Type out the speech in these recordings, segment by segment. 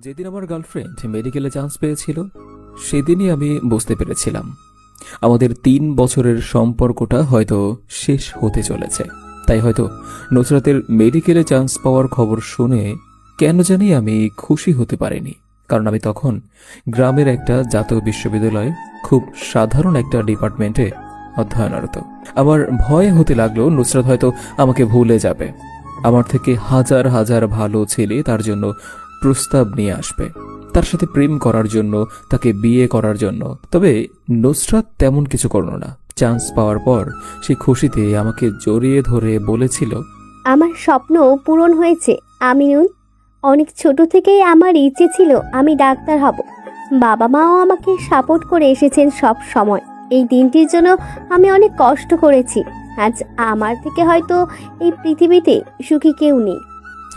যেদিন আমার গার্লফ্রেন্ড মেডিকেলে চান্স পেয়েছিল সেদিনই আমি বুঝতে পেরেছিলাম আমাদের 3 বছরের সম্পর্কটা হয়তো শেষ হতে চলেছে। তাই হয়তো নুসরাতের মেডিকেলে চান্স পাওয়ার খবর শুনে কেন জানি আমি খুশি হতে পারিনি, কারণ আমি তখন গ্রামের একটা জাতীয় বিশ্ববিদ্যালয়ে খুব সাধারণ একটা ডিপার্টমেন্টে অধ্যয়নরত। আমার ভয় হতে লাগলো নুসরাত হয়তো আমাকে ভুলে যাবে, আমার থেকে হাজার হাজার ভালো ছেলে তার জন্য প্রস্তাব নিয়ে আসবে, তার সাথে প্রেম করার জন্য, তাকে বিয়ে করার জন্য। তবে নুসরাত তেমন কিছু করল না। চান্স পাওয়ার পর সে খুশিতে আমাকে জড়িয়ে ধরে বলেছিল, আমার স্বপ্ন পূরণ হয়েছে আমিনুল। অনেক ছোট থেকেই আমার ইচ্ছে ছিল আমি ডাক্তার হব। বাবা মাও আমাকে সাপোর্ট করে এসেছেন সব সময়। এই দিনটির জন্য আমি অনেক কষ্ট করেছি। আজ আমার থেকে হয়তো এই পৃথিবীতে সুখী কেউ নেই।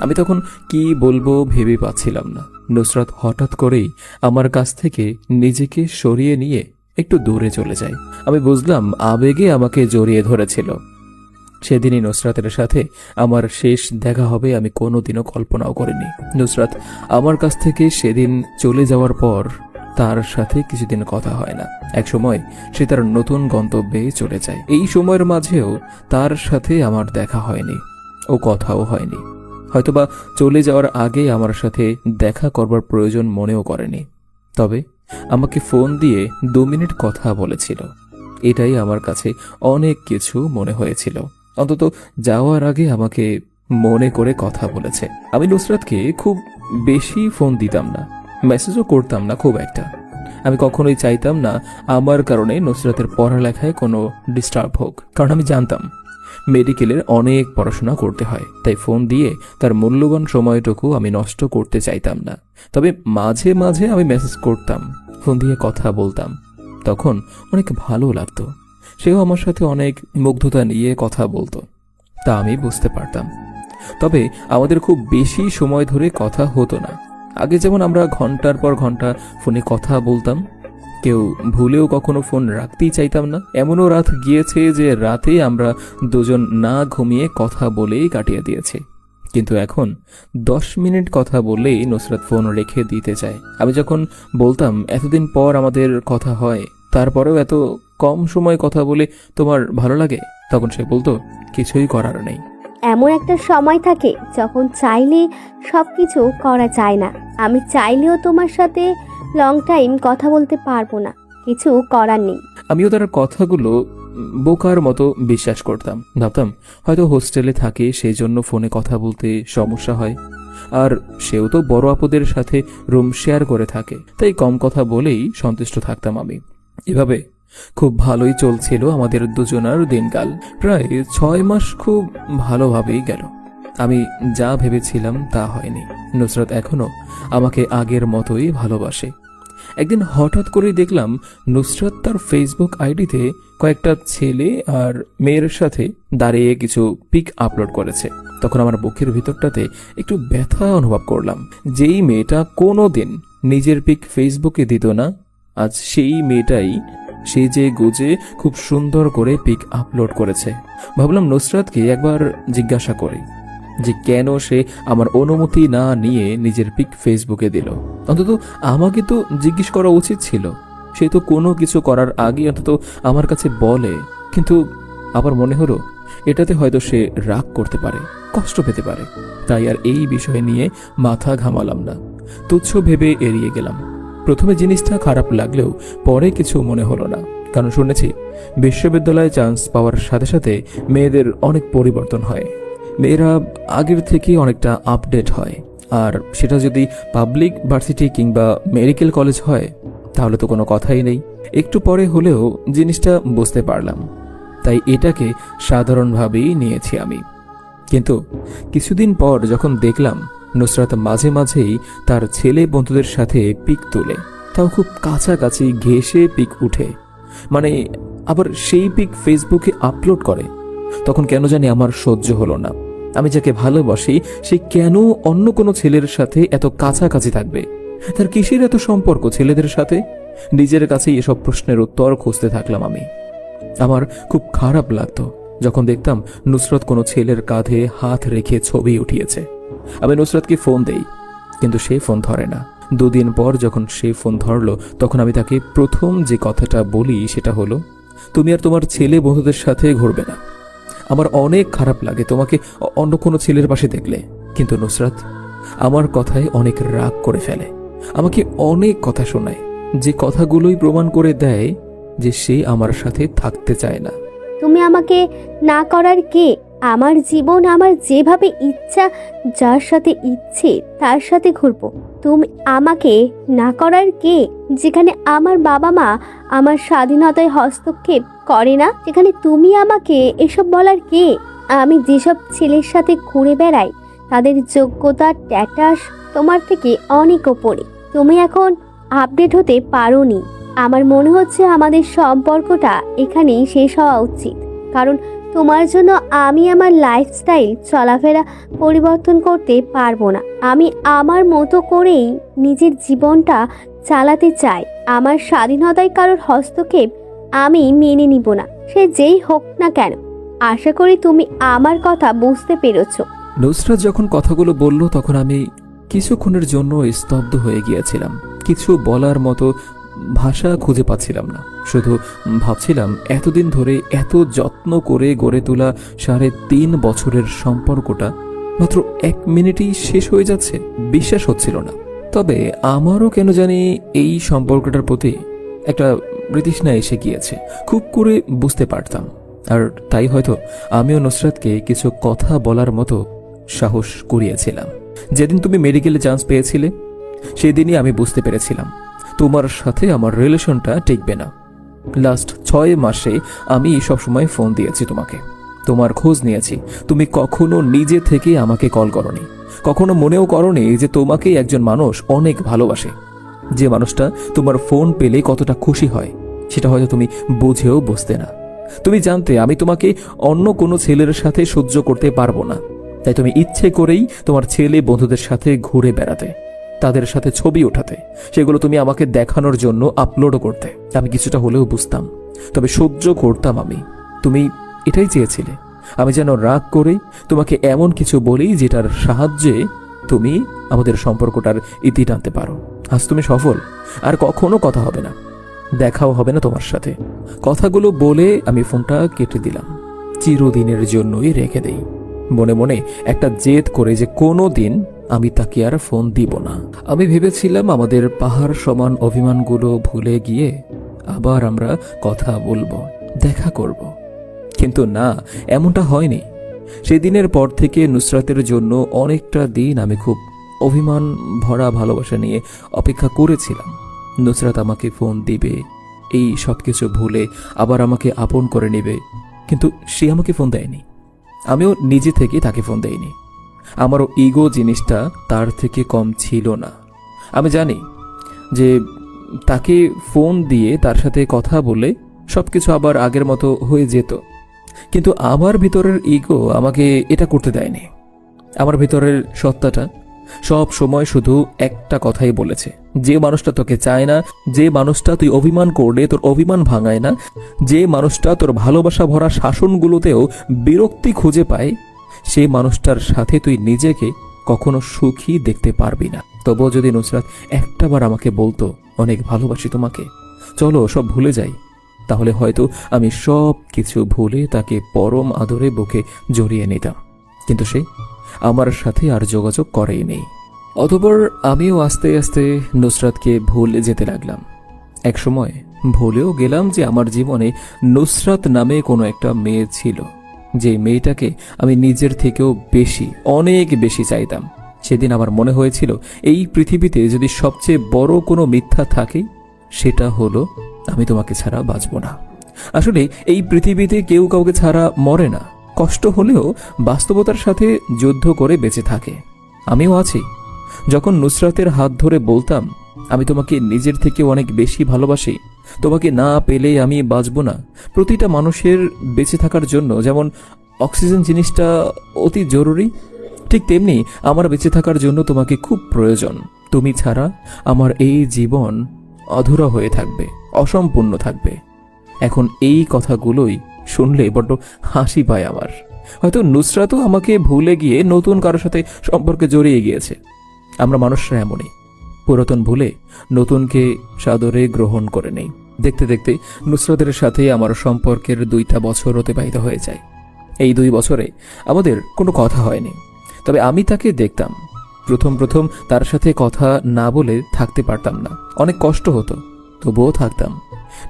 আমি তখন কি বলবো ভেবে পাচ্ছিলাম না। নুসরাত হঠাৎ করেই আমার কাছ থেকে নিজেকে সরিয়ে নিয়ে একটু দূরে চলে যায়। আমি বুঝলাম আবেগে আমাকে জড়িয়ে ধরেছিল। সেদিনই নুসরাতের সাথে আমার শেষ দেখা হবে আমি কোনোদিনও কল্পনাও করিনি। নুসরাত আমার কাছ থেকে সেদিন চলে যাওয়ার পর তার সাথে কিছুদিন কথা হয় না। একসময় সে তার নতুন গন্তব্যে চলে যায়। এই সময়ের মাঝেও তার সাথে আমার দেখা হয়নি, ও কথাও হয়নি। হয়তোবা চলে যাওয়ার আগে আমার সাথে দেখা করবার প্রয়োজন মনেও করেনি। তবে আমাকে ফোন দিয়ে 2 মিনিট কথা বলেছিল। এটাই আমার কাছে অনেক কিছু মনে হয়েছিল। অন্তত যাওয়ার আগে আমাকে মনে করে কথা বলেছে। আমি নুসরাতকে খুব বেশি ফোন দিতাম না, মেসেজও করতাম না খুব একটা। আমি কখনোই চাইতাম না আমার কারণে নুসরাতের পড়ালেখায় কোনো ডিস্টার্ব হোক, কারণ আমি জানতাম মেডিকেলের অনেক পড়াশোনা করতে হয়। তাই ফোন দিয়ে তার মূল্যবান সময়টুকু আমি নষ্ট করতে চাইতাম না। তবে মাঝে মাঝে আমি মেসেজ করতাম, ফোন দিয়ে কথা বলতাম। তখন অনেক ভালো লাগতো। সেও আমার সাথে অনেক মুগ্ধতা নিয়ে কথা বলতো, তা আমি বুঝতে পারতাম। তবে আমাদের খুব বেশি সময় ধরে কথা হতো না। আগে যেমন আমরা ঘন্টার পর ঘন্টা ফোনে কথা বলতাম, কেউ ভুলেও কখনো ফোন রাখতেই চাইতাম না। এমনও রাত গিয়েছে যে রাতে আমরা দুজন না ঘুমিয়ে কথা বলেই কাটিয়ে দিয়েছি। কিন্তু এখন 10 মিনিট কথা বললেই নুসরাত ফোন রেখে দিতে চায়। আমি যখন বলতাম এতদিন পর আমাদের কথা হয়, তারপরেও এত কম সময় কথা বলে তোমার ভালো লাগে, তখন সে বলতো কিছুই করার নেই। এমন একটা সময় থাকে যখন চাইলে সবকিছু করা যায় না। আমি চাইলেও তোমার সাথে লং টাইম কথা বলতে পারবো না, কিছু করার নেই। আমিও তার কথাগুলো বোকার মতো বিশ্বাস করতাম। ভাবতাম হয়তো হোস্টেলে থাকে, সেই জন্য ফোনে কথা বলতে সমস্যা হয়। আর সেও তো বড় আপুদের সাথে রুম শেয়ার করে থাকে, তাই কম কথা বলেই সন্তুষ্ট থাকতাম আমি। এভাবে খুব ভালোই চলছিল আমাদের দুজনার দিনকাল। প্রায় 6 মাস খুব ভালোভাবেই গেল। আমি যা ভেবেছিলাম তা হয়নি। নুসরাত এখনো আমাকে আগের মতোই ভালোবাসে। একদিন হঠাৎ করেই দেখলাম নুসরাত তার ফেসবুক আইডিতে কয়েকটা ছেলে আর মেয়ের সাথে দাঁড়িয়ে কিছু পিক আপলোড করেছে। তখন আমার বুকের ভিতরটাতে একটু ব্যথা অনুভব করলাম। যেই মেয়েটা কোনোদিন নিজের পিক ফেসবুকে দিত না, আজ সেই মেয়েটাই সে যে গুজে খুব সুন্দর করে পিক আপলোড করেছে। ভাবলাম নুসরাতকে একবার জিজ্ঞাসা করি যে কেন সে আমার অনুমতি না নিয়ে নিজের পিক ফেসবুকে দিল। অন্তত আমাকে তো জিজ্ঞেস করা উচিত ছিল। সে তো কোনো কিছু করার আগে অন্তত আমার কাছে বলে। কিন্তু আবার মনে হলো এটাতে হয়তো সে রাগ করতে পারে, কষ্ট পেতে পারে। তাই আর এই বিষয় নিয়ে মাথা ঘামালাম না, তুচ্ছ ভেবে এড়িয়ে গেলাম। প্রথমে জিনিসটা খারাপ লাগলেও পরে কিছু মনে হলো না, কারণ শুনেছি বিশ্ববিদ্যালয়ে চান্স পাওয়ার সাথে সাথে মেয়েদের অনেক পরিবর্তন হয়। মেয়েরা আগের থেকে অনেকটা আপডেট হয়। আর সেটা যদি পাবলিক ভার্সিটি কিংবা মেডিকেল কলেজ হয় তাহলে তো কোনো কথাই নেই। একটু পরে হলেও জিনিসটা বুঝতে পারলাম, তাই এটাকে সাধারণভাবেই নিয়েছি আমি। কিন্তু কিছুদিন পর যখন দেখলাম নুসরাত মাঝে মাঝেই তার ছেলে বন্ধুদের সাথে পিক তোলে, তাও খুব কাছাকাছি ঘেঁষে পিক উঠে, মানে আবার সেই পিক ফেসবুকে আপলোড করে, তখন কেন জানি আমার সহ্য হলো না। আমি যাকে ভালোবাসি সে কেন অন্য কোনো ছেলের সাথে এত কাছাকাছি থাকবে? তার কিসের এত সম্পর্ক ছেলেদের সাথে? নিজের কাছেই এসব প্রশ্নের উত্তর খুঁজতে থাকলাম আমি। আমার খুব খারাপ লাগতো যখন দেখতাম নুসরাত কোনো ছেলের কাঁধে হাত রেখে ছবি উঠিয়েছে। আমি নুসরাতকে ফোন দেই, কিন্তু সে ফোন ধরে না। 2 দিন পর যখন সে ফোন ধরলো, তখন আমি তাকে প্রথম যে কথাটা বলি সেটা হলো, তুমি আর তোমার ছেলে বন্ধুদের সাথে ঘুরবে না। আমার অনেক খারাপ লাগে তোমাকে অন্য কোনো ছেলের পাশে দেখলে। কিন্তু নুসরাত আমার কথায় অনেক রাগ করে ফেলে, আমাকে অনেক কথা শোনায়, যে কথাগুলোই প্রমাণ করে দেয় যে সে আমার সাথে থাকতে চায় না। তুমি আমাকে না করার কে? আমার জীবন আমার যেভাবে ইচ্ছা, যার সাথে ইচ্ছে তার সাথে ঘুরবো। তুমি আমাকে না করার কে? যেখানে আমার বাবা মা আমার স্বাধীনতায় হস্তক্ষেপ করে না, যেখানে তুমি আমাকে এসব বলার কে? আমি যেসব ছেলের সাথে ঘুরে বেড়াই তাদের যোগ্যতা স্ট্যাটাস তোমার থেকে অনেক ওপরে। তুমি এখন আপডেট হতে পারোনি। আমার মনে হচ্ছে আমাদের সম্পর্কটা এখানেই শেষ হওয়া উচিত, কারণ তোমার জন্য আমি আমার লাইফস্টাইল চলাফেরা পরিবর্তন করতে পারবো না। আমি আমার মতো করেই নিজের জীবনটা চালাতে চাই। আমার স্বাধীনতায় কারোর হস্তক্ষেপ আমি মেনে নিব না, সে যেই হোক না কেন। আশা করি তুমি আমার কথা বুঝতে পেরেছো। নুসরাত যখন কথাগুলো বলল তখন আমি কিছুক্ষণের জন্য স্তব্ধ হয়ে গিয়েছিলাম। কিছু বলার মতো ভাষা খুঁজে পাচ্ছিলাম না। শুধু ভাবছিলাম এতদিন ধরে এত যত্ন করে গড়ে তোলা 3.5 বছরের সম্পর্কটা মাত্র 1 মিনিটেই শেষ হয়ে যাচ্ছে। বিশ্বাস হচ্ছিল না। তবে আমারও কেন জানি এই সম্পর্কটার প্রতি একটা বিতৃষ্ণা এসে গিয়েছে, খুব করে বুঝতে পারতাম। আর তাই হয়তো আমিও নুসরাতকে কিছু কথা বলার মতো সাহস করিয়েছিলাম। যেদিন তুমি মেডিকেলে চান্স পেয়েছিলে সেদিনই আমি বুঝতে পেরেছিলাম তোমার সাথে আমার রিলেশনটা টিকবে না। লাস্ট 6 মাসে আমি সবসময় ফোন দিয়েছি তোমাকে, তোমার খোঁজ নিয়েছি। তুমি কখনো নিজে থেকে আমাকে কল করনি, কখনো মনেও করনি যে তোমাকেই একজন মানুষ অনেক ভালোবাসে, যে মানুষটা তোমার ফোন পেলে কতটা খুশি হয় সেটা হয়তো তুমি বুঝেও বুঝতে না। তুমি জানতে আমি তোমাকে অন্য কোনো ছেলের সাথে সহ্য করতে পারবো না, তাই তুমি ইচ্ছে করেই তোমার ছেলে বন্ধুদের সাথে ঘুরে বেড়াতে, তাদের সাথে ছবি ওঠাতে, সেগুলো তুমি আমাকে দেখানোর জন্য আপলোডও করতে। আমি কিছুটা হলেও বুঝতাম, তবে সহ্য করতাম আমি। তুমি এটাই চেয়েছিলে আমি যেন রাগ করে তোমাকে এমন কিছু বলি যেটার সাহায্যে তুমি আমাদের সম্পর্কটার ইতি টানতে পারো। আজ তুমি সফল, আর কখনো কথা হবে না, দেখাও হবে না তোমার সাথে। কথাগুলো বলে আমি ফোনটা কেটে দিলাম, চিরদিনের জন্যই রেখে দেই। মনে মনে একটা জেদ করে যে কোনো দিন আমি তাকে আর ফোন দিব না। আমি ভেবেছিলাম আমাদের পাহাড় সমান অভিমানগুলো ভুলে গিয়ে আবার আমরা কথা বলবো, দেখা করব। কিন্তু না, এমনটা হয়নি। সেদিনের পর থেকে নুসরাতের জন্য অনেকটা দিন আমি খুব অভিমান ভরা ভালোবাসা নিয়ে অপেক্ষা করেছিলাম। নুসরাত আমাকে ফোন দিবে, এই সব কিছু ভুলে আবার আমাকে আপন করে নেবে, কিন্তু সে আমাকে ফোন দেয়নি। আমিও নিজে থেকে তাকে ফোন দেইনি। আমারও ইগো জিনিসটা তার থেকে কম ছিল না। আমি জানি যে তাকে ফোন দিয়ে তার সাথে কথা বলে সবকিছু আবার আগের মতো হয়ে যেত, কিন্তু আমার ভিতরের ইগো আমাকে এটা করতে দেয়নি। আমার ভিতরের সত্তাটা সব সময় শুধু একটা কথাই বলেছে, যে মানুষটা তোকে চায় না, যে মানুষটা তুই অভিমান করলে তোর অভিমান ভাঙায় না, যে মানুষটা তোর ভালোবাসা ভরা শাসনগুলোতেও বিরক্তি খুঁজে পায়, সেই মানুষটার সাথে তুই নিজেকে কখনো সুখী দেখতে পারবি না। তবুও যদি নুসরাত একটাবার আমাকে বলতো অনেক ভালোবাসি তোমাকে, চলো সব ভুলে যাই, তাহলে হয়তো আমি সব কিছু ভুলে তাকে পরম আদরে বুকে জড়িয়ে নিতাম। কিন্তু সে আমার সাথে আর যোগাযোগ করেই নেই। অতঃপর আমিও আস্তে আস্তে নুসরাতকে ভুলে যেতে লাগলাম। একসময় ভুলেও গেলাম যে আমার জীবনে নুসরাত নামে কোনো একটা মেয়ে ছিল, যে মেয়েটাকে আমি নিজের থেকেও বেশি, অনেক বেশি চাইতাম। সেদিন আমার মনে হয়েছিল এই পৃথিবীতে যদি সবচেয়ে বড় কোনো মিথ্যা থাকে সেটা হলো আমি তোমাকে ছাড়া বাঁচব না। আসলে এই পৃথিবীতে কেউ কাউকে ছাড়া মরে না, কষ্ট হলেও বাস্তবতার সাথে যুদ্ধ করে বেঁচে থাকে। আমিও আছি। যখন নুসরাতের হাত ধরে বলতাম আমি তোমাকে নিজের থেকে অনেক বেশি ভালোবাসি, তোমাকে না পেলে আমি বাঁচব না, প্রতিটা মানুষের বেঁচে থাকার জন্য যেমন অক্সিজেন জিনিসটা অতি জরুরি, ঠিক তেমনি আমার বেঁচে থাকার জন্য তোমাকে খুব প্রয়োজন। তুমি ছাড়া আমার এই জীবন অধুরা হয়ে থাকবে, অসম্পূর্ণ থাকবে। এখন এই কথাগুলোই শুনলে বড্ড হাসি পায় আমার। হয়তো নুসরাতও আমাকে ভুলে গিয়ে নতুন কারোর সাথে সম্পর্কে জড়িয়ে গিয়েছে। আমরা মানুষরা এমনই, পুরাতন ভুলে নতুনকে সাদরে গ্রহণ করে নেই। দেখতে দেখতে নুসরাতের সাথে আমার সম্পর্কের 2টা বছর অতিবাহিত হয়ে যায়। এই 2 বছরে আমাদের কোনো কথা হয়নি, তবে আমি তাকে দেখতাম। প্রথম প্রথম তার সাথে কথা না বলে থাকতে পারতাম না, অনেক কষ্ট হতো, তবুও থাকতাম।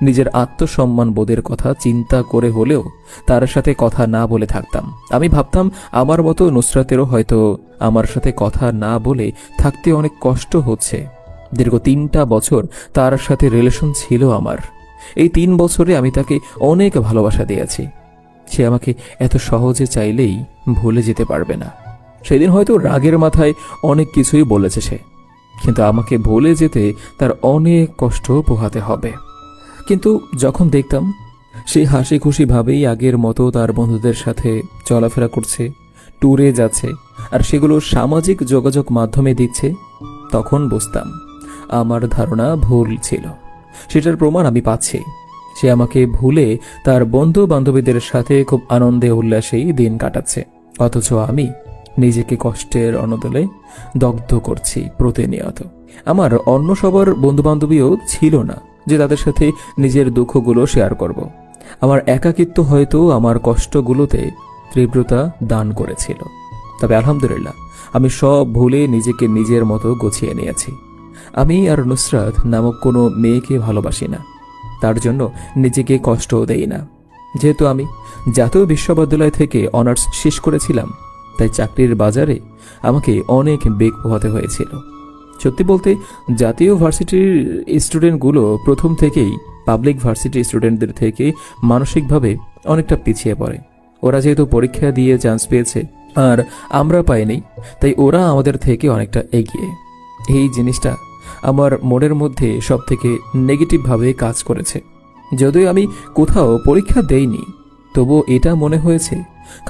নিজের আত্মসম্মান বোধের কথা চিন্তা করে হলেও তার সাথে কথা না বলে থাকতাম। আমি ভাবতাম আমার মতো নুসরাতেরও হয়তো আমার সাথে কথা না বলে থাকতে অনেক কষ্ট হচ্ছে। দীর্ঘ 3টা বছর তার সাথে রিলেশন ছিল আমার। এই 3 বছরে আমি তাকে অনেক ভালোবাসা দিয়েছি। সে আমাকে এত সহজে চাইলেই ভুলে যেতে পারবে না। সেদিন হয়তো রাগের মাথায় অনেক কিছুই বলেছে সে, কিন্তু আমাকে ভুলে যেতে তার অনেক কষ্ট পোহাতে হবে। কিন্তু যখন দেখতাম সে হাসি খুশি ভাবেই আগের মতো তার বন্ধুদের সাথে চলাফেরা করছে, ট্যুরে যাচ্ছে, আর সেগুলো সামাজিক যোগাযোগ মাধ্যমে দিচ্ছে, তখন বুঝতাম আমার ধারণা ভুল ছিল। সেটার প্রমাণ আমি পাচ্ছি। সে আমাকে ভুলে তার বন্ধু বান্ধবীদের সাথে খুব আনন্দে উল্লাসেই দিন কাটাচ্ছে, অথচ আমি নিজেকে কষ্টের অনদলে দগ্ধ করছি প্রতিনিয়ত। আমার অন্য সবার বন্ধু বান্ধবীও ছিল না যে তাদের সাথে নিজের দুঃখগুলো শেয়ার করব। আমার একাকিত্ব হয়তো আমার কষ্টগুলোতে তীব্রতা দান করেছিল। তবে আলহামদুলিল্লাহ, আমি সব ভুলে নিজেকে নিজের মতো গুছিয়ে নিয়েছি। আমি আর নুসরাত নামক কোনো মেয়েকে ভালোবাসি না, তার জন্য নিজেকে কষ্টও দেই না। যেহেতু আমি জাতীয় বিশ্ববিদ্যালয় থেকে অনার্স শেষ করেছিলাম, তাই চাকরির বাজারে আমাকে অনেক বেগ পোহাতে হয়েছিল। সত্যি বলতে জাতীয় ভার্সিটির স্টুডেন্টগুলো প্রথম থেকেই পাবলিক ভার্সিটি স্টুডেন্টদের থেকে মানসিকভাবে অনেকটা পিছিয়ে পড়ে। ওরা যেহেতু পরীক্ষা দিয়ে চান্স পেয়েছে আর আমরা পাইনি, তাই ওরা আমাদের থেকে অনেকটা এগিয়ে। এই জিনিসটা আমার মনের মধ্যে সব থেকে নেগেটিভভাবে কাজ করেছে। যদিও আমি কোথাও পরীক্ষা দেইনি, তবুও এটা মনে হয়েছে,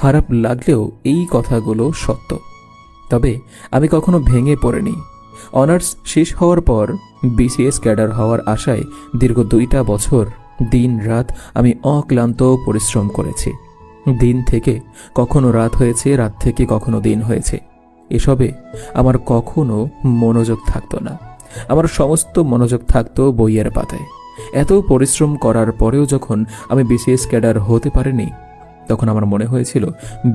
খারাপ লাগলেও এই কথাগুলো সত্য। তবে আমি কখনো ভেঙে পড়িনি। অনার্স শেষ হওয়ার পর বিসিএস ক্যাডার হওয়ার আশায় দীর্ঘ 2টা বছর দিন রাত আমি অক্লান্ত পরিশ্রম করেছি। দিন থেকে কখনো রাত হয়েছে, রাত থেকে কখনো দিন হয়েছে। এসবে আমার কখনো মনোযোগ থাকতো না। আমার সমস্ত মনোযোগ থাকতো বইয়ের পাতায়। এত পরিশ্রম করার পরেও যখন আমি বিসিএস ক্যাডার হতে পারিনি, তখন আমার মনে হয়েছিল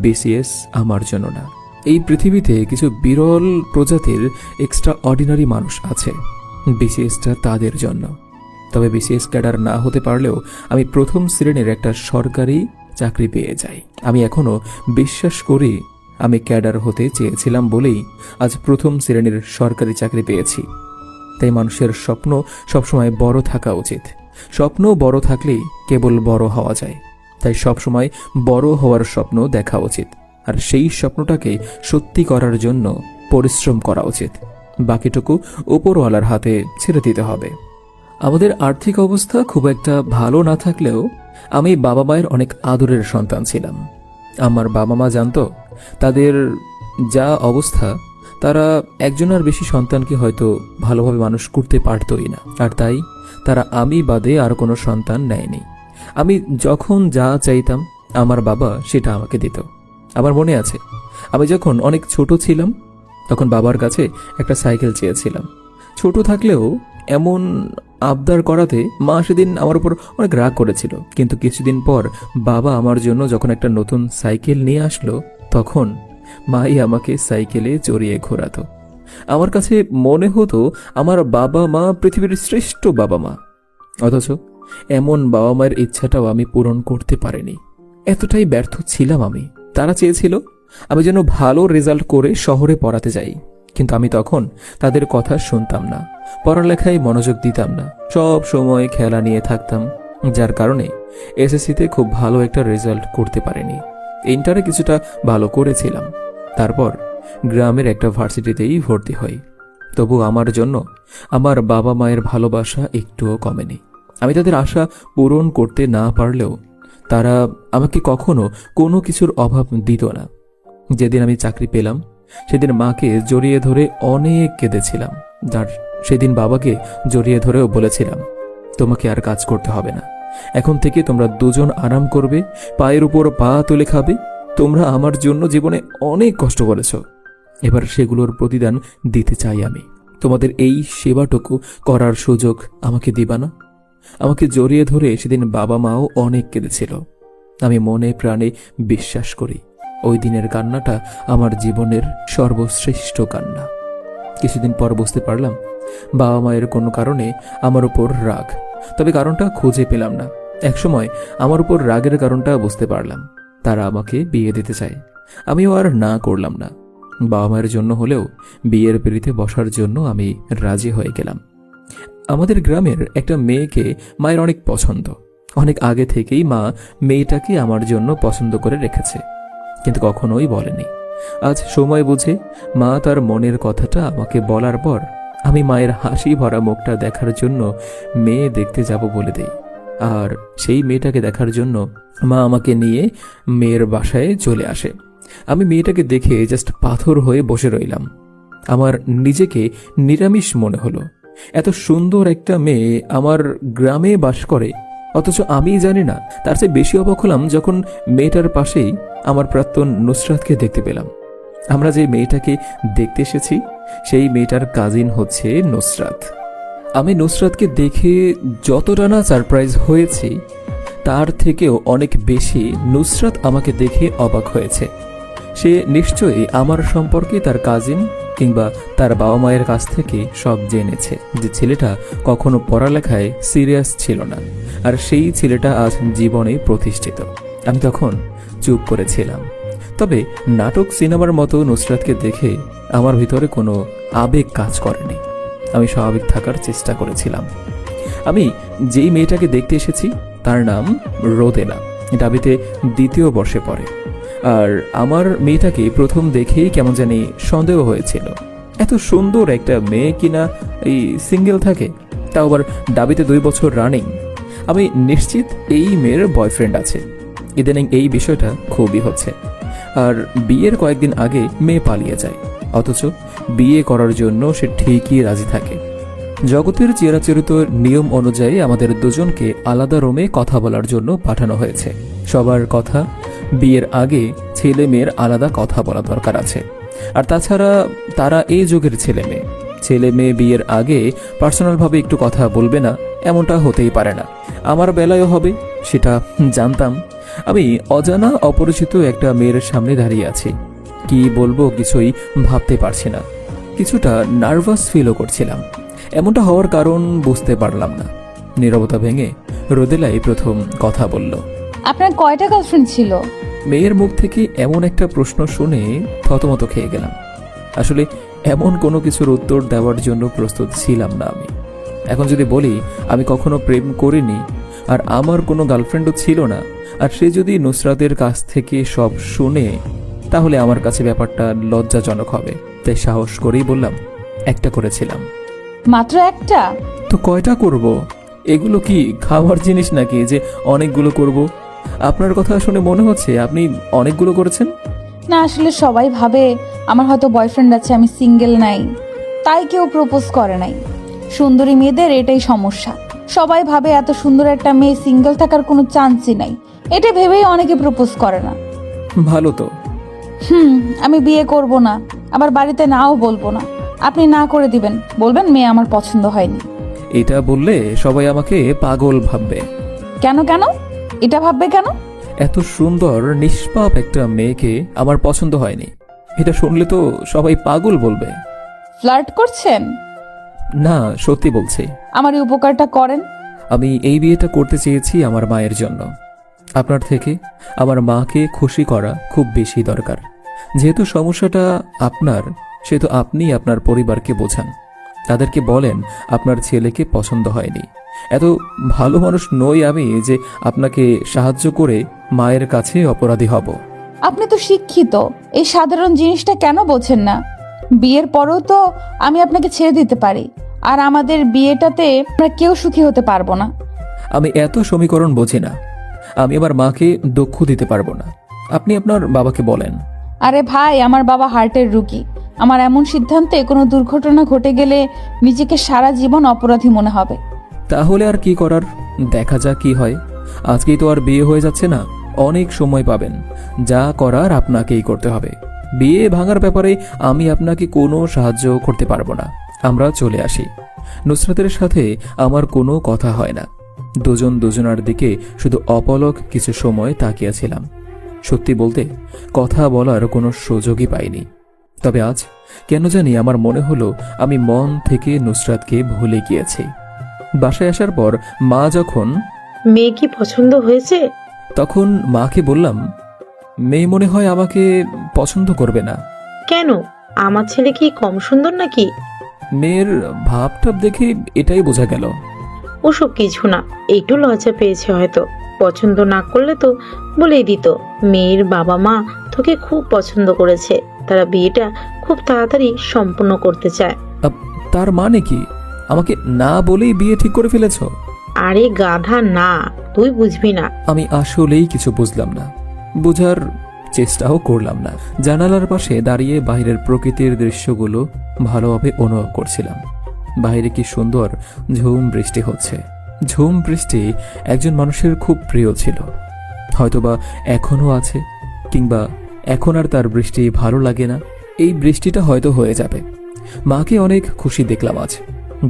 বিসিএস আমার জন্য না। এই পৃথিবীতে কিছু বিরল প্রজাতির এক্সট্রা অর্ডিনারি মানুষ আছে, বিসিএসটা তাদের জন্য। তবে বিসিএস ক্যাডার না হতে পারলেও আমি প্রথম শ্রেণীর একটা সরকারি চাকরি পেয়ে যাই। আমি এখনো বিশ্বাস করি আমি ক্যাডার হতে চেয়েছিলাম বলেই আজ প্রথম শ্রেণীর সরকারি চাকরি পেয়েছি। তাই মানুষের স্বপ্ন সবসময় বড় থাকা উচিত। স্বপ্ন বড় থাকলেই কেবল বড় হওয়া যায়। তাই সবসময় বড় হওয়ার স্বপ্ন দেখা উচিত, আর সেই স্বপ্নটাকে সত্যি করার জন্য পরিশ্রম করা উচিত। বাকিটুকু উপরওয়ালার হাতে ছেড়ে দিতে হবে। আমাদের আর্থিক অবস্থা খুব একটা ভালো না থাকলেও আমি বাবা মায়ের অনেক আদরের সন্তান ছিলাম। আমার বাবা মা জানতো তাদের যা অবস্থা, তারা একজনের বেশি সন্তানকে হয়তো ভালোভাবে মানুষ করতে পারতই না, আর তাই তারা আমি বাদে আর কোনো সন্তান নেয়নি। আমি যখন যা চাইতাম আমার বাবা সেটা আমাকে দিত। আমার মনে আছে, আমি যখন অনেক ছোট ছিলাম তখন বাবার কাছে একটা সাইকেল চেয়েছিলাম। ছোট থাকলেও এমন আবদার করাতে মা সেদিন আমার উপর অনেক রাগ করেছিল। কিন্তু কিছুদিন পর বাবা আমার জন্য যখন একটা নতুন সাইকেল নিয়ে আসলো, তখন মাই আমাকে সাইকেলে চড়িয়ে ঘোরাতো। আমার কাছে মনে হতো আমার বাবা মা পৃথিবীর শ্রেষ্ঠ বাবা মা, অথচ এমন বাবা মায়ের ইচ্ছাটাও আমি পূরণ করতে পারিনি। এতটাই ব্যর্থ ছিলাম আমি। তারা চেয়েছিল আমি যেন ভালো রেজাল্ট করে শহরে পড়াতে যাই, কিন্তু আমি তখন তাদের কথা শুনতাম না, পড়ালেখায় মনোযোগ দিতাম না, সব সময় খেলা নিয়ে থাকতাম, যার কারণে এসএসসিতে খুব ভালো একটা রেজাল্ট করতে পারিনি। ইন্টারে কিছুটা ভালো করেছিলাম, তারপর গ্রামের একটা ভার্সিটিতেই ভর্তি হই। তবু আমার জন্য আমার বাবা মায়ের ভালোবাসা একটুও কমেনি। আমি তাদের আশা পূরণ করতে না পারলেও তারা আমাকে কখনো কোনো কিছুর অভাব দিত না। যেদিন আমি চাকরি পেলাম সেদিন মাকে জড়িয়ে ধরে অনেক কেঁদেছিলাম, আর সেদিন বাবাকে জড়িয়ে ধরেও বলেছিলাম, তোমাকে আর কাজ করতে হবে না, এখন থেকে তোমরা দুজন আরাম করবে, পায়ের উপর পা তুলে খাবে। তোমরা আমার জন্য জীবনে অনেক কষ্ট করেছ, এবার সেগুলোর প্রতিদান দিতে চাই আমি। তোমাদের এই সেবাটুকু করার সুযোগ আমাকে দিবা না? আমাকে জড়িয়ে ধরে সেদিন বাবা মাও অনেক কেঁদেছিল। আমি মনে প্রাণে বিশ্বাস করি ওই দিনের কান্নাটা আমার জীবনের সর্বশ্রেষ্ঠ কান্না। কিছুদিন পর বুঝতে পারলাম বাবা মায়ের কোনো কারণে আমার উপর রাগ, তবে কারণটা খুঁজে পেলাম না। একসময় আমার উপর রাগের কারণটা বুঝতে পারলাম, তারা আমাকে বিয়ে দিতে চায়। আমিও আর না করলাম না। বাবা মায়ের জন্য হলেও বিয়ের পিঁড়িতে বসার জন্য আমি রাজি হয়ে গেলাম। আমাদের গ্রামের একটা মেয়েকে মায়ের অনেক পছন্দ। অনেক আগে থেকেই মা মেয়েটাকে আমার জন্য পছন্দ করে রেখেছে, কিন্তু কখনোই বলেনি। আজ সময় বুঝে মা তার মনের কথাটা আমাকে বলার পর আমি মায়ের হাসি ভরা মুখটা দেখার জন্য মেয়ে দেখতে যাব বলে দেই। আর সেই মেয়েটাকে দেখার জন্য মা আমাকে নিয়ে মেয়ের বাসায় চলে আসে। আমি মেয়েটাকে দেখে জাস্ট পাথর হয়ে বসে রইলাম। আমার নিজেকে নিরামিষ মনে হলো। এত সুন্দর একটা মেয়ে আমার গ্রামে বাস করে, অথচ আমি জানি না। তার চেয়ে বেশি অবাক হলাম যখন মেয়েটার পাশেই আমার প্রাক্তন নুসরাতকে দেখতে পেলাম। আমরা যে মেয়েটাকে দেখতে এসেছি সেই মেয়েটার কাজিন হচ্ছে নুসরাত। আমি নুসরাতকে দেখে যতটা না সারপ্রাইজ হয়েছি, তার থেকেও অনেক বেশি নুসরাত আমাকে দেখে অবাক হয়েছে। সে নিশ্চয়ই আমার সম্পর্কে তার কাজিন কিংবা তার বাবা মায়ের কাছ থেকে সব জেনেছে যে ছেলেটা কখনো পড়ালেখায় সিরিয়াস ছিল না, আর সেই ছেলেটা আজ জীবনে প্রতিষ্ঠিত। আমি তখন চুপ করেছিলাম। তবে নাটক সিনেমার মতো নুসরাতকে দেখে আমার ভিতরে কোনো আবেগ কাজ করেনি। আমি স্বাভাবিক থাকার চেষ্টা করেছিলাম। আমি যেই মেয়েটাকে দেখতে এসেছি তার নাম রোদেলা, ডাবিতে 2য় বর্ষে পড়ে। আর আমার মেয়েটাকে প্রথম দেখেই কেমন জানি সন্দেহ হয়েছিল। এত সুন্দর একটা মেয়ে কিনা এই সিঙ্গেল থাকে, তাও আবার ডাবিতে 2 বছর রানিং। আমি নিশ্চিত এই মেয়ের বয়ফ্রেন্ড আছে। ইদানিং এই বিষয়টা খুবই হচ্ছে। আর বিয়ের কয়েকদিন আগে মেয়ে পালিয়ে যায়, অথচ বিয়ে করার জন্য সে ঠিকই রাজি থাকে। জগতের চিরাচরিত নিয়ম অনুযায়ী আমাদের দুজনকে আলাদা রুমে কথা বলার জন্য পাঠানো হয়েছে। সবার কথা বিয়ের আগে ছেলে মেয়ের আলাদা কথা বলা দরকার আছে। আর তাছাড়া তারা এই যুগের ছেলে মেয়ে বিয়ের আগে পার্সোনালভাবে একটু কথা বলবে না, এমনটা হতেই পারে না। আমার বেলায়ও হবে, সেটা জানতাম। আমি অজানা অপরিচিত একটা মেয়ের সামনে দাঁড়িয়ে আছি। কি বলবো কিছুই ভাবতে পারছি না। কিছুটা নার্ভাস ফিলও করছিলাম। এমনটা হওয়ার কারণ বুঝতে পারলাম না। নীরবতা ভেঙে রোদেলাই প্রথম কথা বলল। আপনার কয়টা গার্লফ্রেন্ড ছিল? মেয়ের মুখ থেকে এমন একটা প্রশ্ন শুনে থতমত খেয়ে গেলাম। আসলে এমন কোনো কিছুর উত্তর দেওয়ার জন্য প্রস্তুত ছিলাম না আমি। এখন যদি বলি আমি কখনো প্রেম করিনি আর আমার কোনো গার্লফ্রেন্ডও ছিল না, আর সে যদি নুসরাতের কাছ থেকে সব শুনে, তাহলে আমার কাছে ব্যাপারটা লজ্জাজনক হবে। তাই সাহস করেই বললাম, একটা করেছিলাম। মাত্র একটা? তো কয়টা করব? এগুলো কি খাওয়ার জিনিস নাকি যে অনেকগুলো করব? আপনার কথা শুনে মনে হচ্ছে আপনি অনেকগুলো করেছেন। না, আসলে সবাই ভাবে আমার হয়তো বয়ফ্রেন্ড আছে, আমি সিঙ্গেল নাই, তাই কেউ প্রপোজ করে নাই। সুন্দরী মেয়েদের এটাই সমস্যা। সবাই ভাবে এত সুন্দর একটা মেয়ে সিঙ্গেল থাকার কোনো চান্সই নাই, এটা ভেবেই অনেকে প্রপোজ করে না। ভালো তো। আমি বিয়ে করব না, আবার বাড়িতে নাও বলবো না। আপনি না করে দিবেন, বলবেন মেয়ে আমার পছন্দ হয়নি। এটা বললে সবাই আমাকে পাগল ভাববে। কেন কেন এটা ভাববে কেন? এত সুন্দর নিষ্পাপ একটা মেয়েকে আমার পছন্দ হয়নি, এটা শুনলে তো সবাই পাগল বলবে। ফ্লার্ট করছেন? না, সত্যি বলছি। আমার এই উপকারটা করেন। আমি এই বিয়েটা করতে চেয়েছি আমার মায়ের জন্য। আপনার থেকে আমার মাকে খুশি করা খুব বেশি দরকার। যেহেতু সমস্যাটা আপনার, সেহেতু আপনি আপনার পরিবারকে বোঝান। তাদেরকে বলেন আপনার ছেলেকে পছন্দ হয়নি। এত ভালো মানুষ নই আমি যে আপনাকে সাহায্য করে মায়ের কাছে অপরাধী হব। আপনি তো শিক্ষিত, এই সাধারণ জিনিসটা কেন বোঝেন না? বিয়ের পরেও তো আমি আপনাকে ছেড়ে দিতে পারি, আর আমাদের বিয়েটাতে আমরা কেউ সুখী হতে পারবো না। আমি এত সমীকরণ বুঝি না। আমি আমার মাকে দুঃখ দিতে পারবো না। আপনি আপনার বাবাকে বলেন। আরে ভাই, আমার বাবা হার্টের রুগী। আমার এমন সিদ্ধান্তে কোনো দুর্ঘটনা ঘটে গেলে নিজেকে সারা জীবন অপরাধী মনে হবে। তাহলে আর কি করার, দেখা যাক কি হয়। আজকেই তো আর বিয়ে হয়ে যাচ্ছে না, অনেক সময় পাবেন। যা করার আপনাকেই করতে হবে। বিয়ে ভাঙার ব্যাপারে আমি আপনাকে কোনো সাহায্য করতে পারবো না। আমরা চলে আসি। নুসরাতের সাথে আমার কোনো কথা হয় না। দুজন দুজনার দিকে শুধু অপলক কিছু সময় তাকিয়েছিলাম। সত্যি বলতে কথা বলার কোনো সুযোগই পাইনি। তবে আজ কেন জানি আমার মনে হলো আমি মন থেকে নুসরাতকে ভুলে গিয়েছি। বাসায় আসার পর মা যখন মেয়ে কি পছন্দ হয়েছে? তখন মাকে বললাম, মেয়ে মনে হয় আমাকে পছন্দ করবে না। কেন? আমার ছেলে কি কম সুন্দর নাকি? মেয়ের ভাবটাব দেখে এটাই বোঝা গেল। ওসব কিছু না, একটু লজ্জা পেয়েছে হয়তো। পছন্দ না করলে তো বলেই দিত। মেয়ের বাবা মা তোকে খুব পছন্দ করেছে, তারা বিয়েটা খুব তাড়াতাড়ি সম্পূর্ণ করতে চায়। তার মানে কি আমাকে না বলেই বিয়ে ঠিক করে ফেলেছ? আরে গাধা না, তুই বুঝবি না। আমি আসলেই কিছু বুঝলাম না, বোঝার চেষ্টাও করলাম না। জানালার পাশে দাঁড়িয়ে বাইরের প্রকৃতির দৃশ্যগুলো ভালোভাবে অনুভব করছিলাম। বাইরে কি সুন্দর ঝুম বৃষ্টি হচ্ছে। ঝুম বৃষ্টি একজন মানুষের খুব প্রিয় ছিল, হয়তোবা এখনো আছে, কিংবা এখন আর তার বৃষ্টি ভালো লাগে না। এই বৃষ্টিটা হয়তো হয়ে যাবে। মাকে অনেক খুশি দেখলাম আজ।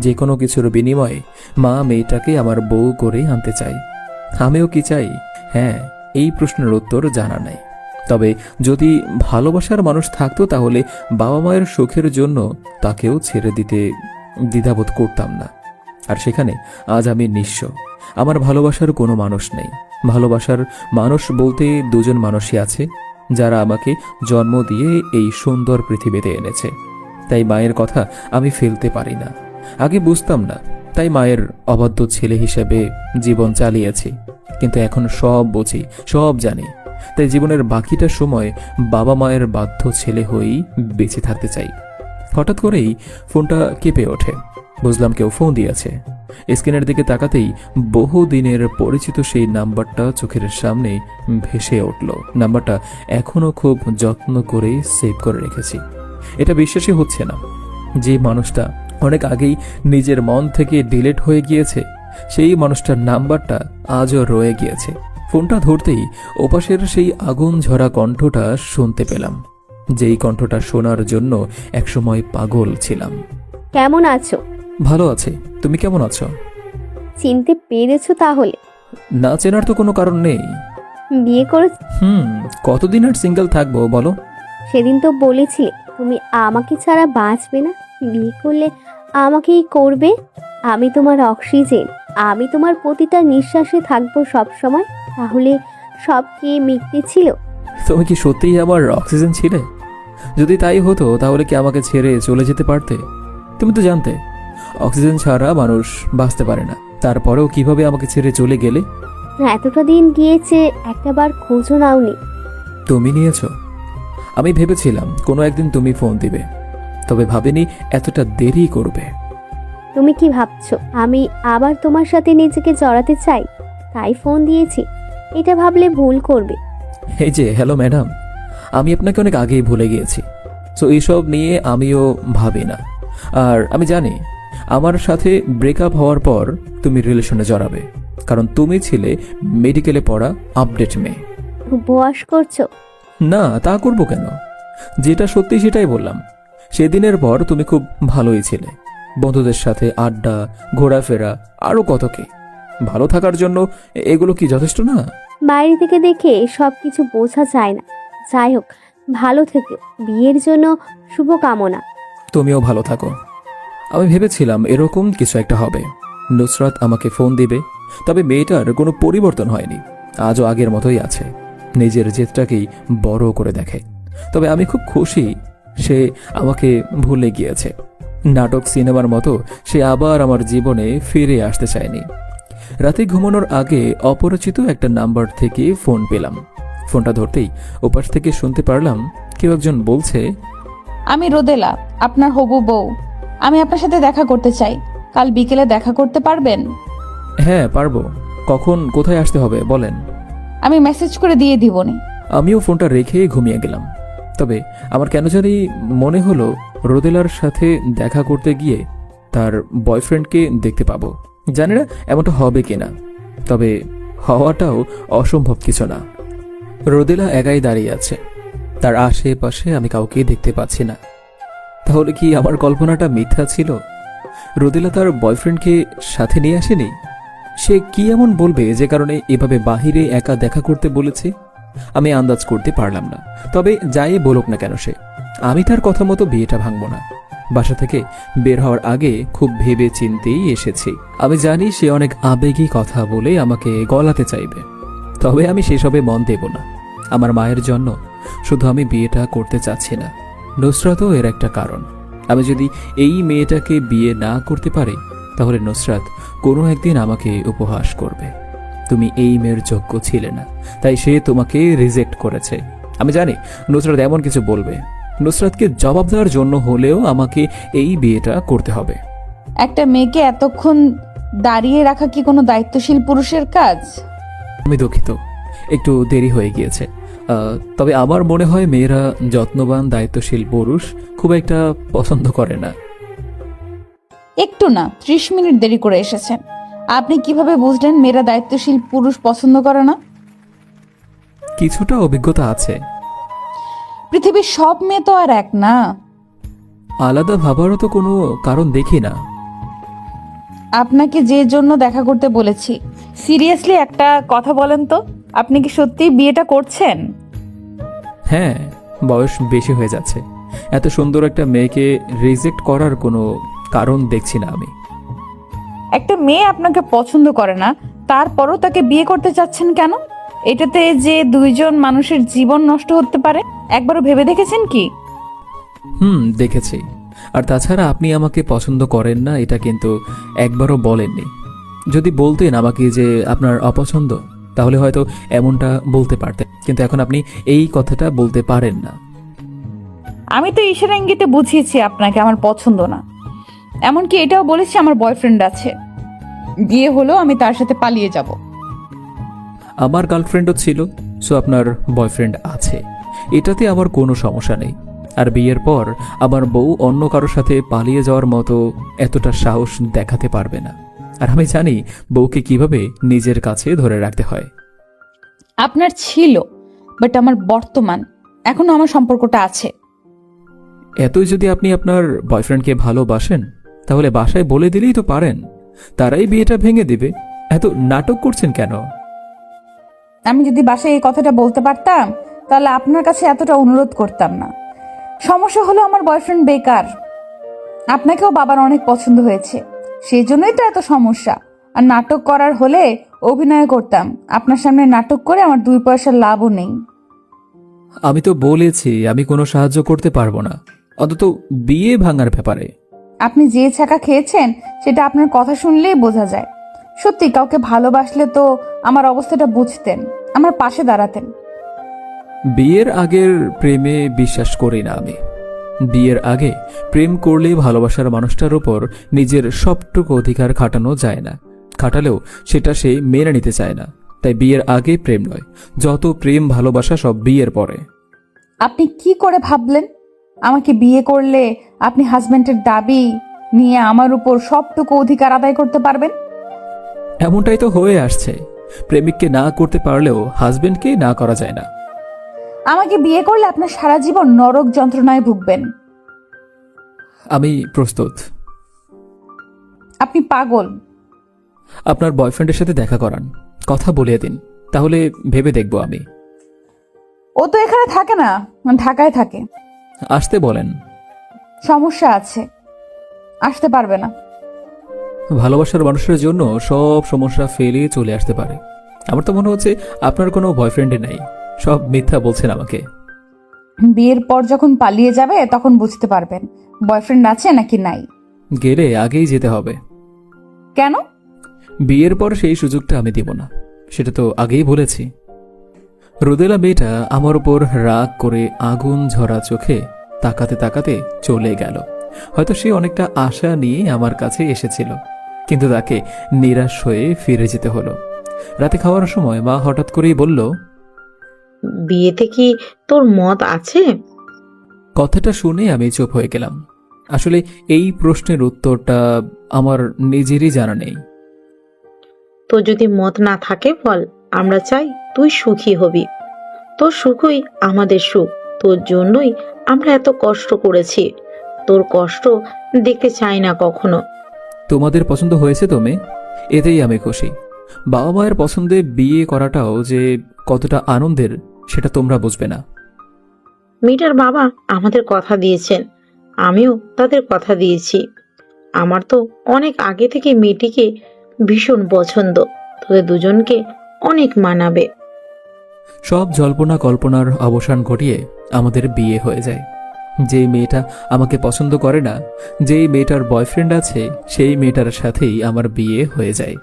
যে কোনো কিছুর বিনিময়ে মা মেয়েটাকে আমার বউ করে আনতে চাই। আমিও কি চাই? হ্যাঁ, এই প্রশ্নের উত্তর জানা নাই। তবে যদি ভালোবাসার মানুষ থাকতো তাহলে বাবা মায়ের সুখের জন্য তাকেও ছেড়ে দিতে দ্বিধাবোধ করতাম না। আর সেখানে আজ আমি নিঃস্ব। আমার ভালোবাসার কোনো মানুষ নেই। ভালোবাসার মানুষ বলতে দুজন মানুষই আছে, যারা আমাকে জন্ম দিয়ে এই সুন্দর পৃথিবীতে এনেছে। তাই মায়ের কথা আমি ফেলতে পারি না। আগে বুঝতাম না, তাই মায়ের অবাধ্য ছেলে হিসেবে জীবন চালিয়েছি। কিন্তু এখন সব বুঝি, সব জানি। তাই জীবনের বাকিটা সময় বাবা মায়ের বাধ্য ছেলে হয়েই বেঁচে থাকতে চাই। হঠাৎ করেই ফোনটা কেঁপে ওঠে। বুঝলাম কেউ ফোন দিয়েছে। স্ক্রিনের দিকে তাকাতেই বহুদিনের পরিচিত সেই নাম্বারটা চোখের সামনে ভেসে উঠল। নাম্বারটা এখনো খুব যত্ন করে সেভ করে রেখেছি। এটা বিশ্বাসই হচ্ছে না যে মানুষটা অনেক আগেই নিজের মন থেকে ডিলিট হয়ে গিয়েছে, সেই মানুষটার নাম্বারটা আজও রয়ে গিয়েছে। ফোনটা ধরতেই ওপাশের সেই আগুন ঝরা কণ্ঠটা শুনতে পেলাম, যেই কণ্ঠটা শোনার জন্য একসময় পাগল ছিলাম। কেমন আছো? ভালো আছে, তুমি কেমন আছো? চিনতে পেরেছো তাহলে? না চেনার তো কোনো কারণ নেই। বিয়ে করে কতদিন আর সিঙ্গেল থাকবো বলো? সেদিন তো বলেছিলে তুমি আমাকে ছাড়া বাঁচবে না, বিয়ে করলে আমাকেই করবে। আমি তোমার অক্সিজেন, আমি তোমার প্রতিটা নিঃশ্বাসে থাকবো সব সময়। তাহলে সব কি মিথ্যে ছিল? তুমি কি সত্যিই আমার অক্সিজেন ছিলে? যদি তাই হতো তাহলে কি আমাকে ছেড়ে চলে যেতে পারতে? তুমি তো জানতে অক্সিজেন ছাড়া মানুষ বাঁচতে পারে না। তারপরেও কিভাবে আমাকে ছেড়ে চলে গেলে? এতটা দিন গিয়েছে, একটাবার খোঁজও নাওনি। তুমি নিয়েছো? আমি ভেবেছিলাম কোনো একদিন তুমি ফোন দিবে, তবে ভাবিনি এতটা দেরি করবে। তুমি কি ভাবছো আমি আবার তোমার সাথে নিজেকে জড়াতে চাই, তাই ফোন দিয়েছি? এটা ভাবলে ভুল করবে। এই যে হ্যালো ম্যাডাম, আমি আপনাকে অনেক আগেই ভুলে গিয়েছি। সো এইসব নিয়ে আমিও ভাবি না। আর আমি জানি আমার সাথে ব্রেকআপ হওয়ার পর তুমি রিলেশনে জড়াবে, কারণ তুমি ছিলে মেডিকেলে পড়া আপডেট মেয়ে। উপহাস করছো? না, তা করবো কেন? যেটা সত্যি সেটাই বললাম। সেদিনের পর তুমি খুব ভালোই ছিলে। বন্ধুদের সাথে আড্ডা, ঘোরাফেরা, আরো কত কি। ভালো থাকার জন্য এগুলো কি যথেষ্ট না? বাইরে থেকে দেখে সবকিছু বোঝা যায় না। যাই হোক, ভালো থেকো। বিয়ের জন্য শুভকামনা। তুমিও ভালো থাকো। আমি ভেবেছিলাম এরকম কিছু একটা হবে, নুসরাত আমাকে ফোন দিবে। তবে মেয়েটার কোনো পরিবর্তন হয়নি, আজও আগের মতোই আছে। নিজের জেদটাকেই বড় করে দেখে। তবে আমি খুব খুশি সে আমাকে ভুলে গিয়েছে। নাটক সিনেমার মতো সে আবার আমার জীবনে ফিরে আসতে চায়নি। রাতে ঘুমানোর আগে অপরিচিত একটা নাম্বার থেকে ফোন পেলাম। ফোনটা ধরতেই ওপাশ থেকে শুনতে পারলাম কেউ একজন বলছে, আমি রোদেলা, আপনার হবু বউ। আমি আপনার সাথে দেখা করতে চাই। কাল বিকেলে দেখা করতে পারবেন? হ্যাঁ পারবো। কখন, কোথায় আসতে হবে বলেন। আমি মেসেজ করে দিয়ে দিবনি। আমিও ফোনটা রেখে ঘুমিয়ে গেলাম। তবে আমার কেন জানি মনে হলো রোদেলার সাথে দেখা করতে গিয়ে তার বয়ফ্রেন্ডকে দেখতে পাবো। জানি না এমনটা হবে কিনা, তবে হওয়াটাও অসম্ভব কিছু না। রোদেলা একাই দাঁড়িয়ে আছে, তার আশেপাশে আমি কাউকে দেখতে পাচ্ছি না। তাহলে কি আমার কল্পনাটা মিথ্যা ছিল? রোদেলা তার বয়ফ্রেন্ডকে সাথে নিয়ে আসেনি? সে কি এমন বলবে যে কারণে এভাবে বাহিরে একা দেখা করতে বলেছে? আমি আন্দাজ করতে পারলাম না। তবে যাই বলুক না কেন সে, আমি তার কথা মতো বিয়েটা ভাঙব না। বাসা থেকে বের হওয়ার আগে খুব ভেবে চিন্তেই এসেছি। আমি জানি সে অনেক আবেগী কথা বলে আমাকে গলাতে চাইবে, তবে আমি সেসবে মন দেব না। আমার মায়ের জন্য শুধু আমি বিয়েটা করতে চাচ্ছি না, নুসরাতও এর একটা কারণ। আমি যদি এই মেয়েটাকে বিয়ে না করতে পারি, তাহলে নুসরাত কোনো একদিন আমাকে উপহাস করবে। তুমি এই মেয়ের যোগ্য ছিলে না, তাই সে তোমাকে রিজেক্ট করেছে। আমি জানি নুসরাত এমন কিছু বলবে। নুসরাতকে জবাব দেওয়ার জন্য হলেও আমাকে এই বিয়েটা করতে হবে। একটা মেয়েকে এতক্ষণ দাঁড়িয়ে রাখা কি কোনো দায়িত্বশীল পুরুষের কাজ? আমি দুঃখিত, একটু দেরি হয়ে গিয়েছে। তবে আমার মনে হয় মেয়েরা যত্নবান দায়িত্বশীল পুরুষ খুব একটা পছন্দ করে না। একটু না, 30 মিনিট দেরি করে এসেছেন। আপনি কিভাবে বুঝলেন মেয়েরা দায়িত্বশীল পুরুষ পছন্দ করে না? কিছুটা অভিজ্ঞতা আছে। পৃথিবীর সব মেয়ে তো আর এক না। আলাদা ভাবারও তো কোনো কারণ দেখি না। আপনাকে যে জন্য দেখা করতে বলেছি, সিরিয়াসলি একটা কথা বলেন তো, আপনি কি সত্যি বিয়েটা করছেন? হ্যাঁ, বয়স বেশি হয়ে যাচ্ছে। এত সুন্দর একটা মেয়েকে রিজেক্ট করার কোনো কারণ দেখছি না আমি। একটা মেয়ে আপনাকে পছন্দ করে না, তারপরও তাকে বিয়ে করতে চাচ্ছেন কেন? এটাতে যে দুইজন মানুষের জীবন নষ্ট হতে পারে, একবারও ভেবে দেখেছেন কি? দেখেছি। আর তাছাড়া আপনি আমাকে পছন্দ করেন না এটা কিন্তু একবারও বলেননি। যদি বলতেন আমাকে যে আপনার অপছন্দ, তাহলে হয়তো এমনটা বলতে পারতেন, কিন্তু এখন আপনি এই কথাটা বলতে পারেন না। আমি তো ইশারা ইঙ্গিতে বুঝিয়েছি আপনাকে আমার পছন্দ না। এমনকি এটাও বলেছি আমার বয়ফ্রেন্ড আছে, বিয়ে হলেও আমি তার সাথে পালিয়ে যাব। আমার গার্লফ্রেন্ডও ছিল, সো আপনার বয়ফ্রেন্ড আছে, এটাতে আমার কোনো সমস্যা নেই। আর বিয়ের পর আমার বউ অন্য কারোর সাথে পালিয়ে যাওয়ার মতো এতটা সাহস দেখাতে পারবে না। আর আমি জানি বউকে কিভাবে নিজের কাছে ধরে রাখতে হয়। আপনার ছিল, বাট আমার বর্তমান, এখনো আমার সম্পর্কটা আছে। এতই যদি আপনি আপনার বয়ফ্রেন্ডকে ভালোবাসেন, তাহলে বাসায় বলে দিলেই তো পারেন, তারাই বিয়েটা ভেঙে দিবে। এত নাটক করছেন কেন? আমি যদি বাসায় এই কথাটা বলতে পারতাম, তাহলে আপনার কাছে এতটা অনুরোধ করতাম না। সমস্যা হলো আমার বয়ফ্রেন্ড বেকার। আপনাকেও বাবার অনেক পছন্দ হয়েছে, সেই জন্যই তো এত সমস্যা। আর নাটক করার হলে অভিনয় করতাম, আপনার সামনে নাটক করে আমার 2 পয়সার লাভও নেই। আমি তো বলেছি আমি কোনো সাহায্য করতে পারবো না, অন্তত বিয়ে ভাঙার ব্যাপারে। আপনি যে ছাকা খেয়েছেন সেটা আপনার কথা শুনলেই বোঝা যায়। সত্যি কাউকে ভালোবাসলে তো আমার অবস্থাটা বুঝতেন, আমার পাশে দাঁড়াতেন। বিয়ের আগের প্রেমে বিশ্বাস করি না আমি। বিয়ের আগে প্রেম করলে ভালোবাসার মানুষটার উপর নিজের সবটুকু অধিকার খাটানো যায় না, খাটালেও সেটা সে মেনে নিতে চায় না। তাই বিয়ের আগে প্রেম নয়, যত প্রেম ভালোবাসা সব বিয়ের পরে। আপনি কি করে ভাবলেন আমাকে বিয়ে করলে আপনি হাজবেন্ডের দাবি নিয়ে আমার উপর সবটুকু অধিকার আদায় করতে পারবেন? এমনটাই তো হয়ে আসছে। প্রেমিককে না করতে পারলেও হাজবেন্ডকে না করা যায় না। আমাকে বিয়ে করলে আপনার সারা জীবন নরক যন্ত্রণায় ভুগবেন। আমি প্রস্তুত। আপনি পাগল। আপনার বয়ফ্রেন্ডের সাথে দেখা করান, কথা বলিয়ে দিন, তাহলে ভেবে দেখব আমি। ও তো এখানে থাকে না, ঢাকায় থাকে। আসতে বলেন। সমস্যা আছে, আসতে পারবে না। ভালোবাসার মানুষের জন্য সব সমস্যা ফেলে চলে আসতে পারে। আমার তো মনে হচ্ছে আপনার কোনো বয়ফ্রেন্ডই নাই, সব মিথ্যা বলছেন আমাকে। বিয়ের পর যখন পালিয়ে যাবে তখন বুঝতে পারবেন বয়ফ্রেন্ড আছে নাকি নাই। গেলে আগেই যেতে হবে। কেন? বিয়ের পর সেই সুযোগটা আমি দিব না, সেটা তো আগেই বলেছি। রোদেলা মেয়েটা আমার উপর রাগ করে আগুন ঝরা চোখে তাকাতে তাকাতে চলে গেল। হয়তো সে অনেকটা আশা নিয়ে আমার কাছে এসেছিল, কিন্তু তাকে নিরাশ হয়ে ফিরে যেতে হলো। রাতে খাওয়ার সময় মা হঠাৎ করেই বলল, বিয়েতে কি তোর মত আছে? কথাটা শুনে আমি চুপ হয়ে গেলাম। আসলে এই প্রশ্নের উত্তরটা আমার নিজেরই জানা নেই। তোর যদি মত না থাকে বল, আমরা চাই তুই সুখী হবি। তোর সুখই আমাদের সুখ, তোর জন্যই আমরা এত কষ্ট করেছি। তোর কষ্ট দেখতে চাই না কখনো। তোমাদের পছন্দ হয়েছে তো মেয়ে, এতেই আমি খুশি। বাবা মায়ের পছন্দে বিয়ে করাটাও যে কতটা আনন্দের সেটা তোমরা বুঝবে না। মেয়েটার বাবা আমাদের কথা দিয়েছেন, আমিও তাদের কথা দিয়েছি। আমার তো অনেক আগে থেকে মেয়েটিকে ভীষণ পছন্দ, তোদের দুজনকে অনেক মানাবে। সব জল্পনা কল্পনার অবসান ঘটিয়ে আমাদের বিয়ে হয়ে যায়। যেই মেয়েটা আমাকে পছন্দ করে না, যেই মেয়েটার বয়ফ্রেন্ড আছে, সেই মেয়েটার সাথেই আমার বিয়ে হয়ে যায়।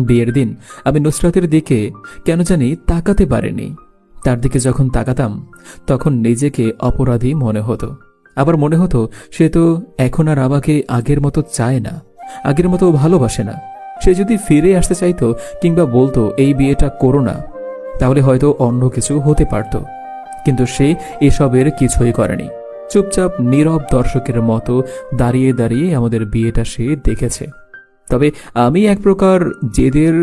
বিয়ের দিন আমি নুসরাতের দিকে কেন জানি তাকাতে পারিনি। তার দিকে যখন তাকাতাম তখন নিজেকে অপরাধী মনে হতো। আবার মনে হতো সে তো এখন আর আমাকে আগের মতো চায় না, আগের মতো ভালোবাসে না। সে যদি ফিরে আসতে চাইতো কিংবা বলতো এই বিয়েটা করো না, তাহলে হয়তো অন্য কিছু হতে পারত। কিন্তু সে এসবের কিছুই করেনি। চুপচাপ নীরব দর্শকের মতো দাঁড়িয়ে দাঁড়িয়ে আমাদের বিয়েটা সে দেখেছে। তবে আমি এক প্রকার জেদের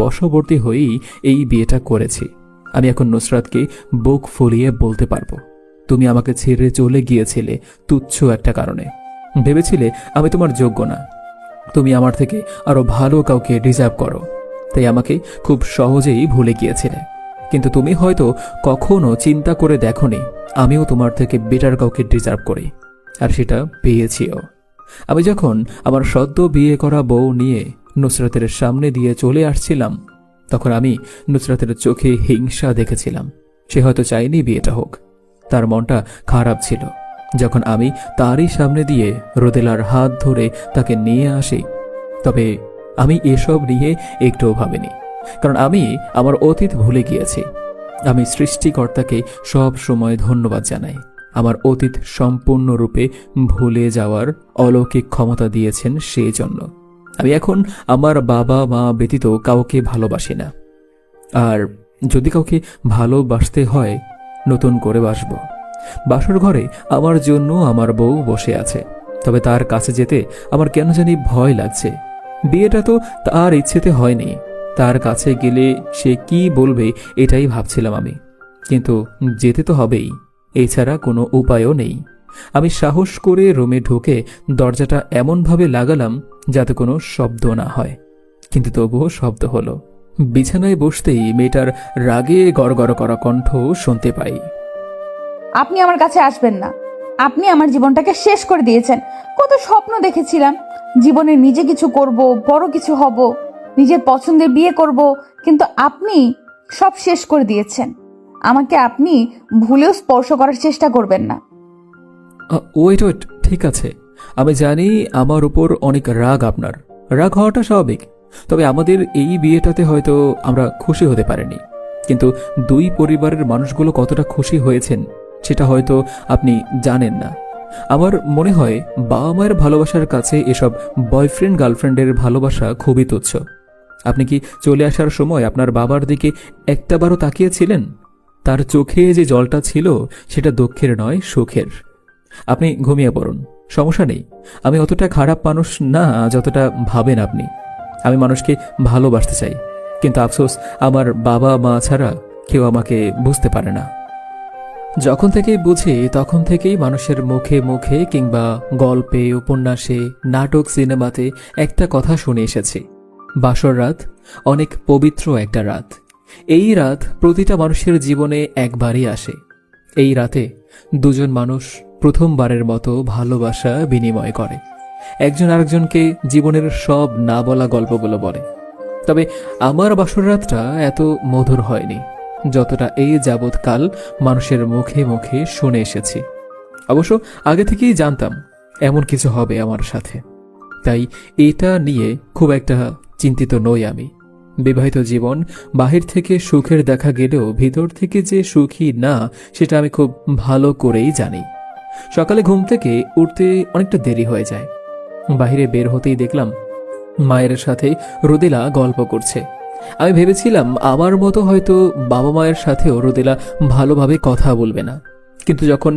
বশবর্তী হয়েই এই বিয়েটা করেছি। আমি এখন নুসরাতকে বুক ফুলিয়ে বলতে পারবো, তুমি আমাকে ছেড়ে চলে গিয়েছিলে তুচ্ছ একটা কারণে। ভেবেছিলে আমি তোমার যোগ্য না, তুমি আমার থেকে আরো ভালো কাউকে ডিজার্ভ করো, তাই আমাকে খুব সহজেই ভুলে গিয়েছিলে। কিন্তু তুমি হয়তো কখনো চিন্তা করে দেখোনি আমিও তোমার থেকে বেটার কাউকে ডিজার্ভ করি, আর সেটা পেয়েছিও। আমি যখন আমার সদ্য বিয়ে করা বউ নিয়ে নুসরাতের সামনে দিয়ে চলে আসছিলাম, তখন আমি নুসরাতের চোখে হিংসা দেখেছিলাম। সে হয়তো চায়নি বিয়েটা হোক, তার মনটা খারাপ ছিল। যখন আমি তারই সামনে দিয়ে রোদেলার হাত ধরে তাকে নিয়ে আসি, তবে আমি এসব নিয়ে একটুও ভাবিনি, কারণ আমি আমার অতীত ভুলে গিয়েছি। আমি সৃষ্টিকর্তাকে সব সময় ধন্যবাদ জানাই, আমার অতীত সম্পূর্ণরূপে ভুলে যাওয়ার অলৌকিক ক্ষমতা দিয়েছেন সেই জন্য। আমি এখন আমার বাবা মা ব্যতীত কাউকে ভালোবাসি না, আর যদি কাউকে ভালোবাসতে হয় নতুন করে বাসবো। বাসর ঘরে আমার জন্য আমার বউ বসে আছে, তবে তার কাছে যেতে আমার কেন জানি ভয় লাগছে। বিয়েটা তো তার ইচ্ছেতে হয়নি, তার কাছে গেলে সে কি বলবে এটাই ভাবছিলাম আমি। কিন্তু যেতে তো হবেই, এছাড়া কোনো উপায়ও নেই। আমি সাহস করে রুমে ঢুকে দরজাটা এমনভাবে লাগালাম যাতে কোনো শব্দ না হয়, কিন্তু তবুও শব্দ হলো। বিছানায় বসতেই মেয়েটার রাগে গড়গড় করা কণ্ঠ শুনতে পাই। আপনি আমার কাছে আসবেন না, আপনি আমার জীবনটাকে শেষ করে দিয়েছেন। কত স্বপ্ন দেখেছিলাম, জীবনে নিজে কিছু করব, বড় কিছু হব, নিজের পছন্দের বিয়ে করব, কিন্তু আপনি সব শেষ করে দিয়েছেন। আমাকে আপনি ভুলেও স্পর্শ করার চেষ্টা করবেন না। ওয়েট ওয়েট, ঠিক আছে, আমি জানি আমার উপর অনেক রাগ আপনার, রাগ হওয়াটা স্বাভাবিক। তবে আমাদের এই বিয়েটাতে হয়তো আমরা খুশি হতে পারিনি, কিন্তু দুই পরিবারের মানুষগুলো কতটা খুশি হয়েছেন সেটা হয়তো আপনি জানেন না। আমার মনে হয় বাবা মায়ের ভালোবাসার কাছে এসব বয়ফ্রেন্ড গার্লফ্রেন্ডের ভালোবাসা খুবই তুচ্ছ। আপনি কি চলে আসার সময় আপনার বাবার দিকে একটাবারও তাকিয়েছিলেন? তার চোখে যে জলটা ছিল সেটা দুঃখের নয়, সুখের। আপনি ঘুমিয়ে পড়ুন, সমস্যা নেই। আমি অতটা খারাপ মানুষ না যতটা ভাবেন আপনি। আমি মানুষকে ভালোবাসতে চাই, কিন্তু আফসোস আমার বাবা মা ছাড়া কেউ আমাকে বুঝতে পারে না। যখন থেকেই বুঝি তখন থেকেই মানুষের মুখে মুখে কিংবা গল্পে, উপন্যাসে, নাটক, সিনেমাতে একটা কথা শুনে এসেছি, বাসর রাত অনেক পবিত্র একটা রাত। এই রাত প্রতিটা মানুষের জীবনে একবারই আসে। এই রাতে দুজন মানুষ প্রথমবারের মতো ভালোবাসা বিনিময় করে, একজন আরেকজনকে জীবনের সব না বলা গল্পগুলো বলে। তবে আমার বাসর রাতটা এত মধুর হয়নি যতটা এই যাবৎকাল মানুষের মুখে মুখে শুনে এসেছি। অবশ্য আগে থেকেই জানতাম এমন কিছু হবে আমার সাথে, তাই এটা নিয়ে খুব একটা চিন্তিত নই আমি। বিবাহিত জীবন বাহির থেকে সুখের দেখা গেলেও ভিতর থেকে যে সুখী না সেটা আমি খুব ভালো করেই জানি। সকালে ঘুম থেকে উঠতে অনেকটা দেরি হয়ে যায়। বাহিরে বের হতেই দেখলাম মায়ের সাথে রোদেলা গল্প করছে। আমি ভেবেছিলাম আমার মতো হয়তো বাবা মায়ের সাথেও রোদেলা ভালোভাবে কথা বলবে না, কিন্তু যখন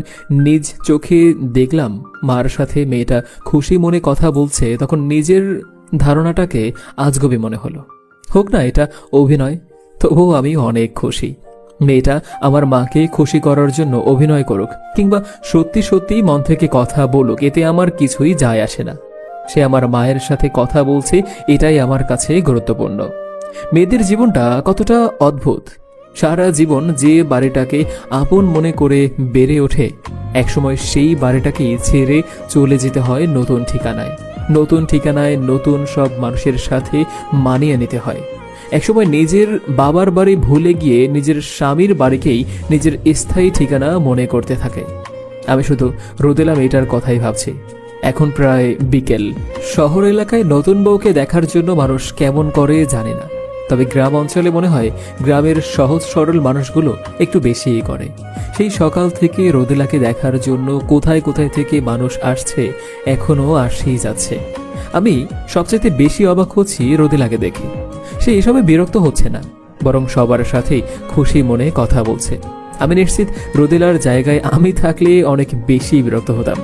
নিজ চোখে দেখলাম মার সাথে মেয়েটা খুশি মনে কথা বলছে, তখন নিজের ধারণাটাকে আজগবি মনে হলো। হোক না এটা অভিনয়, তবুও আমি অনেক খুশি। মেয়েটা আমার মাকে খুশি করার জন্য অভিনয় করুক কিংবা সত্যি সত্যি মন থেকে কথা বলুক, এতে আমার কিছুই যায় আসে না। সে আমার মায়ের সাথে কথা বলছে, এটাই আমার কাছে গুরুত্বপূর্ণ। মেয়েদের জীবনটা কতটা অদ্ভুত। সারা জীবন যে বাড়িটাকে আপন মনে করে বেড়ে ওঠে, একসময় সেই বাড়িটাকেই ছেড়ে চলে যেতে হয় নতুন ঠিকানায়। নতুন ঠিকানায় নতুন সব মানুষের সাথে মানিয়ে নিতে হয়। একসময় নিজের বাবার বাড়ি ভুলে গিয়ে নিজের স্বামীর বাড়িকেই নিজের স্থায়ী ঠিকানা মনে করতে থাকে। আমি শুধু রোদেলা মেয়েটার কথাই ভাবছি। এখন প্রায় বিকেল। শহর এলাকায় নতুন বউকে দেখার জন্য মানুষ কেমন করে জানি না, তবে গ্রাম অঞ্চলে মনে হয় গ্রামের সহজ সরল মানুষগুলো একটু বেশিই করে। সেই সকাল থেকে রোদেলাকে দেখার জন্য কোথায় কোথায় থেকে মানুষ আসছে, এখনো আসেই যাচ্ছে। আমি সবচাইতে বেশি অবাক হচ্ছি রোদেলাকে দেখে। সে এসবে বিরক্ত হচ্ছে না, বরং সবার সাথেই খুশি মনে কথা বলছে। আমি নিশ্চিত রোদেলার জায়গায় আমি থাকলে অনেক বেশি বিরক্ত হতাম।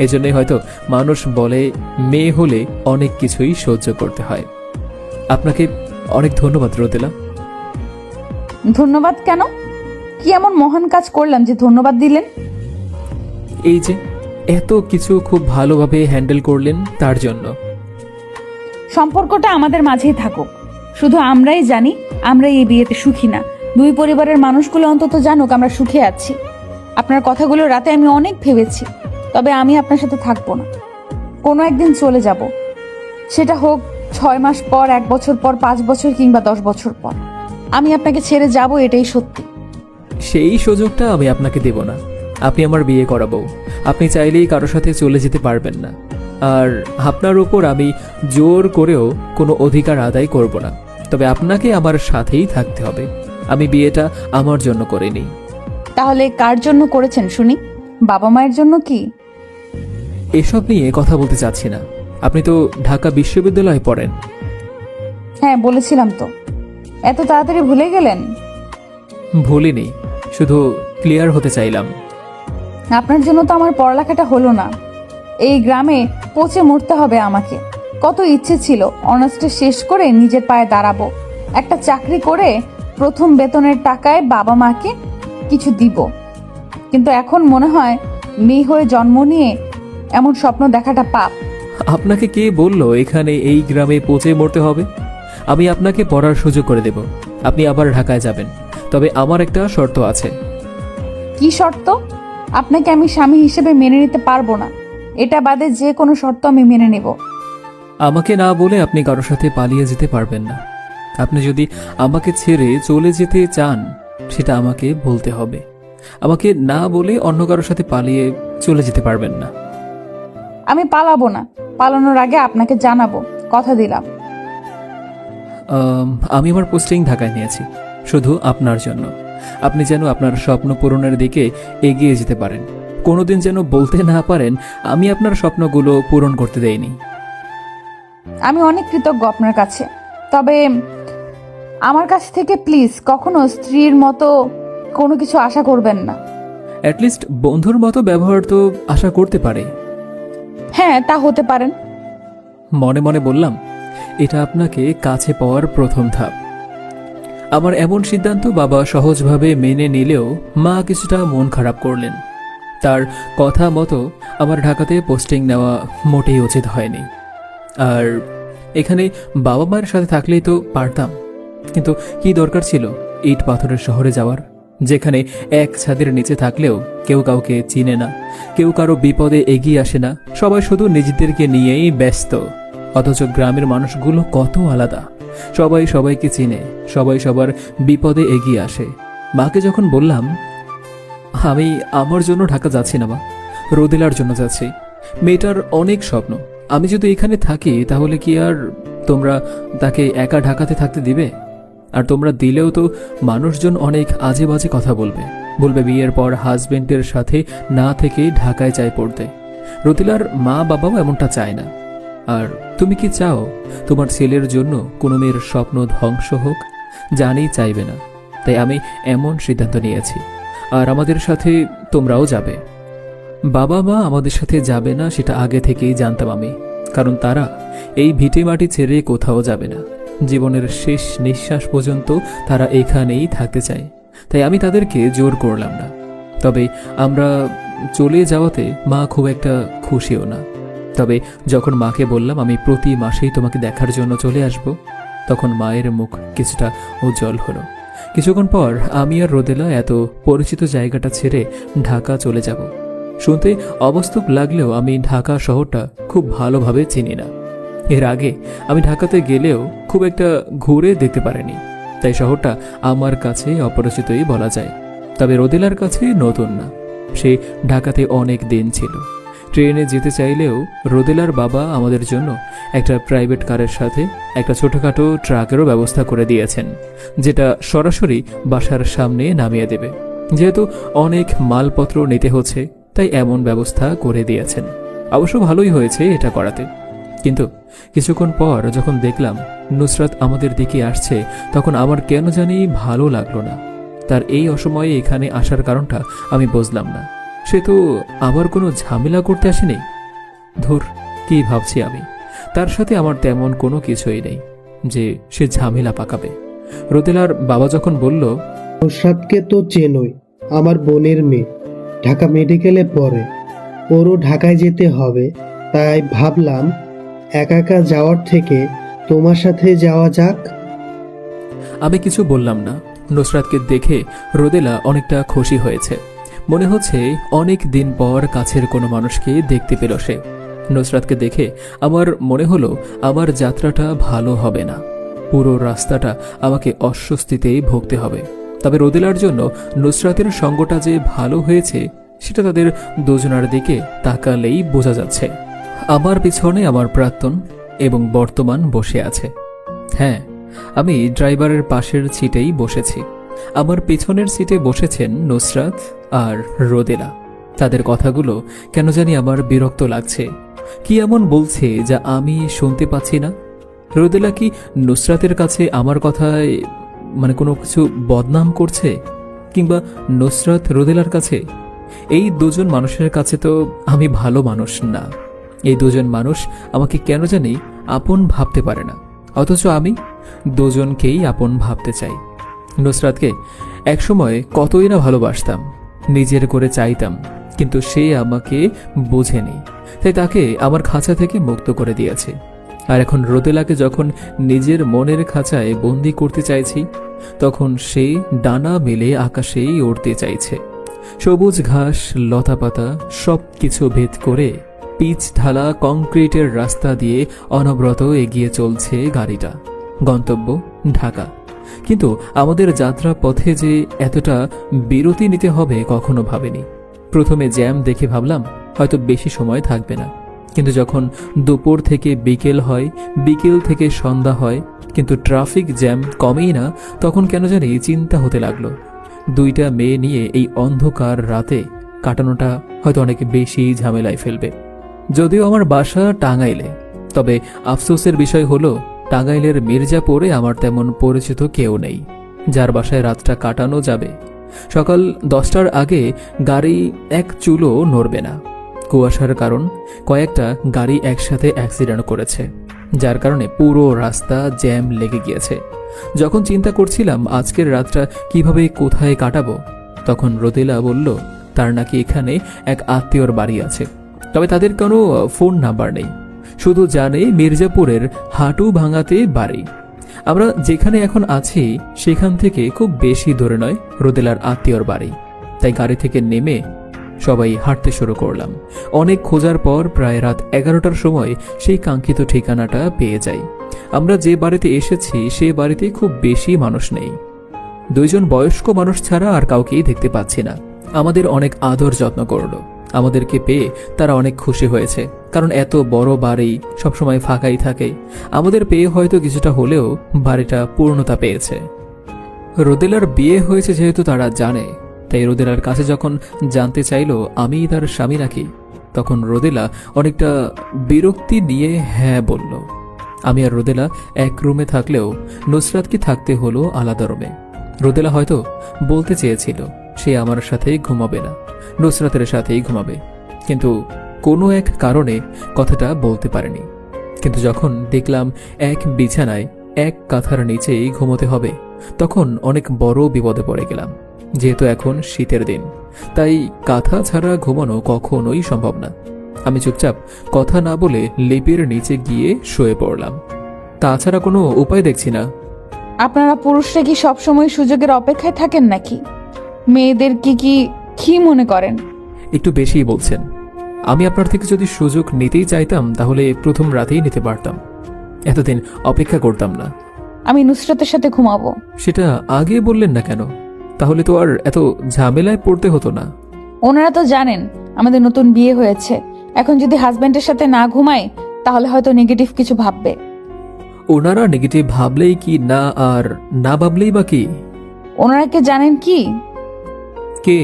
এজন্যই হয়তো মানুষ বলে মেয়ে হলে অনেক কিছুই সহ্য করতে হয়। আপনাকে অনেক ধন্যবাদ রোদেলা। ধন্যবাদ কেন? কি এমন মহান কাজ করলাম যে ধন্যবাদ দিলেন? এই যে এত কিছু খুব ভালোভাবে হ্যান্ডেল করলেন তার জন্য। সম্পর্কটা আমাদের মাঝেই থাকুক, শুধু আমরাই জানি আমরাই এই বিয়েতে সুখী না। দুই পরিবারের মানুষগুলো অন্তত জানুক আমরা সুখে আছি। আপনার কথাগুলো রাতে আমি অনেক ভেবেছি, তবে আমি আপনার সাথে থাকবো না। কোনো একদিন চলে যাব, সেটা হোক 6 মাস পর, 1 বছর পর, 5 বছর কিংবা 10 বছর পর। আমি আপনাকে ছেড়ে যাব, এটাই সত্যি। সেই সুযোগটা আমি আপনাকে দেব না। আপনি আমার বিয়ে করাবো, আপনি চাইলেই কারো সাথে চলে যেতে পারবেন না। আর আপনার উপর আমি জোর করেও কোনো অধিকার আদায় করব না। তবে আপনাকে আমার সাথেই থাকতে হবে। আমি বিয়েটা আমার জন্য করিনি। তাহলে কার জন্য করেছেন শুনি? বাবা মায়ের জন্য কি? এসব নিয়ে কথা বলতে চাচ্ছি না। আপনি তো ঢাকা বিশ্ববিদ্যালয়ে পড়েন। হ্যাঁ, বলেছিলাম তো। এত তাড়াতাড়ি ভুলে গেলেন? ভুলিনি, শুধু ক্লিয়ার হতে চাইলাম। আপনার জন্য তো আমার পড়ালেখাটা হলো না। এই গ্রামে পচে মরতে হবে আমাকে। কত ইচ্ছে ছিল অনার্সটা শেষ করে নিজের পায়ে দাঁড়াবো, একটা চাকরি করে প্রথম বেতনের টাকায় বাবা মাকে কিছু দিব। কিন্তু এখন মনে হয় মেয়ে হয়ে জন্ম নিয়ে এমন স্বপ্ন দেখাটা পাপ। আপনাকে কে বলল এখানে এই গ্রামে পচে মরতে হবে? আমি আপনাকে পড়ার সুযোগ করে দেব, আপনি আবার ঢাকায় যাবেন। তবে আমার একটা শর্ত আছে। কি শর্ত? আপনাকে আমি স্বামী হিসেবে মেনে নিতে পারবো না। এটা বাদে যে কোনো শর্ত আমি মেনে নেব। আমাকে না বলে আপনি কারোর সাথে পালিয়ে যেতে পারবেন না। আপনি যদি আমাকে ছেড়ে চলে যেতে চান, সেটা আমাকে বলতে হবে। আমাকে না বলে অন্য কারোর সাথে পালিয়ে চলে যেতে পারবেন না। আমি পালাবো না, পালানোর আগে আপনাকে জানাবো, কথা দিলাম। আমি আমার পোস্টিং ঢাকায় নিয়েছি শুধু আপনার জন্য। আপনি যেন আপনার স্বপ্ন পূরণের দিকে এগিয়ে যেতে পারেন। কোনোদিন যেন বলতে না পারেন আমি আপনার স্বপ্নগুলো পূরণ করতে দেইনি। আমি অনেক কৃতজ্ঞ আপনার কাছে, তবে আমার কাছ থেকে প্লিজ কখনো স্ত্রীর মতো কোনো কিছু আশা করবেন না। অ্যাটলিস্ট বন্ধুর মতো ব্যবহার তো আশা করতে পারে। হ্যাঁ, তা হতে পারেন। মনে মনে বললাম, এটা আপনাকে কাছে পাওয়ার প্রথম ধাপ। আমার এমন সিদ্ধান্ত বাবা সহজভাবে মেনে নিলেও মা কিছুটা মন খারাপ করলেন। তার কথা মতো আমার ঢাকাতে পোস্টিং নেওয়া মোটেই উচিত হয়নি। আর এখানে বাবা মায়ের সাথে থাকলেই তো পারতাম, কিন্তু কি দরকার ছিল ইট পাথরের শহরে যাওয়ার, যেখানে এক ছাদের নিচে থাকলেও কেউ কাউকে চিনে না, কেউ কারো বিপদে এগিয়ে আসে না, সবাই শুধু নিজেদেরকে নিয়েই ব্যস্ত। অথচ গ্রামের মানুষগুলো কত আলাদা, সবাই সবাইকে চিনে, সবাই সবার বিপদে এগিয়ে আসে। মাকে যখন বললাম আমি আমার জন্য ঢাকা যাচ্ছি না মা, রোদেলার জন্য যাচ্ছি, মেয়েটার অনেক স্বপ্ন, আমি যদি এখানে থাকি তাহলে কি আর তোমরা তাকে একা ঢাকাতে থাকতে দিবে? আর তোমরা দিলেও তো মানুষজন অনেক আজে বাজে কথা বলবে বিয়ের পর হাজবেন্ডের সাথে না থেকে ঢাকায় চাই পড়তে। রোদেলার মা বাবাও এমনটা চায় না। আর তুমি কি চাও তোমার ছেলের জন্য কোনো মেয়ের স্বপ্ন ধ্বংস হোক? জানি চাইবে না, তাই আমি এমন সিদ্ধান্ত নিয়েছি। আর আমাদের সাথে তোমরাও যাবে। বাবা মা আমাদের সাথে যাবে না সেটা আগে থেকেই জানতাম আমি, কারণ তারা এই ভিটে মাটি ছেড়ে কোথাও যাবে না। জীবনের শেষ নিঃশ্বাস পর্যন্ত তারা এখানেই থাকতে চায়। তাই আমি তাদেরকে জোর করলাম না। তবে আমরা চলে যাওয়াতে মা খুব একটা খুশিও না। তবে যখন মাকে বললাম আমি প্রতি মাসেই তোমাকে দেখার জন্য চলে আসব, তখন মায়ের মুখ কিছুটা উজ্জ্বল হলো। কিছুক্ষণ পর আমি আর রোদেলা এত পরিচিত জায়গাটা ছেড়ে ঢাকা চলে যাব। শুনতে অবাস্তব লাগলেও আমি ঢাকা শহরটা খুব ভালোভাবে চিনি না। এর আগে আমি ঢাকাতে গেলেও খুব একটা ঘুরে দেখতে পারিনি, তাই শহরটা আমার কাছে অপরিচিতই বলা যায়। তবে রোদেলার কাছে নতুন না, সে ঢাকাতে অনেক দিন ছিল। ট্রেনে যেতে চাইলেও রোদেলার বাবা আমাদের জন্য একটা প্রাইভেট কারের সাথে একটা ছোটখাটো ট্রাকেরও ব্যবস্থা করে দিয়েছেন, যেটা সরাসরি বাসার সামনে নামিয়ে দেবে। যেহেতু অনেক মালপত্র নিতে হচ্ছে, তাই এমন ব্যবস্থা করে দিয়েছেন। অবশ্য ভালোই হয়েছে এটা করাতে। কিন্তু কিছুক্ষণ পর যখন দেখলাম নুসরাত আমাদের দিকে আসছে, তখন আমার কেন জানি ভালো লাগলো না। তার এই অসময়ে এখানে আসার কারণটা আমি বুঝলাম না। সে তো আবার কোনো ঝামেলা করতে আসেনি। ধুর, কি ভাবছি আমি। তার সাথে আমার তেমন কোনো কিছুই নেই যে সে ঝামেলা পাকাবে। রোদেলার বাবা যখন বলল, নুসরাতকে তো চেনই, আমার বোনের মেয়ে, ঢাকা মেডিকেলে পড়ে, ওরও ঢাকায় যেতে হবে, তাই ভাবলাম একা একা যাওয়ার থেকে তোমার সাথে যাওয়া যাক। আমি কিছু বললাম না। নুসরাতকে দেখে রোদেলা অনেকটা খুশি হয়েছে। মনে হচ্ছে অনেক দিন পর কাছের কোনো মানুষকে দেখতে পেল সে। নুসরাতকে দেখে আমার মনে হলো আমার যাত্রাটা ভালো হবে না, পুরো রাস্তাটা আমাকে অস্বস্তিতেই ভুগতে হবে। তবে রোদেলার জন্য নুসরাতের সঙ্গটা যে ভালো হয়েছে সেটা তাদের দুজনার দিকে তাকালেই বোঝা যাচ্ছে। আমার পিছনে আমার প্রাক্তন এবং বর্তমান বসে আছে। হ্যাঁ, আমি ড্রাইভারের পাশের সিটেই বসেছি। আমার পিছনের সিটে বসেছেন নুসরাত আর রোদেলা। তাদের কথাগুলো কেন জানি আমার বিরক্ত লাগছে। কি এমন বলছে যা আমি শুনতে পাচ্ছি না? রোদেলা কি নুসরাতের কাছে আমার কথায় কোনো কিছু বদনাম করছে? কিংবা নুসরাত রোদেলার কাছে? এই দুজন মানুষের কাছে তো আমি ভালো মানুষ না। এই দুজন মানুষ আমাকে কেন জানি আপন ভাবতে পারে না, অথচ আমি দুজনকেই আপন ভাবতে চাই। নুসরাতকে একসময় কতই না ভালোবাসতাম, নিজের করে চাইতাম, কিন্তু সে আমাকে বোঝেনি, তাই তাকে আমার খাঁচা থেকে মুক্ত করে দিয়েছে। আর এখন রোদেলাকে যখন নিজের মনের খাঁচায় বন্দি করতে চাইছি, তখন সে ডানা মেলে আকাশেই উড়তে চাইছে। সবুজ ঘাস, লতাপাতা সব কিছু ভেদ করে পিচ ঢালা কংক্রিটের রাস্তা দিয়ে অনবরত এগিয়ে চলছে গাড়িটা। গন্তব্য ঢাকা। কিন্তু আমাদের যাত্রা পথে যে এতটা বিরতি নিতে হবে কখনো ভাবিনি। প্রথমে জ্যাম দেখে ভাবলাম হয়তো বেশি সময় থাকবে না, কিন্তু যখন দুপুর থেকে বিকেল হয়, বিকেল থেকে সন্ধ্যা হয়, কিন্তু ট্রাফিক জ্যাম কমেই না, তখন কেন জানি চিন্তা হতে লাগলো দুইটা মেয়ে নিয়ে এই অন্ধকার রাতে কাটানোটা হয়তো অনেক বেশি ঝামেলায় ফেলবে। যদিও আমার বাসা টাঙ্গাইলে, তবে আফসোসের বিষয় হলো টাঙ্গাইলের মির্জাপুরে আমার তেমন পরিচিত কেউ নেই যার বাসায় রাতটা কাটানো যাবে। সকাল 10টার আগে গাড়ি এক চুলো নড়বে না। কুয়াশার কারণ কয়েকটা গাড়ি একসাথে অ্যাক্সিডেন্ট করেছে, যার কারণে পুরো রাস্তা জ্যাম লেগে গিয়েছে। যখন চিন্তা করছিলাম আজকের রাতটা কিভাবে কোথায় কাটাবো, তখন রোদেলা বলল তার নাকি এখানে এক আত্মীয়র বাড়ি আছে, তবে তাদের কোনো ফোন নাম্বার নেই, শুধু জানে মির্জাপুরের হাঁটু ভাঙাতে বাড়ি। আমরা যেখানে এখন আছি সেখান থেকে খুব বেশি দূরে নয় রোদেলার আত্মীয়র বাড়ি। তাই গাড়ি থেকে নেমে সবাই হাঁটতে শুরু করলাম। অনেক খোঁজার পর প্রায় রাত 11টার সময় সেই কাঙ্ক্ষিত ঠিকানাটা পেয়ে যাই। আমরা যে বাড়িতে এসেছি সে বাড়িতে খুব বেশি মানুষ নেই। দুইজন বয়স্ক মানুষ ছাড়া আর কাউকেই দেখতে পাচ্ছি না। আমাদের অনেক আদর যত্ন করলো। আমাদেরকে পেয়ে তারা অনেক খুশি হয়েছে, কারণ এত বড় বাড়ি সবসময় ফাঁকাই থাকে। আমাদের পেয়ে হয়তো কিছুটা হলেও বাড়িটা পূর্ণতা পেয়েছে। রোদেলার বিয়ে হয়েছে যেহেতু তারা জানে, তাই রোদেলার কাছে যখন জানতে চাইলো আমি তার স্বামী নাকি, তখন রোদেলা অনেকটা বিরক্তি নিয়ে হ্যাঁ বলল। আমি আর রোদেলা এক রুমে থাকলেও নুসরাতকে থাকতে হলো আলাদা রুমে। রোদেলা হয়তো বলতে চেয়েছিল সে আমার সাথে ঘুমাবে না, নুসরাতের সাথেই ঘুমাবে, কিন্তু কোনো এক কারণে কথাটা বলতে পারেনি। কিন্তু যখন দেখলাম এক বিছানায় এক কাঁথার নিচেই ঘুমোতে হবে, তখন অনেক বড় বিপদে পড়ে গেলাম। যেহেতু এখন শীতের দিন, তাই কাঁথা ছাড়া ঘুমানো কখনোই সম্ভব না। আমি চুপচাপ কথা না বলে লেপের নিচে গিয়ে শুয়ে পড়লাম। তাছাড়া কোনো উপায় দেখছি না। আপনারা পুরুষরা কি সবসময় সুযোগের অপেক্ষায় থাকেন নাকি? মেয়েদের কি মনে করেন? একটু বেশিই বলছেন। আমি আপনার থেকে যদি সুযোগ নিতেই চাইতাম তাহলে প্রথম রাতেই নিতে পারতাম, এতদিন অপেক্ষা করতাম না। আমি নুসরাতের সাথে ঘুমাবো। সেটা আগে বললেন না কেন? তাহলে তো আর এত ঝামেলায় পড়তে হতো না। ওনারা তো জানেন আমাদের নতুন বিয়ে হয়েছে, এখন যদি হাজবেন্ডের সাথে না ঘুমাই তাহলে হয়তো নেগেটিভ কিছু ভাববে। ওনারা নেগেটিভ ভাবলেই কি না, আর না ভাবলেই বা কি? ওনারা কে জানেন কি? কে?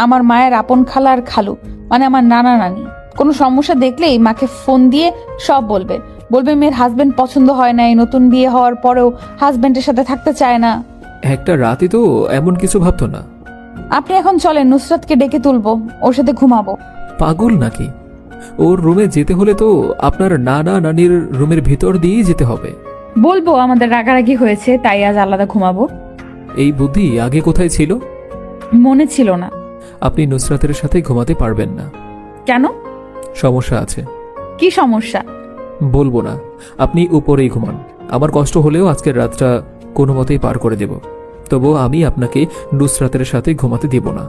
আমার মায়ের আপন খালা আর খালু, মানে আমার নানা নানি। কোনো সমস্যা দেখলেই মাকে ফোন দিয়ে সব বলবে। মেয়ের হাজবেন্ড পছন্দ হয় নাই, নতুন বিয়ে হওয়ার পরেও হাজবেন্ডের সাথে থাকতে চায় না। একটা রাতে তো এমন কিছু ভাবতো না। আপনি এখন চলেন, নুসরাতকে ডেকে তুলবো, ওর সাথে ঘুমাবো। পাগল নাকি? ওর রুমে যেতে হলে তো আপনার নানা নানির রুমের ভিতর দিয়েই যেতে হবে। বলবো আমাদের রাগারাগি হয়েছে, তাই আজ আলাদা ঘুমাবো। এই বুদ্ধি আগে কোথায় ছিল? মনে ছিল না। আপনি নুসরাতের সাথে ঘুমাতে পারবেন না। কেন? সমস্যা আছে। কি সমস্যা? বলবো না, আপনি উপরেই ঘুমান। আমার কষ্ট হলেও আজকের রাতটা কোনো মতেই পার করে দেব, তবুও আমি আপনাকে নুসরাতের সাথে ঘুমাতে দেব না।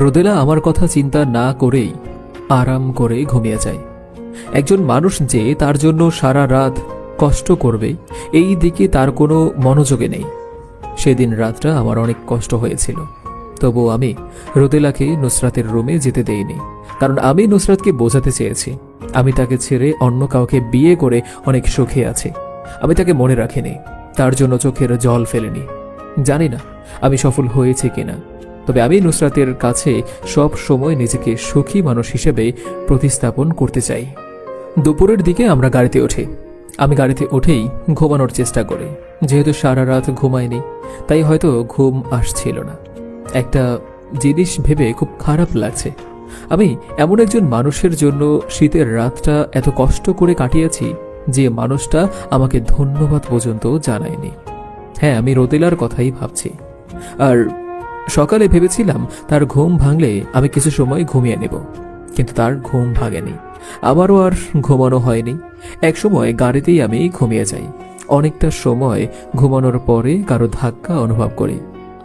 রোদেলা আমার কথা চিন্তা না করেই আরাম করে ঘুমিয়ে যায়। একজন মানুষ যে তার জন্য সারা রাত কষ্ট করবে এই দিকে তার কোনো মনোযোগে নেই। সেদিন রাতটা আমার অনেক কষ্ট হয়েছিল, তবুও আমি রোদেলাকে নুসরাতের রুমে যেতে দেইনি, কারণ আমি নুসরাতকে বোঝাতে চেয়েছি আমি তাকে ছেড়ে অন্য কাউকে বিয়ে করে অনেক সুখে আছি। আমি তাকে মনে রাখিনি, তার জন্য চোখের জল ফেলেনি। জানি না আমি সফল হয়েছি কিনা, তবে আমি নুসরাতের কাছে সব সময় নিজেকে সুখী মানুষ হিসেবে প্রতিস্থাপন করতে চাই। দুপুরের দিকে আমরা গাড়িতে উঠি। আমি গাড়িতে উঠেই ঘুমানোর চেষ্টা করি। যেহেতু সারা রাত ঘুমাইনি, তাই হয়তো ঘুম আসছিল না। একটা জিনিস ভেবে খুব খারাপ লাগছে। আমি এমন একজন মানুষের জন্য শীতের রাতটা এত কষ্ট করে কাটিয়েছি যে মানুষটা আমাকে ধন্যবাদ পর্যন্ত জানায়নি। হ্যাঁ, আমি রোদেলার কথাই ভাবছি। আর সকালে ভেবেছিলাম তার ঘুম ভাঙলে আমি কিছু সময় ঘুমিয়ে নেব, কিন্তু তার ঘুম ভাঙেনি। আমারও আর ঘুমানো হয়নি। একসময় গাড়িতেই আমি ঘুমিয়ে যাই। অনেকটা সময় ঘুমানোর পরে কারো ধাক্কা অনুভব করি।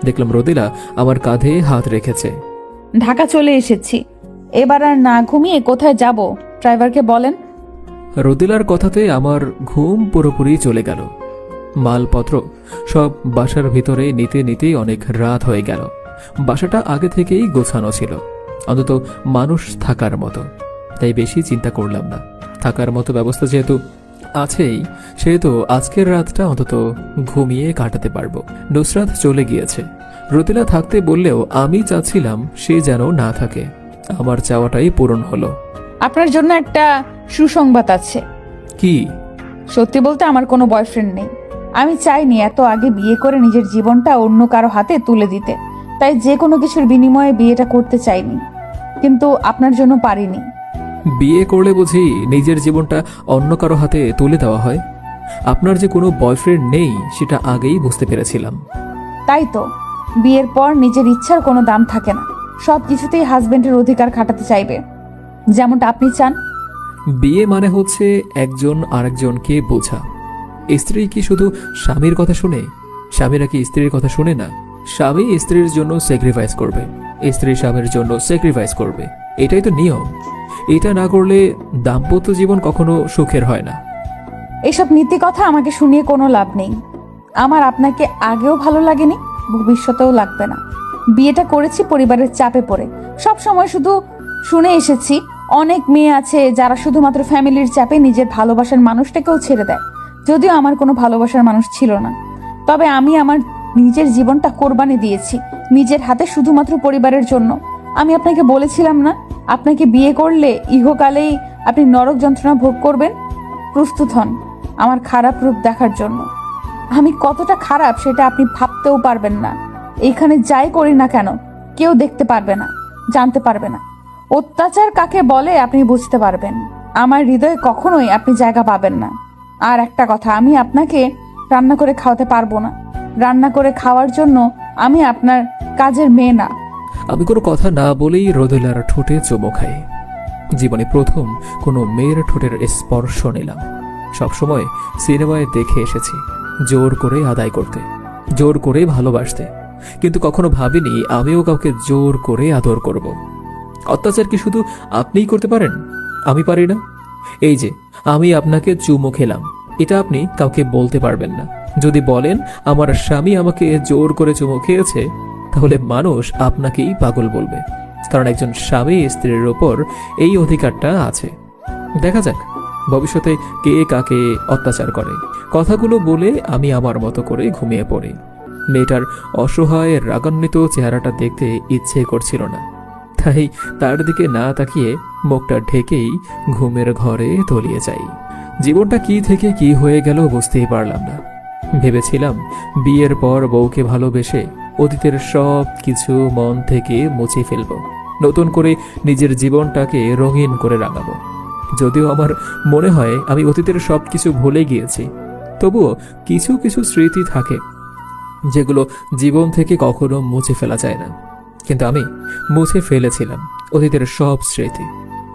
দেখলাম রোদেলা আমার কাঁধে হাত রেখেছে। ঢাকা চলে এসেছি, এবার আর না ঘুমিয়ে কোথায় যাব ড্রাইভারকে বলেন। রোদেলার কথাতে আমার ঘুম পুরোপুরি চলে গেল। মালপত্র সব বাসার ভিতরে নিতে নিতেই অনেক রাত হয়ে গেল। বাসাটা আগে থেকেই গোছানো ছিল, অন্তত মানুষ থাকার মতো, তাই বেশি চিন্তা করলাম না। থাকার মতো ব্যবস্থা যেহেতু আছেই, সেহেতু আজকের রাতটা অন্তত ঘুমিয়ে কাটাতে পারবো। নুসরাত চলে গিয়েছে। রোদেলা থাকতে বললেও আমি চাচ্ছিলাম সে যেন না থাকে। আমার চাওয়াটাই পূরণ হলো। আপনার জন্য একটা সুসংবাদ আছে। কি? সত্যি বলতে আমার কোনো বয়ফ্রেন্ড নেই। আমি চাইনি এত আগে বিয়ে করে নিজের জীবনটা অন্য কারো হাতে তুলে দিতে, তাই যে কোনো কিছুর বিনিময়ে বিয়েটা করতে চাইনি, কিন্তু আপনার জন্য পারিনি। বিয়ে করলে বুঝি নিজের জীবনটা অন্য কারো হাতে তুলে দেওয়া হয়? আপনার যে কোনো বয়ফ্রেন্ড নেই সেটা আগেই বুঝতে পেরেছিলাম। তাই তো, বিয়ের পর নিজের ইচ্ছার কোনো দাম থাকে না, সব কিছুতেই হাজবেন্ডের অধিকার খাটাতে চাইবে, যেমনটা আপনি চান। বিয়ে মানে হচ্ছে একজন আরেকজনকে বোঝা। স্ত্রী কি শুধু স্বামীর কথা শুনে? স্বামীরা কি স্ত্রীর কথা শুনে না? স্বামী স্ত্রীর জন্য স্যাক্রিফাইস করবে, স্ত্রী স্বামীর জন্য স্যাক্রিফাইস করবে, এটাই তো নিয়ম। এটা না করলে দাম্পত্য জীবন কখনো সুখের হয় না। এসব নীতি কথা আমাকে শুনিয়ে কোনো লাভ নেই। আমার আপনাকে আগেও ভালো লাগেনি, ভবিষ্যতেও লাগবে না। বিয়েটা করেছি পরিবারের চাপে পড়ে। সব সময় শুধু শুনে এসেছি অনেক মেয়ে আছে যারা শুধুমাত্র ফ্যামিলির চাপে নিজের ভালোবাসার মানুষটাকেও ছেড়ে দেয়। যদিও আমার কোনো ভালোবাসার মানুষ ছিল না, তবে আমি আমার নিজের জীবনটা কোরবানি দিয়েছি নিজের হাতে, শুধুমাত্র পরিবারের জন্য। আমি আপনাকে বলেছিলাম না, আপনাকে বিয়ে করলে ইহকালেই আপনি নরক যন্ত্রণা ভোগ করবেন। প্রস্তুত হন আমার খারাপ রূপ দেখার জন্য। আমি কতটা খারাপ সেটা আপনি ভাবতেও পারবেন না। এইখানে যাই করি না কেন কেউ দেখতে পারবে না, জানতে পারবে না। অত্যাচার কাকে বলে আপনি বুঝতে পারবেন। আমার হৃদয়ে কখনোই আপনি জায়গা পাবেন না। আর একটা কথা, আমি আপনাকে রান্না করে খাওয়াতে পারবো না। রান্না করে খাওয়ার জন্য আমি আপনার কাজের মেয়ে না। আমি কোনো কথা না বলেই রোদেলার ঠোঁটে চুমো খাই। জীবনে প্রথম কোনো মেয়ের ঠোঁটের স্পর্শ নিলাম। সবসময় সিনেমায় দেখে এসেছি জোর করে আদায় করতে, জোর করে ভালোবাসতে, কিন্তু কখনো ভাবিনি আমিও কাউকে জোর করে আদর করব। অত্যাচার কি শুধু আপনিই করতে পারেন, আমি পারি না? এই যে আমি আপনাকে চুমো খেলাম, এটা আপনি কাউকে বলতে পারবেন না। যদি বলেন আমার স্বামী আমাকে জোর করে চুমো খেয়েছে, তাহলে মানুষ আপনাকেই পাগল বলবে, কারণ একজন স্বামী স্ত্রীর ওপর এই অধিকারটা আছে। দেখা যাক ভবিষ্যতে কে কাকে অত্যাচার করে। কথাগুলো বলে আমি আমার মতো করে ঘুমিয়ে পড়ি। মেয়েটার অসহায় রাগান্বিত চেহারাটা দেখতে ইচ্ছে করছিল না, তাই তার দিকে না তাকিয়ে মুখটা ঢেকেই ঘুমের ঘরে তলিয়ে যাই। জীবনটা কি থেকে কি হয়ে গেল বুঝতেই পারলাম না। ভেবেছিলাম বিয়ের পর বউকে ভালোবেসে অতীতের সব কিছু মন থেকে মুছে ফেলব, নতুন করে নিজের জীবনটাকে রঙিন করে রাঙাবো। যদিও আমার মনে হয় আমি অতীতের সব কিছু ভুলে গিয়েছি, তবুও কিছু কিছু স্মৃতি থাকে যেগুলো জীবন থেকে কখনো মুছে ফেলা যায় না। কিন্তু আমি মুছে ফেলেছিলাম অতীতের সব স্মৃতি,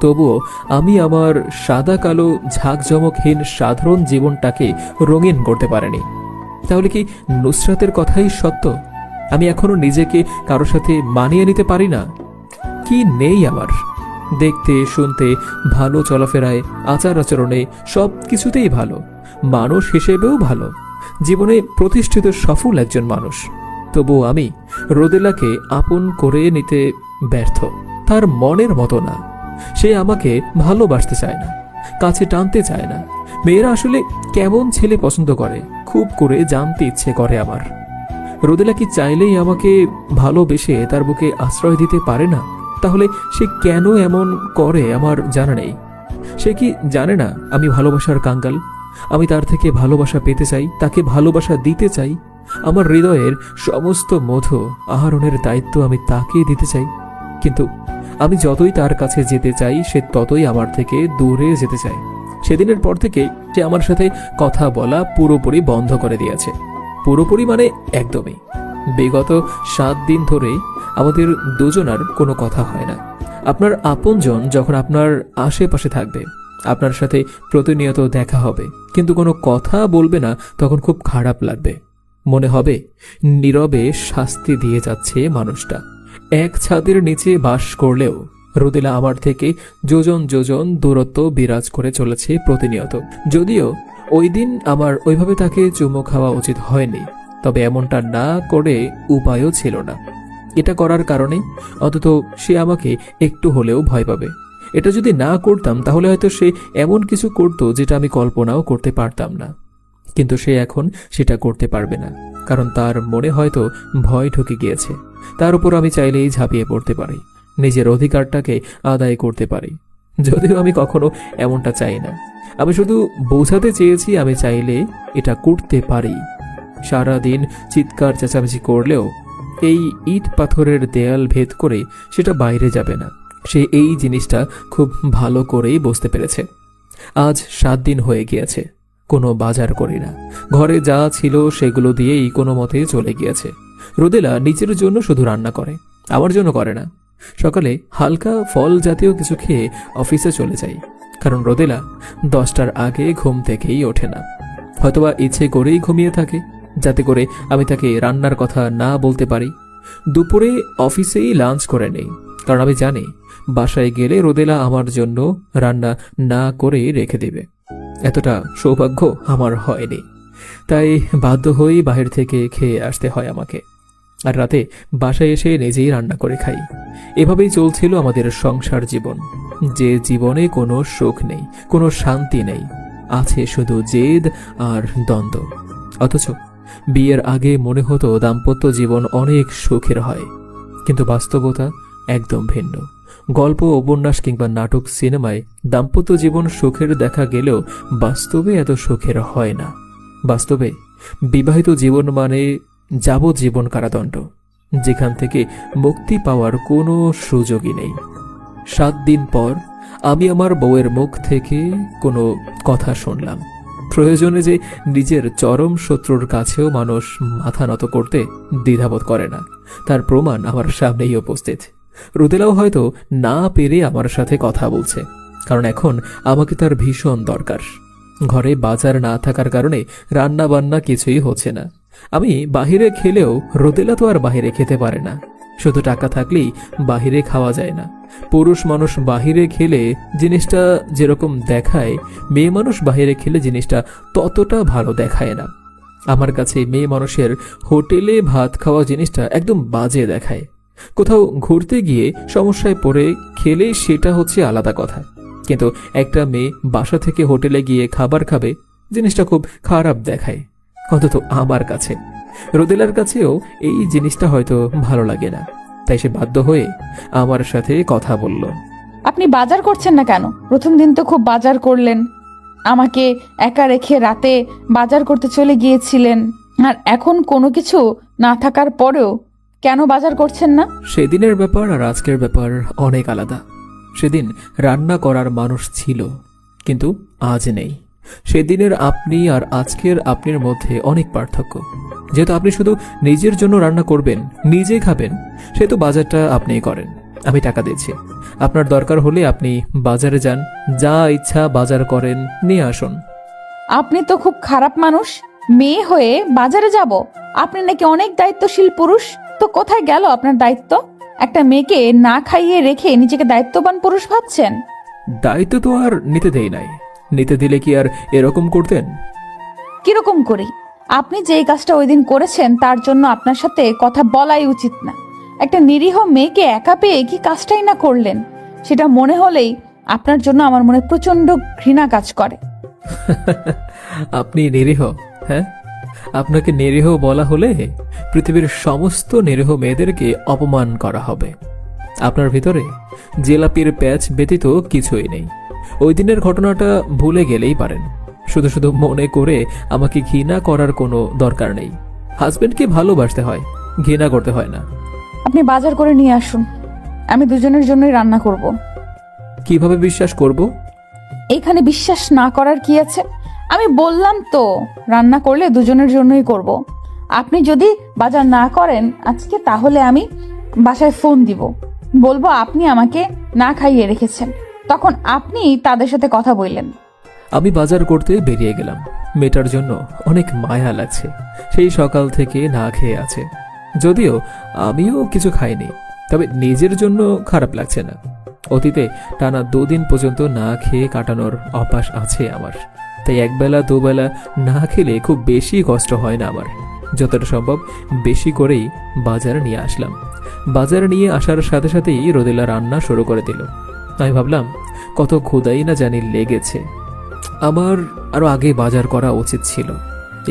তবুও আমি আমার সাদা কালো ঝাঁকজমকহীন সাধারণ জীবনটাকে রঙিন করতে পারিনি। তাহলে কি নুসরাতের কথাই সত্য? আমি এখনো নিজেকে কারোর সাথে মানিয়ে নিতে পারি না? কি নেই আমার? দেখতে শুনতে ভালো, চলাফেরায় আচার আচরণে সব কিছুতেই ভালো, মানুষ হিসেবেও ভালো, জীবনে প্রতিষ্ঠিত সফল একজন মানুষ। তবুও আমি রোদেলাকে আপন করে নিতে ব্যর্থ। তার মনের মতো না, সে আমাকে ভালোবাসতে চায় না, কাছে টানতে চায় না। মেয়েরা আসলে কেমন ছেলে পছন্দ করে খুব করে জানতে ইচ্ছে করে আমার। রোদেলা কি চাইলেই আমাকে ভালোবেসে তার বুকে আশ্রয় দিতে পারে না? তাহলে সে কেন এমন করে আমার জানা নেই। সে কি জানে না আমি ভালোবাসার কাঙ্গাল? আমি তার থেকে ভালোবাসা পেতে চাই, তাকে ভালোবাসা দিতে চাই। আমার হৃদয়ের সমস্ত মধু আহরণের দায়িত্ব আমি তাকে দিতে চাই। কিন্তু আমি যতই তার কাছে যেতে চাই, সে ততই আমার থেকে দূরে যেতে চায়। সেদিনের পর থেকে সে আমার সাথে কথা বলা পুরোপুরি বন্ধ করে দিয়েছে। পুরোপুরি মানে একদমই। বিগত 7 দিন ধরে আমাদের দুজনার কোনো কথা হয় না। আপনার আপনজন যখন আপনার আশেপাশে থাকবে, আপনার সাথে প্রতিনিয়ত দেখা হবে, কিন্তু কোনো কথা বলবে না, তখন খুব খারাপ লাগবে। মনে হবে নীরবে শাস্তি দিয়ে যাচ্ছে মানুষটা। এক ছাদের নিচে বাস করলেও রোদেলা আমার থেকে যোজন যোজন দূরত্ব বিরাজ করে চলেছে প্রতিনিয়ত। যদিও ওই দিন আমার ওইভাবে তাকে চুমো খাওয়া উচিত হয়নি, তবে এমনটা না করে উপায়ও ছিল না। এটা করার কারণে অন্তত সে আমাকে একটু হলেও ভয় পাবে। এটা যদি না করতাম তাহলে হয়তো সে এমন কিছু করতো যেটা আমি কল্পনাও করতে পারতাম না। কিন্তু সে এখন সেটা করতে পারবে না, কারণ তার মনে হয়তো ভয় ঢুকে গিয়েছে। তার উপর আমি চাইলেই ঝাঁপিয়ে পড়তে পারি, নিজের অধিকারটাকে আদায় করতে পারি। যদিও আমি কখনো এমনটা চাই না, আমি শুধু বোঝাতে চেয়েছি আমি চাইলে এটা করতে পারি। সারাদিন চিৎকার চেঁচামেচি করলেও এই ইট পাথরের দেয়াল ভেদ করে সেটা বাইরে যাবে না। সে এই জিনিসটা খুব ভালো করেই বুঝতে পেরেছে। আজ 7 দিন হয়ে গিয়েছে, কোনো বাজার করি না। ঘরে যা ছিল সেগুলো দিয়েই কোনো মতে চলে গিয়েছে। রোদেলা নিজের জন্য শুধু রান্না করে, আমার জন্য করে না। সকালে হালকা ফল জাতীয় কিছু খেয়ে অফিসে চলে যাই, কারণ রোদেলা 10টার আগে ঘুম থেকেই ওঠে না। হয়তোবা ইচ্ছে করেই ঘুমিয়ে থাকে, যাতে করে আমি তাকে রান্নার কথা না বলতে পারি। দুপুরে অফিসেই লাঞ্চ করে নেই, কারণ আমি জানি বাসায় গেলে রোদেলা আমার জন্য রান্না না করে রেখে দেবে। এতটা সৌভাগ্য আমার হয়নি, তাই বাধ্য হয়েই বাহির থেকে খেয়ে আসতে হয় আমাকে। আর রাতে বাসায় এসে নিজেই রান্না করে খাই। এভাবেই চলছিল আমাদের সংসার জীবন, যে জীবনে কোনো সুখ নেই, কোনো শান্তি নেই, আছে শুধু জেদ আর দ্বন্দ্ব। অথচ বিয়ের আগে মনে হতো দাম্পত্য জীবন অনেক সুখের হয়, কিন্তু বাস্তবতা একদম ভিন্ন। গল্প, উপন্যাস কিংবা নাটক, সিনেমায় দাম্পত্য জীবন সুখের দেখা গেলেও বাস্তবে এত সুখের হয় না। বাস্তবে বিবাহিত জীবন মানে যাবজ্জীবন কারাদণ্ড, যেখান থেকে মুক্তি পাওয়ার কোনো সুযোগই নেই। 7 দিন পর আমি আমার বউয়ের মুখ থেকে কোনো কথা শুনলাম। প্রয়োজনে যে নিজের চরম শত্রুর কাছেও মানুষ মাথা নত করতে দ্বিধাবোধ করে না, তার প্রমাণ আমার সামনেই উপস্থিত। রুদেলাও হয়তো না পেরে আমার সাথে কথা বলছে, কারণ এখন আমাকে তার ভীষণ দরকার। ঘরে বাজার না থাকার কারণে রান্না বান্না কিছুই হচ্ছে না। আমি বাহিরে খেলেও রোদেলা তো আর বাহিরে খেতে পারে না। শুধু টাকা থাকলেই বাহিরে খাওয়া যায় না। পুরুষ মানুষ বাহিরে খেলে জিনিসটা যেরকম দেখায়, মেয়ে মানুষ বাহিরে খেলে জিনিসটা ততটা ভালো দেখায় না। আমার কাছে মেয়ে মানুষের হোটেলে ভাত খাওয়া জিনিসটা একদম বাজে দেখায়। কোথাও ঘুরতে গিয়ে সমস্যায় পড়ে খেলে সেটা হচ্ছে আলাদা কথা, কিন্তু একটা মেয়ে বাসা থেকে হোটেলে গিয়ে খাবার খাবে, জিনিসটা খুব খারাপ দেখায়, অন্তত আমার কাছে। রোদেলার কাছেও এই জিনিসটা হয়তো ভালো লাগে না, তাই সে বাধ্য হয়ে আমার সাথে কথা বলল। আপনি বাজার করছেন না কেন? প্রথম দিন তো খুব বাজার করলেন, আমাকে একা রেখে রাতে বাজার করতে চলে গিয়েছিলেন, আর এখন কোনো কিছু না থাকার পরেও কেন বাজার করছেন না? সেদিনের ব্যাপার আর আজকের ব্যাপার অনেক আলাদা। সেদিন রান্না করার মানুষ ছিল, কিন্তু আজ নেই। সেদিনের আপনি আর আজকের আপনির মধ্যে অনেক পার্থক্য। যেহেতু আপনি শুধু নিজের জন্য রান্না করবেন, নিজে খাবেন, সেহেতু বাজারটা আপনিই করেন, আমি টাকা দিচ্ছি। আপনার দরকার হলে আপনি বাজারে যান, যা ইচ্ছা বাজার করেন, নিয়ে আসুন। আপনি তো খুব খারাপ মানুষ। মেয়ে হয়ে বাজারে যাব? আপনি নাকি অনেক দায়িত্বশীল পুরুষ। তো কোথায় গেল আপনার দায়িত্ব? একটা মেয়েকে না খাইয়ে রেখে নিজেকে দায়িত্ববান পুরুষ ভাবছেন? দায়িত্ব তো আর নিতে দেই নাই, নিতে দিলে কি আর এরকম করতেন? কিরকম করি? আপনি যেই কাজটা ওই দিন করেছেন তার জন্য আপনার সাথে কথা বলাই উচিত না। একটা নিরীহ মেয়েকে একা পেয়ে কি কাজটাই না করলেন, সেটা মনে হলেই আপনার জন্য আমার মনে প্রচন্ড ঘৃণা কাজ করে। আপনি নিরীহ? হ্যাঁ, আপনাকে নিরীহ বলা হলে পৃথিবীর সমস্ত নিরীহ মেয়েদেরকে অপমান করা হবে। আপনার ভিতরে জেলাপির প্যাচ ব্যতীত কিছুই নেই। ওই দিনের ঘটনাটা ভুলে গেলেই পারেন। শুধু শুধু মনে করে আমাকে ঘৃণা করার কোনো দরকার নেই। হাজবেন্ডকে ভালোবাসতে হয়, ঘৃণা করতে হয় না। আপনি বাজার করে নিয়ে আসুন, আমি দুজনের জন্যই রান্না করব। কিভাবে বিশ্বাস করব? এখানে বিশ্বাস না করার কি আছে? আমি বললাম তো রান্না করলে দুজনের জন্যই করব। আপনি যদি বাজার না করেন আজকে, তাহলে আমি বাসায় ফোন দিব, বলবো আপনি আমাকে না খাইয়ে রেখেছেন। তখন আপনি তাদের সাথে কথা বললেন। আমি বাজার করতে বেরিয়ে গেলাম। মেয়েটার জন্য অনেক মায়া লাগছে, সেই সকাল থেকে না খেয়ে আছে। যদিও আমিও কিছু খাইনি, তবে নিজের জন্য খারাপ লাগছে না। অতীতে টানা 2 দিন পর্যন্ত না খেয়ে কাটানোর অভ্যাস আছে আমার, তাই একবেলা দুবেলা না খেলে খুব বেশি কষ্ট হয় না আমার। যতটা সম্ভব বেশি করেই বাজার নিয়ে আসলাম। বাজার নিয়ে আসার সাথে সাথেই রোদেলা রান্না শুরু করে দিল। আমি ভাবলাম কত ক্ষুধাই না জানি লেগেছে। আমার আরো আগে বাজার করা উচিত ছিল।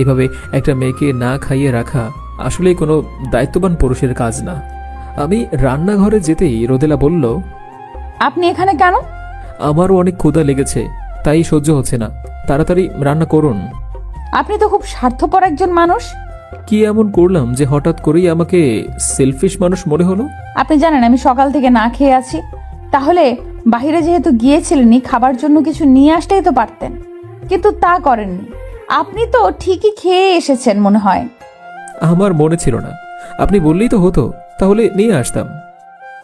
এভাবে একটা মেয়েকে না খাইয়ে রাখা আসলে কোনো দায়িত্ববান পুরুষের কাজ না। আমি রান্নাঘরে যেতেই রোদেলা বলল, আপনি এখানে কেন? আমারও অনেক ক্ষুধা লেগেছে, তাই সহ্য হচ্ছে না, তাড়াতাড়ি রান্না করুন। আপনি তো খুব স্বার্থপর একজন মানুষ। কি এমন করলাম যে হঠাৎ করেই আমাকে সেলফিশ মানুষ মনে হলো? আপনি জানেন আমি সকাল থেকে না খেয়ে আছি, তাহলে বাইরে যেহেতু গিয়েছিলেনই, খাবার জন্য কিছু নিয়ে আসতেই তো পারতেন, কিন্তু তা করেননি। আপনি তো ঠিকই খেয়ে এসেছেন মনে হয়। আমার মনে ছিল না, আপনি বললেই তো হতো, তাহলে নিয়ে আসতাম।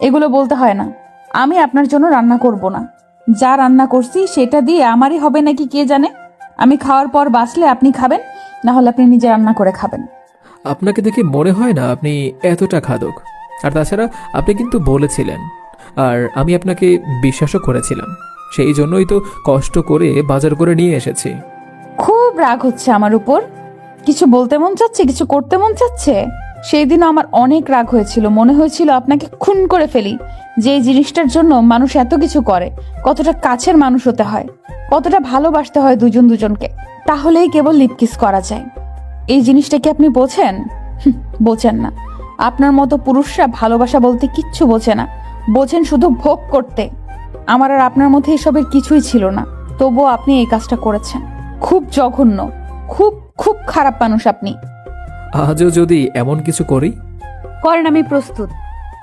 এগুলো বলতে হয় না। আমি আপনার জন্য রান্না করব না। যা রান্না করছি সেটা দিয়ে আমারই হবে নাকি কে জানে। আমি খাওয়ার পর বাঁচলে আপনি খাবেন, না হলে আপনি নিজে রান্না করে খাবেন। আপনাকে দেখে মনে হয় না আপনি এতটা খাদক। আর তাছাড়া আপনি কিন্তু বলেছিলেন, আর আমি আপনাকে বিশ্বাসও করেছিলাম, সেই জন্যই তো কষ্ট করে বাজার করে নিয়ে এসেছি। খুব রাগ হচ্ছে আমার উপর। কিছু বলতে মন চাচ্ছে, কিছু করতে মন চাচ্ছে। সেই দিনও আমার অনেক রাগ হয়েছিল, মনে হয়েছিল আপনাকে খুন করে ফেলি। যে জিনিসটার জন্য মানুষ এত কিছু করে, কতটা কাছের মানুষ হতে হয়, কতটা ভালোবাসতে হয় দুজন দুজনকে, তাহলেই কেবল লিপকিস করা যায়। এই জিনিসটা কি আপনি বোঝেন? বোঝেন না। আপনার মতো পুরুষরা ভালোবাসা বলতে কিচ্ছু বোঝে না, বোঝেন শুধু ভোগ করতে। আমার আর আপনার মধ্যে এসবের কিছুই ছিল না, তবুও আপনি এই কাজটা করেছেন। খুব জঘন্য, খুব খুব খারাপ মানুষ আপনি। আজও যদি এমন কিছু করি? করেন, আমি প্রস্তুত।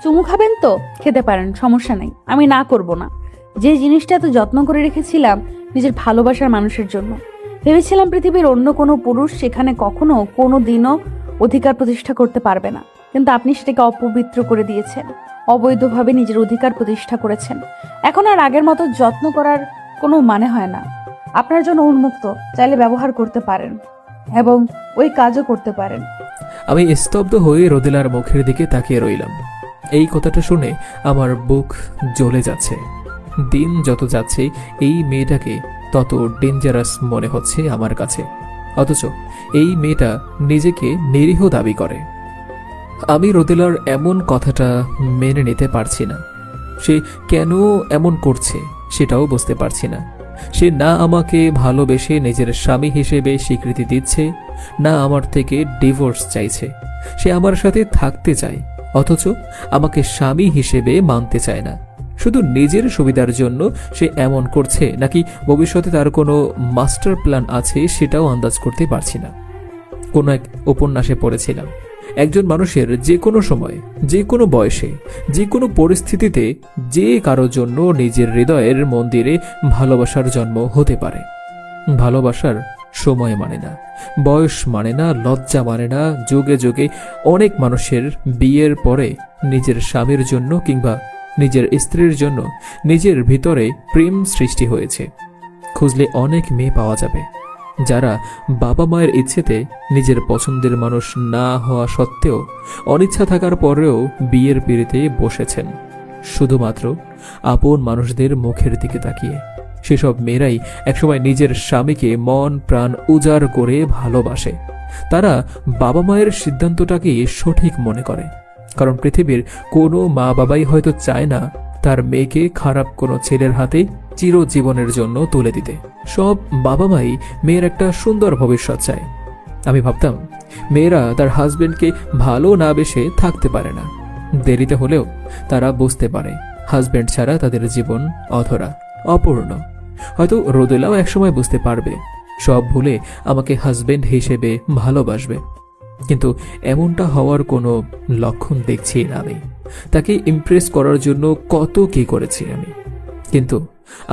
চুমু খাবেন তো খেতে পারেন, সমস্যা নেই, আমি না করব না। যে জিনিসটা এত যত্ন করে রেখেছিলাম নিজের ভালোবাসার মানুষের জন্য, ভেবেছিলাম পৃথিবীর অন্য কোনো পুরুষ সেখানে কখনো কোনো দিনও অধিকার প্রতিষ্ঠা করতে পারবে না, কিন্তু আপনি সেটাকে অপবিত্র করে দিয়েছেন, অবৈধভাবে নিজের অধিকার প্রতিষ্ঠা করেছেন। এখন আর আগের মতো যত্ন করার কোনো মানে হয় না। আপনার জন্য উন্মুক্ত, চাইলে ব্যবহার করতে পারেন এবং ওই কাজও করতে পারেন। আমি স্তব্ধ হয়ে রোদেলার মুখের দিকে তাকিয়ে রইলাম। এই কথাটা শুনে আমার বুক জ্বলে যাচ্ছে। দিন যত যাচ্ছে এই মেয়েটাকে তত ডেঞ্জারাস মনে হচ্ছে আমার কাছে, অথচ এই মেয়েটা নিজেকে নিরীহ দাবি করে। আমি রোদেলার এমন কথাটা মেনে নিতে পারছি না। সে কেন এমন করছে সেটাও বুঝতে পারছি না। সে না আমাকে ভালোবেসে নিজের স্বামী হিসেবে স্বীকৃতি দিচ্ছে, না আমার থেকে ডিভোর্স চাইছে। সে আমার সাথে থাকতে চায়, অথচ আমাকে স্বামী হিসেবে মানতে চায় না। শুধু নিজের সুবিধার জন্য সে এমন করছে, নাকি ভবিষ্যতে তার কোনো মাস্টার প্ল্যান আছে সেটাও আন্দাজ করতে পারছি না। কোনো এক উপন্যাসে পড়েছিলাম, একজন মানুষের যে কোনো সময়, যে কোনো বয়সে, যে কোনো পরিস্থিতিতে যে কারোর জন্য নিজের হৃদয়ের মন্দিরে ভালোবাসার জন্ম হতে পারে। ভালোবাসার সময় মানে না, বয়স মানে না, লজ্জা মানে না। যুগে যুগে অনেক মানুষের বিয়ের পরে নিজের স্বামীর জন্য কিংবা নিজের স্ত্রীর জন্য নিজের ভিতরে প্রেম সৃষ্টি হয়েছে। খুঁজলে অনেক মেয়ে পাওয়া যাবে যারা বাবা মায়ের ইচ্ছেতে নিজের পছন্দের মানুষ না হওয়া সত্ত্বেও অনিচ্ছা থাকার পরেও বিয়ের পিঁড়িতে বসেছেন, শুধুমাত্র আপন মানুষদের মুখের দিকে তাকিয়ে। সেসব মেয়েরাই একসময় নিজের স্বামীকে মন প্রাণ উজাড় করে ভালোবাসে। তারা বাবা মায়ের সিদ্ধান্তটাকে সঠিক মনে করে, কারণ পৃথিবীর কোনো মা বাবাই হয়তো চায় না তার মেয়েকে খারাপ কোনো ছেলের হাতে চিরজীবনের জন্য তুলে দিতে। সব বাবা মাই মেয়ের একটা সুন্দর ভবিষ্যৎ চায়। আমি ভাবতাম মেয়েরা তার হাজবেন্ডকে ভালো না বেসে থাকতে পারে না। দেরিতে হলেও তারা বুঝতে পারে হাজবেন্ড ছাড়া তাদের জীবন অধরা, অপূর্ণ। হয়তো রোদেলাও একসময় বুঝতে পারবে, সব ভুলে আমাকে হাজবেন্ড হিসেবে ভালোবাসবে। কিন্তু এমনটা হওয়ার কোনো লক্ষণ দেখছি না আমি। তাকে ইমপ্রেস করার জন্য কত কি করেছি আমি, কিন্তু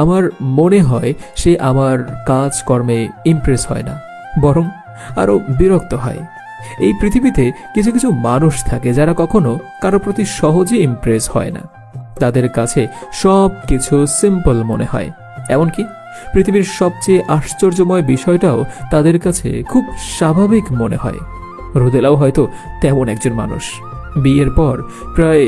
আমার মনে হয় সে আমার কাজকর্মে ইমপ্রেস হয় না, বরং আরো বিরক্ত হয়। এই পৃথিবীতে কিছু কিছু মানুষ থাকে যারা কখনো কারো প্রতি সহজে ইমপ্রেস হয় না। তাদের কাছে সব কিছু সিম্পল মনে হয়, এমনকি পৃথিবীর সবচেয়ে আশ্চর্যময় বিষয়টাও তাদের কাছে খুব স্বাভাবিক মনে হয়। রোদেলাও হয়তো তেমন একজন মানুষ। বিয়ের পর প্রায়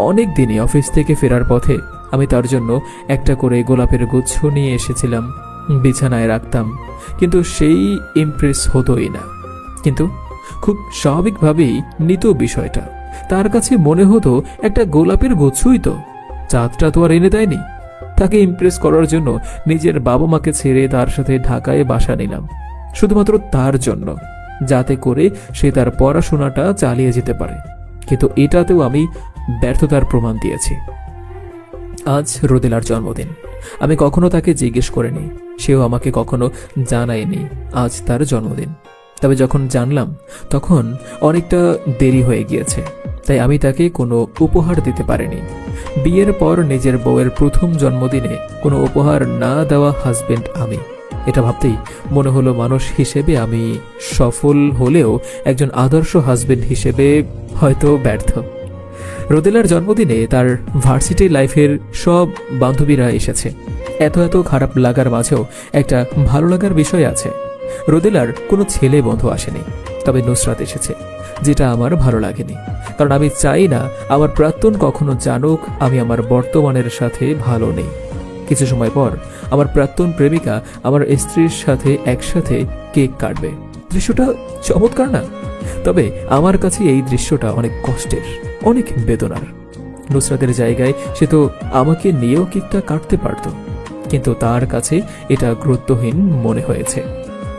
অনেক দিনই অফিস থেকে ফেরার পথে আমি তার জন্য একটা করে গোলাপের গুচ্ছ নিয়ে এসেছিলাম, বিছানায় রাখতাম, কিন্তু সেই ইমপ্রেস হতোই না। কিন্তু খুব স্বাভাবিকভাবেই নিত বিষয়টা। তার কাছে মনে হতো একটা গোলাপের গুচ্ছই তো, চাঁদটা তো আর এনে দেয়নি। তাকে ইমপ্রেস করার জন্য নিজের বাবা মাকে ছেড়ে তার সাথে ঢাকায় বাসা নিলাম, শুধুমাত্র তার জন্য, যাতে করে সে তার পড়াশোনাটা চালিয়ে যেতে পারে। কিন্তু এটাতেও আমি ব্যর্থতার প্রমাণ দিয়েছি। আজ রোদেলার জন্মদিন। আমি কখনো তাকে জিজ্ঞেস করিনি, সেও আমাকে কখনো জানায়নি আজ তার জন্মদিন। তবে যখন জানলাম তখন অনেকটা দেরি হয়ে গিয়েছে, তাই আমি তাকে কোনো উপহার দিতে পারিনি। বিয়ের পর নিজের বউয়ের প্রথম জন্মদিনে কোনো উপহার না দেওয়া হাজবেন্ড আমি। এটা ভাবতেই মনে হলো মানুষ হিসেবে আমি সফল হলেও একজন আদর্শ হাজবেন্ড হিসেবে হয়তো ব্যর্থ। রোদেলার জন্মদিনে তার ভার্সিটি লাইফের সব বান্ধবীরা এসেছে। এত এত খারাপ লাগার মাঝেও একটা ভালো লাগার বিষয় আছে। রোদেলার কোনো ছেলে বন্ধু আসেনি, তবে নুসরাত এসেছে, যেটা আমার ভালো লাগেনি। কারণ আমি চাই না আমার প্রাক্তন কখনো জানুক আমি আমার বর্তমানের সাথে ভালো নেই। কিছু সময় পর আমার প্রাক্তন প্রেমিকা আমার স্ত্রীর সাথে একসাথে কেক কাটবে। দৃশ্যটা চমৎকার না? তবে আমার কাছে এই দৃশ্যটা অনেক কষ্টের, অনেক বেদনার। নুসরাতের জায়গায় সে তো আমাকে নিয়েও কেকটা কাটতে পারত, কিন্তু তার কাছে এটা গুরুত্বহীন মনে হয়েছে।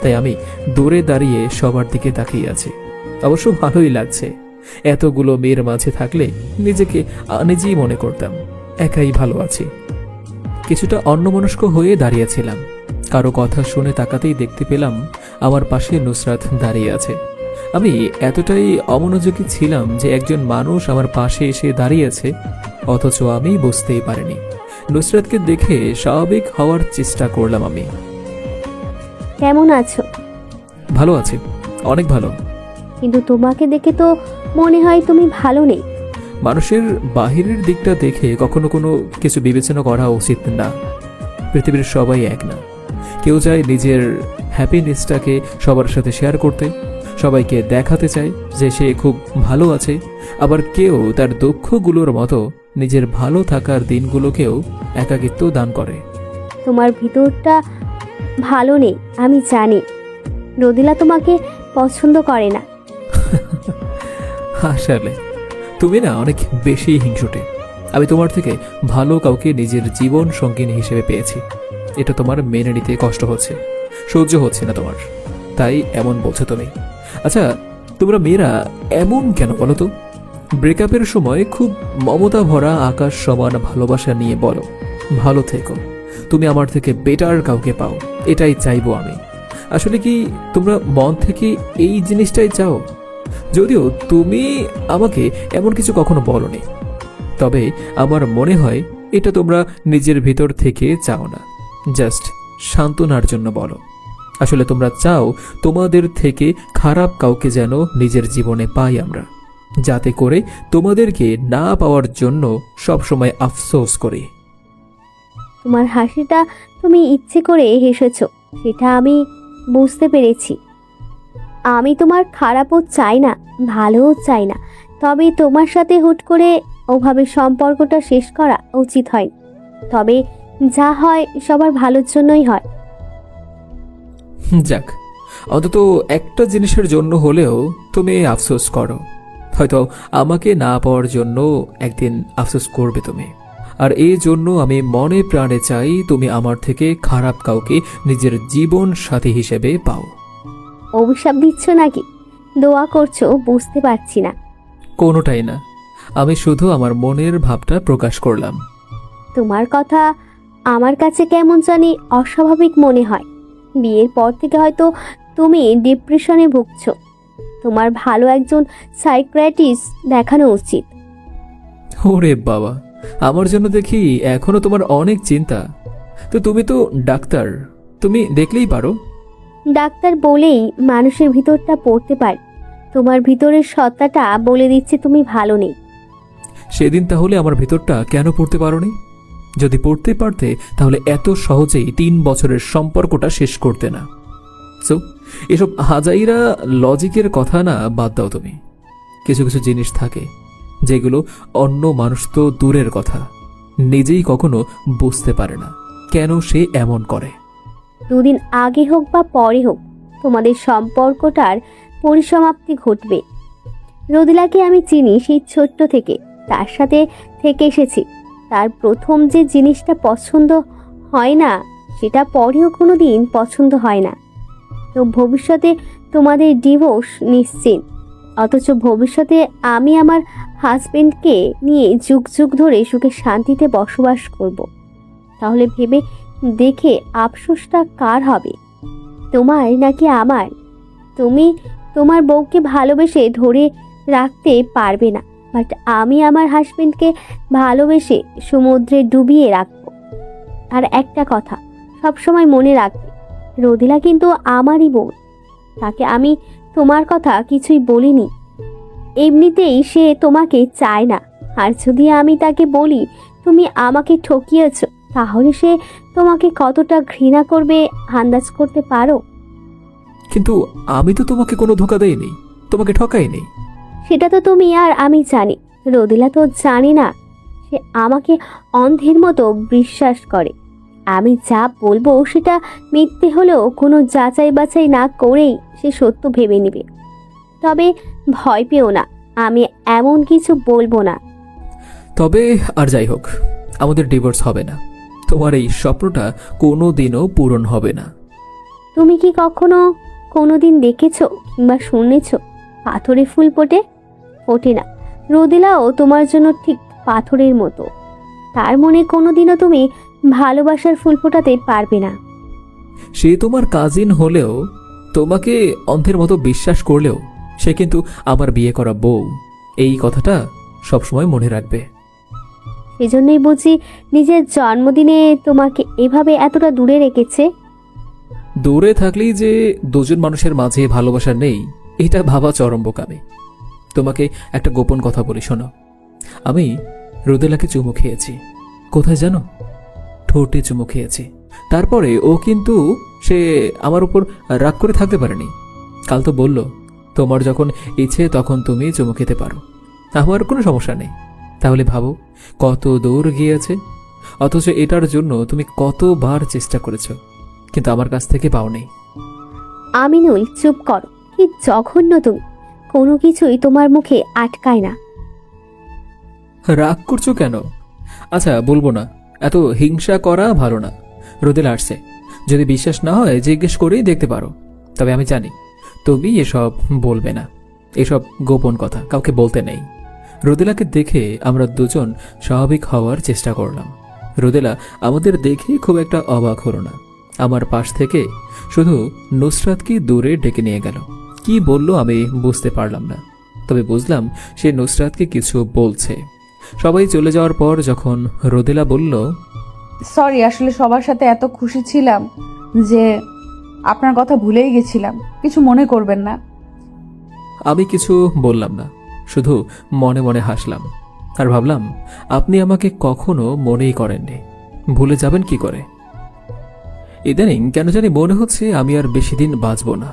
তাই আমি দূরে দাঁড়িয়ে সবার দিকে তাকিয়ে আছি। অবশ্য ভালোই লাগছে। এতগুলো মেয়ের মাঝে থাকলে নিজেকে আনইজি মনে করতাম, একাই ভালো আছি। কিছুটা অন্যমনস্ক হয়ে দাঁড়িয়েছিলাম। কারো কথা শুনে তাকাতেই দেখতে পেলাম আমার পাশে নুসরাত দাঁড়িয়ে আছে। আমি এতটাই অমনোযোগী ছিলাম যে একজন মানুষ আমার পাশে এসে দাঁড়িয়েছে, অথচ আমি বুঝতেই পারিনি। নুসরাতকে দেখে স্বাভাবিক হওয়ার চেষ্টা করলাম আমি। কেমন আছো? ভালো আছি, অনেক ভালো। কিন্তু তোমাকে দেখে তো মনে হয় তুমি ভালো নেই। মানুষের বাহিরের দিকটা দেখে কখনো কোনো কিছু বিবেচনা করা উচিত না। পৃথিবীর সবাই এক না। কেউ চায় নিজের হ্যাপিনেসটাকে সবার সাথে শেয়ার করতে, সবাইকে দেখাতে চায় যে সে খুব ভালো আছে। আবার কেউ তার দুঃখগুলোর মতো নিজের ভালো থাকার দিনগুলোকেও একাকিত্ব দান করে। তোমার ভিতরটা ভালো নেই, আমি জানি। রোদিলা তোমাকে পছন্দ করে না। আসলে তুমি না অনেক বেশি হিংসুটে। আমি তোমার থেকে ভালো কাউকে নিজের জীবন সঙ্গিনী হিসেবে পেয়েছি। এটা তোমার মেনে নিতে কষ্ট হচ্ছে, সহ্য হচ্ছে না তোমার, তাই এমন বলছো তুমি। আচ্ছা, তোমরা মেয়েরা এমন কেন বলো তো? ব্রেকআপের সময় খুব মমতা ভরা আকাশ সমান ভালোবাসা নিয়ে বলো ভালো থেকো, তুমি আমার থেকে বেটার কাউকে পাও, এটাই চাইবো আমি। আসলে কি তোমরা মন থেকে এই জিনিসটাই চাও? যদিও তুমি আমাকে এমন কিছু কখনো বলনি, তবে আমার মনে হয় এটা তোমরা নিজের ভিতর থেকে চাও না, জাস্ট সান্ত্বনার জন্য বলো। আসলে তোমরা চাও তোমাদের থেকে খারাপ কাউকে যেন নিজের জীবনে পাই আমরা, যাতে করে তোমাদেরকে না পাওয়ার জন্য সবসময় আফসোস করি। তোমার হাসিটা তুমি ইচ্ছে করে হেসেছ, সেটা আমি বুঝতে পেরেছি। আমি তোমার খারাপও চাই না, ভালোও চাই না, তবে তোমার সাথে হুট করে ওভাবে সম্পর্কটা শেষ করা উচিত হয়। তবে যা হয় সবার ভালোর জন্যই হয়। যাক, অন্তত একটা জিনিসের জন্য হলেও তুমি আফসোস করো। হয়তো আমাকে না পাওয়ার জন্য একদিন আফসোস করবে তুমি, আর এই জন্য আমি মনে প্রাণে চাই তুমি আমার থেকে খারাপ কাউকে নিজের জীবন সাথী হিসেবে পাও। অভিশাপ দিচ্ছ নাকি দোয়া করছো বুঝতে পারছি না। কোনোটাই না, আমি শুধু আমার মনের ভাবটা প্রকাশ করলাম। তোমার কথা আমার কাছে কেমন জানি অস্বাভাবিক মনে হয়। বিয়ের পর থেকে হয়তো তুমি ডিপ্রেশনে ভুগছো। তোমার ভালো একজন সাইকিয়াট্রিস্ট দেখানো উচিত। ওরে বাবা, আমার জন্য দেখি এখনো তোমার অনেক চিন্তা। তো তুমি তো ডাক্তার, তুমি দেখলেই পারো। ডাক্তার বলেই মানুষের ভিতরটা পড়তে পারে। তোমার ভিতরের সত্তাটা বলে দিচ্ছে তুমি ভালো নেই। সেদিন তাহলে আমার ভিতরটা কেন পড়তে পারোনি? যদি পড়তে পারতে তাহলে এত সহজেই 3 বছরের সম্পর্কটা শেষ করতে না। সো এসব হাজাইরা লজিকের কথা না বাদ দাও তুমি। কিছু কিছু জিনিস থাকে যেগুলো অন্য মানুষ তো দূরের কথা, নিজেই কখনো বুঝতে পারে না কেন সে এমন করে। দুদিন আগে হোক বা পরে হোক তোমাদের সম্পর্কটার পরিসমাপ্তি ঘটবে। রোদিলাকে আমি চিনি সেই ছোট্ট থেকে, তার সাথে থেকে এসেছি। তার প্রথম যে জিনিসটা পছন্দ হয় না সেটা পরেও কোনো দিন পছন্দ হয় না। তো ভবিষ্যতে তোমাদের ডিভোর্স নিশ্চিত, অথচ ভবিষ্যতে আমি আমার হাজবেন্ডকে নিয়ে যুগ যুগ ধরে সুখে শান্তিতে বসবাস করব। তাহলে ভেবে দেখে আফসোসটা কার হবে, তোমার নাকি আমার? তুমি তোমার বউকে ভালোবেসে ধরে রাখতে পারবে না, বাট আমি আমার হাজবেন্ডকে ভালোবেসে সমুদ্রে ডুবিয়ে রাখবো। আর একটা কথা সবসময় মনে রাখবে, রোদিলা কিন্তু আমারই বোন। তাকে আমি তোমার কথা কিছুই বলিনি, এমনিতেই সে তোমাকে চায় না। আর যদি আমি তাকে বলি তুমি আমাকে ঠকিয়েছ, তাহলে সে তোমাকে কতটা ঘৃণা করবে আন্দাজ করতে পারো? কিন্তু আমি তো তোমাকে কোনো ধোঁকা দেইনি, তোমাকে ঠকাইনি। সেটা তো তুমি আর আমি জানি, রোদিলা তো জানি না। সে আমাকে অন্ধের মতো বিশ্বাস করে। আমি যা বলবো সেটা মিথ্যে হলেও কোনো যাচাই বাছাই না করেই সে সত্য ভেবে নেবে। তবে ভয় পেও না, আমি এমন কিছু বলবো না। তবে আর যাই হোক, আমাদের ডিভোর্স হবে না। তোমার এই স্বপ্নটা কোনো দিনও পূরণ হবে না। তুমি কি কখনো কোনোদিন দেখেছো কিংবা শুনেছো পাথরে ফুল ফোটে? ফোটে না। রোদিলাও তোমার জন্য ঠিক পাথরের মতো। তার মনে কোনোদিনও তুমি ভালোবাসার ফুল ফোটাতে পারবে না। সে তোমার কাজিন হলেও, তোমাকে অন্ধের মতো বিশ্বাস করলেও, সে কিন্তু আমার বিয়ে করা বউ। এই কথাটা সবসময় মনে রাখবে। সেজন্যই বুঝি নিজের জন্মদিনে তোমাকে এভাবে এতটা দূরে রেখেছে। দূরে থাকলেই যে দুজন মানুষের মাঝে ভালোবাসা নেই, এটা ভাবা চরম বোকামি। তোমাকে একটা গোপন কথা বলি, শোনো। আমি রোদেলাকে চুমু খেয়েছি। কোথায় জানো? ঠোঁটে চুমু খেয়েছি। তারপরে ও কিন্তু সে আমার উপর রাগ করে থাকতে পারেনি। কাল তো বলল, তোমার যখন ইচ্ছে তখন তুমি চুমু খেতে পারো, আমার কোনো সমস্যা নেই। তাহলে ভাবো কত দূর গিয়েছে। অথচ এটার জন্য তুমি কতবার চেষ্টা করেছো, কিন্তু আমার কাছ থেকে পাওনি। আমিনুল, চুপ করো। কি জঘন্য তুমি! কোনো কিছুই তোমার মুখে আটকায় না। রাগ করছো কেন? আচ্ছা বলবো না, এত হিংসা করা ভালো না। রোদেলা আসছে, যদি বিশ্বাস না হয় জিজ্ঞেস করেই দেখতে পারো। তবে আমি জানি তুমি এসব বলবে না, এসব গোপন কথা কাউকে বলতে নেই। রোদেলাকে দেখে আমরা দুজন স্বাভাবিক হওয়ার চেষ্টা করলাম। রোদেলা আমাদের দেখে খুব একটা অবাক হলো না। আমার পাশ থেকে শুধু নুসরাতকে দূরে ডেকে নিয়ে গেল। কি বলল আমি বুঝতে পারলাম না, তবে বুঝলাম সে নুসরাতকে কিছু বলছে। সবাই চলে যাওয়ার পর যখন রোদেলা বলল, সরি, আসলে সবার সাথে এত খুশি ছিলাম যে আপনার কথা ভুলেই গেছিলাম, কিছু মনে করবেন না। আমি কিছু বললাম না, শুধু মনে মনে হাসলাম আর ভাবলাম আপনি আমাকে কখনো মনেই করেননি, ভুলে যাবেন কি করে। ইদানিং কেন জানি মনে হচ্ছে আমি আর বেশি দিন বাঁচব না।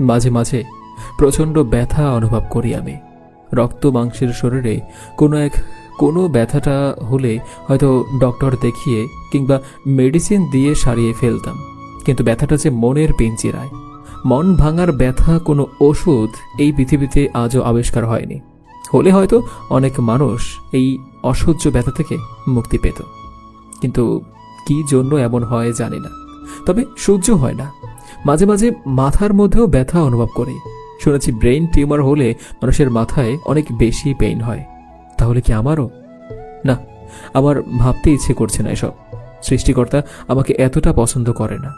মাঝে মাঝে প্রচণ্ড ব্যথা অনুভব করি আমি। রক্ত মাংসের শরীরে কোনো ব্যথাটা হলে হয়তো ডক্টর দেখিয়ে কিংবা মেডিসিন দিয়ে সারিয়ে ফেলতাম, কিন্তু ব্যথাটা যে মনের পিঞ্জিরায়। মন ভাঙার ব্যথা কোনো ওষুধ এই পৃথিবীতে আজও আবিষ্কার হয়নি। হলে হয়তো অনেক মানুষ এই অসহ্য ব্যথা থেকে মুক্তি পেত, কিন্তু কি জন্য এমন হয় জানি না। তবে সহ্য হয় না। মাঝে মাঝে মাথার মধ্যেও ব্যথা অনুভব করি। শুনেছি ব্রেইন টিউমার হলে মানুষের মাথায় অনেক বেশি পেইন হয়। তাহলে কি আমারও? না, আমার ভাবতে ইচ্ছে করছে না এসব। সৃষ্টিকর্তা আমাকে এতটা পছন্দ করে না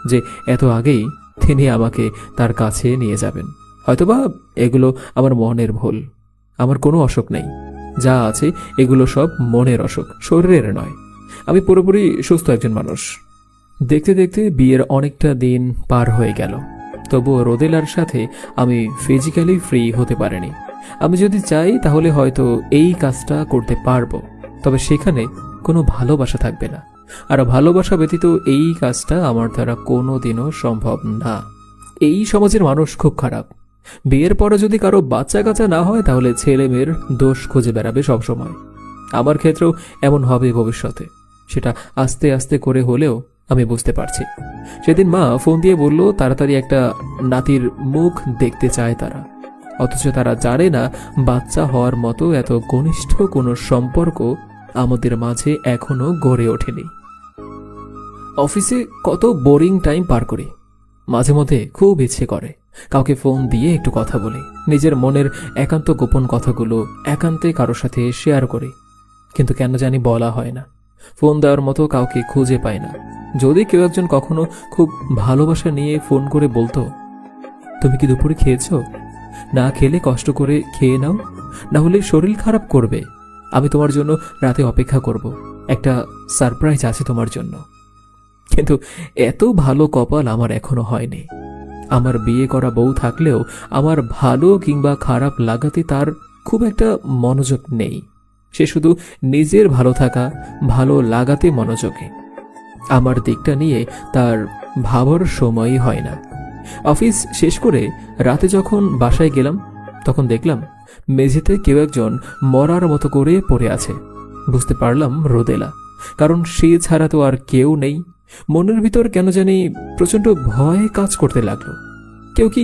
যে এত আগেই তিনি আমাকে তার কাছে নিয়ে যাবেন। হয়তোবা এগুলো আমার মনের ভুল। আমার কোনো অসুখ নেই, যা আছে এগুলো সব মনের অসুখ, শরীরের নয়। আমি পুরোপুরি সুস্থ একজন মানুষ। দেখতে দেখতে বিয়ের অনেকটা দিন পার হয়ে গেল, তবুও রোদেলার সাথে আমি ফিজিক্যালি ফ্রি হতে পারিনি। আমি যদি চাই তাহলে হয়তো এই কাজটা করতে পারবো, তবে সেখানে কোনো ভালোবাসা থাকবে না। আর ভালোবাসা ব্যতীত এই কাজটা আমার দ্বারা কোনোদিনও সম্ভব না। এই সমাজের মানুষ খুব খারাপ। বিয়ের পরে যদি কারো বাচ্চা কাচ্চা না হয় তাহলে ছেলে মেয়ের দোষ খুঁজে বেড়াবে সবসময়। আমার ক্ষেত্রেও এমন হবে ভবিষ্যতে, সেটা আস্তে আস্তে করে হলেও আমি বুঝতে পারছি। সেদিন মা ফোন দিয়ে বলল তাড়াতাড়ি একটা নাতির মুখ দেখতে চায় তারা, অথচ তারা জানে না বাচ্চা হওয়ার মতো এত ঘনিষ্ঠ কোনো সম্পর্ক আমাদের মাঝে এখনো গড়ে ওঠেনি। অফিসে কত বোরিং টাইম পার করি। মাঝে মধ্যে খুব ইচ্ছে করে কাউকে ফোন দিয়ে একটু কথা বলি, নিজের মনের একান্ত গোপন কথাগুলো একান্তে কারোর সাথে শেয়ার করি, কিন্তু কেন জানি বলা হয় না। ফোন দেওয়ার মতো কাউকে খুঁজে পাই না। যদি কেউ একজন কখনো খুব ভালোবাসা নিয়ে ফোন করে বলতো, তুমি কি দুপুরে খেয়েছো? না খেলে কষ্ট করে খেয়ে নাও, না হলে শরীর খারাপ করবে। আমি তোমার জন্য রাতে অপেক্ষা করব, একটা সারপ্রাইজ আছে তোমার জন্য। কিন্তু এত ভালো কপাল আমার এখনো হয়নি। আমার বিয়ে করা বউ থাকলেও আমার ভালো কিংবা খারাপ লাগাতে তার খুব একটা মনোযোগ নেই। সে শুধু নিজের ভালো থাকা, ভালো লাগাতে মনোযোগী। আমার দিকটা নিয়ে তার ভাবার সময়ই হয় না। অফিস শেষ করে রাতে যখন বাসায় গেলাম তখন দেখলাম মেঝেতে কেউ একজন মরার মতো করে পড়ে আছে। বুঝতে পারলাম রোদেলা, কারণ সে ছাড়া তো আর কেউ নেই। মনের ভিতর কেন জানি প্রচণ্ড ভয় কাজ করতে লাগলো। কেউ কি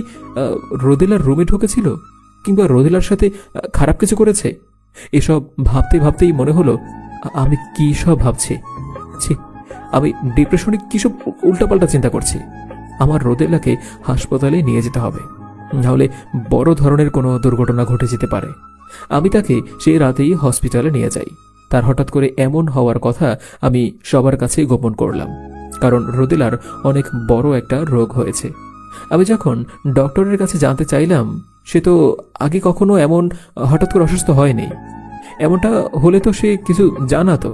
রোদেলার রুমে ঢুকেছিল কিংবা রোদেলার সাথে খারাপ কিছু করেছে? এসব ভাবতে ভাবতেই মনে হলো আমি কি সব ভাবছি। ছি, আমি ডিপ্রেশনে কি সব উল্টাপাল্টা চিন্তা করছি। আমার রোদেলাকে হাসপাতালে নিয়ে যেতে হবে, নাহলে বড় ধরনের কোনো দুর্ঘটনা ঘটে যেতে পারে। আমি তাকে সেই রাতেই হসপিটালে নিয়ে যাই। তার হঠাৎ করে এমন হওয়ার কথা আমি সবার কাছে গোপন করলাম, কারণ রোদেলার অনেক বড় একটা রোগ হয়েছে। আমি যখন ডক্টরের কাছে জানতে চাইলাম, সে তো আগে কখনো এমন হঠাৎ করে অসুস্থ হয়নি। এমনটা হলে তো সে কিছু জানাতো।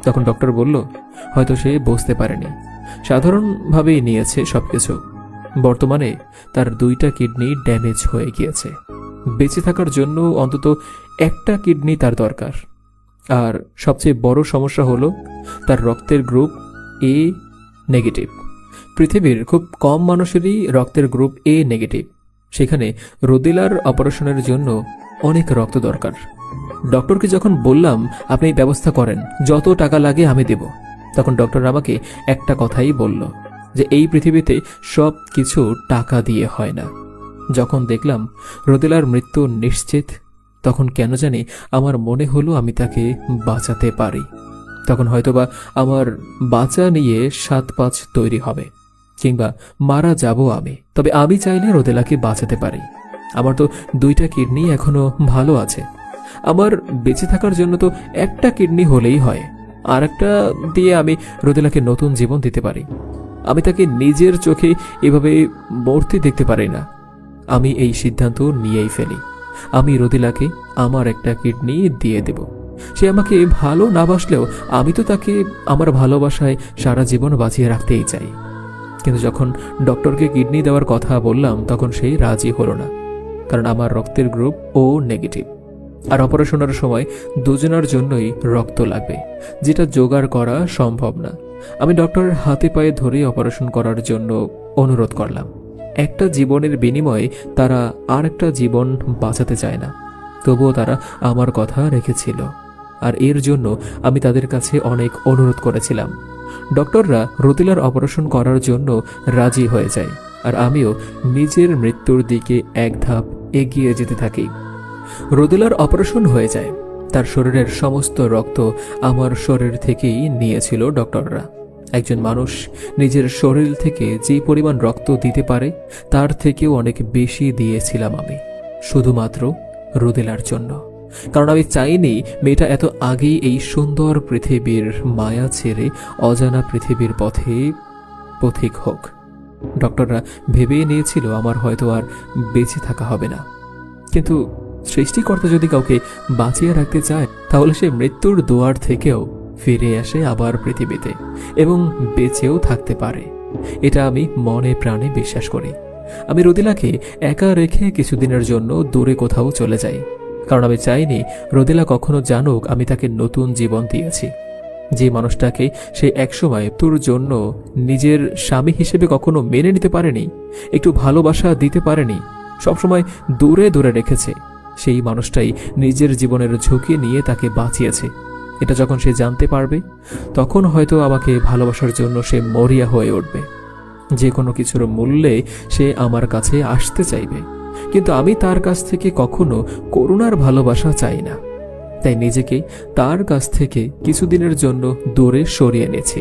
তখন ডক্টর বলল হয়তো সে বুঝতে পারেনি, সাধারণভাবেই নিয়েছে সবকিছু। বর্তমানে তার 2টা কিডনি ড্যামেজ হয়ে গিয়েছে। বেঁচে থাকার জন্য অন্তত একটা কিডনি তার দরকার। আর সবচেয়ে বড় সমস্যা হলো তার রক্তের গ্রুপ এ নেগেটিভ। পৃথিবীর খুব কম মানুষেরই রক্তের গ্রুপ এ নেগেটিভ। সেখানে রোদেলার অপারেশনের জন্য অনেক রক্ত দরকার। ডক্টরকে যখন বললাম আপনি ব্যবস্থা করেন, যত টাকা লাগে আমি দেব, তখন ডক্টর আমাকে একটা কথাই বলল যে এই পৃথিবীতে সব কিছু টাকা দিয়ে হয় না। যখন দেখলাম রোদেলার মৃত্যু নিশ্চিত, তখন কেন জানি আমার মনে হলো আমি তাকে বাঁচাতে পারি। তখন হয়তোবা আমার বাঁচা নিয়ে 7-5 তৈরি হবে, কিংবা মারা যাব আমি। তবে আমি চাইলে রোদেলাকে বাঁচাতে পারি। আমার তো 2টা কিডনি এখনো ভালো আছে। আমার বেঁচে থাকার জন্য তো একটা কিডনি হলেই হয়। আর একটা দিয়ে আমি রোদেলাকে নতুন জীবন দিতে পারি। আমি তাকে নিজের চোখে এভাবে মরতে দেখতে পারি না। আমি এই সিদ্ধান্ত নিয়েই ফেলি। আমি রোদেলাকে আমার একটা কিডনি দিয়ে দেব। সে আমাকে ভালো না বাসলেও আমি তো তাকে আমার ভালোবাসায় সারা জীবন বাঁচিয়ে রাখতেই চাই। কিন্তু যখন ডক্টরকে কিডনি দেওয়ার কথা বললাম, তখন সে রাজি হলো না। কারণ আমার রক্তের গ্রুপ ও নেগেটিভ। আর অপারেশনের সময় দুজনের জন্যই রক্ত লাগবে, যেটা জোগাড় করা সম্ভব না। আমি ডক্টরের হাতে পায়ে ধরে অপারেশন করার জন্য অনুরোধ করলাম। একটা জীবনের বিনিময়ে তারা আর একটা জীবন বাঁচাতে চায় না, তবুও তারা আমার কথা রেখেছিল। আর এর জন্য আমি তাদের কাছে অনেক অনুরোধ করেছিলাম। ডক্টররা রোদেলার অপারেশন করার জন্য রাজি হয়ে যায়, আর আমিও নিজের মৃত্যুর দিকে এক ধাপ এগিয়ে যেতে থাকি। রোদেলার অপারেশন হয়ে যায়। তার শরীরের সমস্ত রক্ত আমার শরীর থেকেই নিয়েছিল ডক্টররা। একজন মানুষ নিজের শরীর থেকে যে পরিমাণ রক্ত দিতে পারে তার থেকেও অনেক বেশি দিয়েছিলাম আমি, শুধুমাত্র রোদেলার জন্য। কারণ আমি চাইনি মেয়েটা এত আগেই এই সুন্দর পৃথিবীর মায়া ছেড়ে অজানা পৃথিবীর পথে পথিক হোক। ডক্টররা ভেবেই নিয়েছিল আমার হয়তো আর বেঁচে থাকা হবে না। কিন্তু সৃষ্টিকর্তা যদি কাউকে বাঁচিয়ে রাখতে চায়, তাহলে সে মৃত্যুর দুয়ার থেকেও ফিরে আসে আবার পৃথিবীতে এবং বেঁচেও থাকতে পারে। এটা আমি মনে প্রাণে বিশ্বাস করি। আমি রোদেলাকে একা রেখে কিছুদিনের জন্য দূরে কোথাও চলে যাই, কারণ আমি চাইনি রোদেলা কখনো জানুক আমি তাকে নতুন জীবন দিয়েছি। যে মানুষটাকে সে একসময় তোর জন্য নিজের স্বামী হিসেবে কখনো মেনে নিতে পারেনি, একটু ভালোবাসা দিতে পারেনি, সবসময় দূরে দূরে রেখেছে, সেই মানুষটাই নিজের জীবনের ঝুঁকি নিয়ে তাকে বাঁচিয়েছে। এটা যখন সে জানতে পারবে, তখন হয়তো আমাকে ভালোবাসার জন্য সে মরিয়া হয়ে উঠবে। যে কোনো কিছুর মূল্যে সে আমার কাছে আসতে চাইবে। কিন্তু আমি তার কাছ থেকে কখনো করুণার ভালোবাসা চাই না। তাই নিজেকে তার কাছ থেকে কিছুদিনের জন্য দূরে সরিয়ে এনেছি।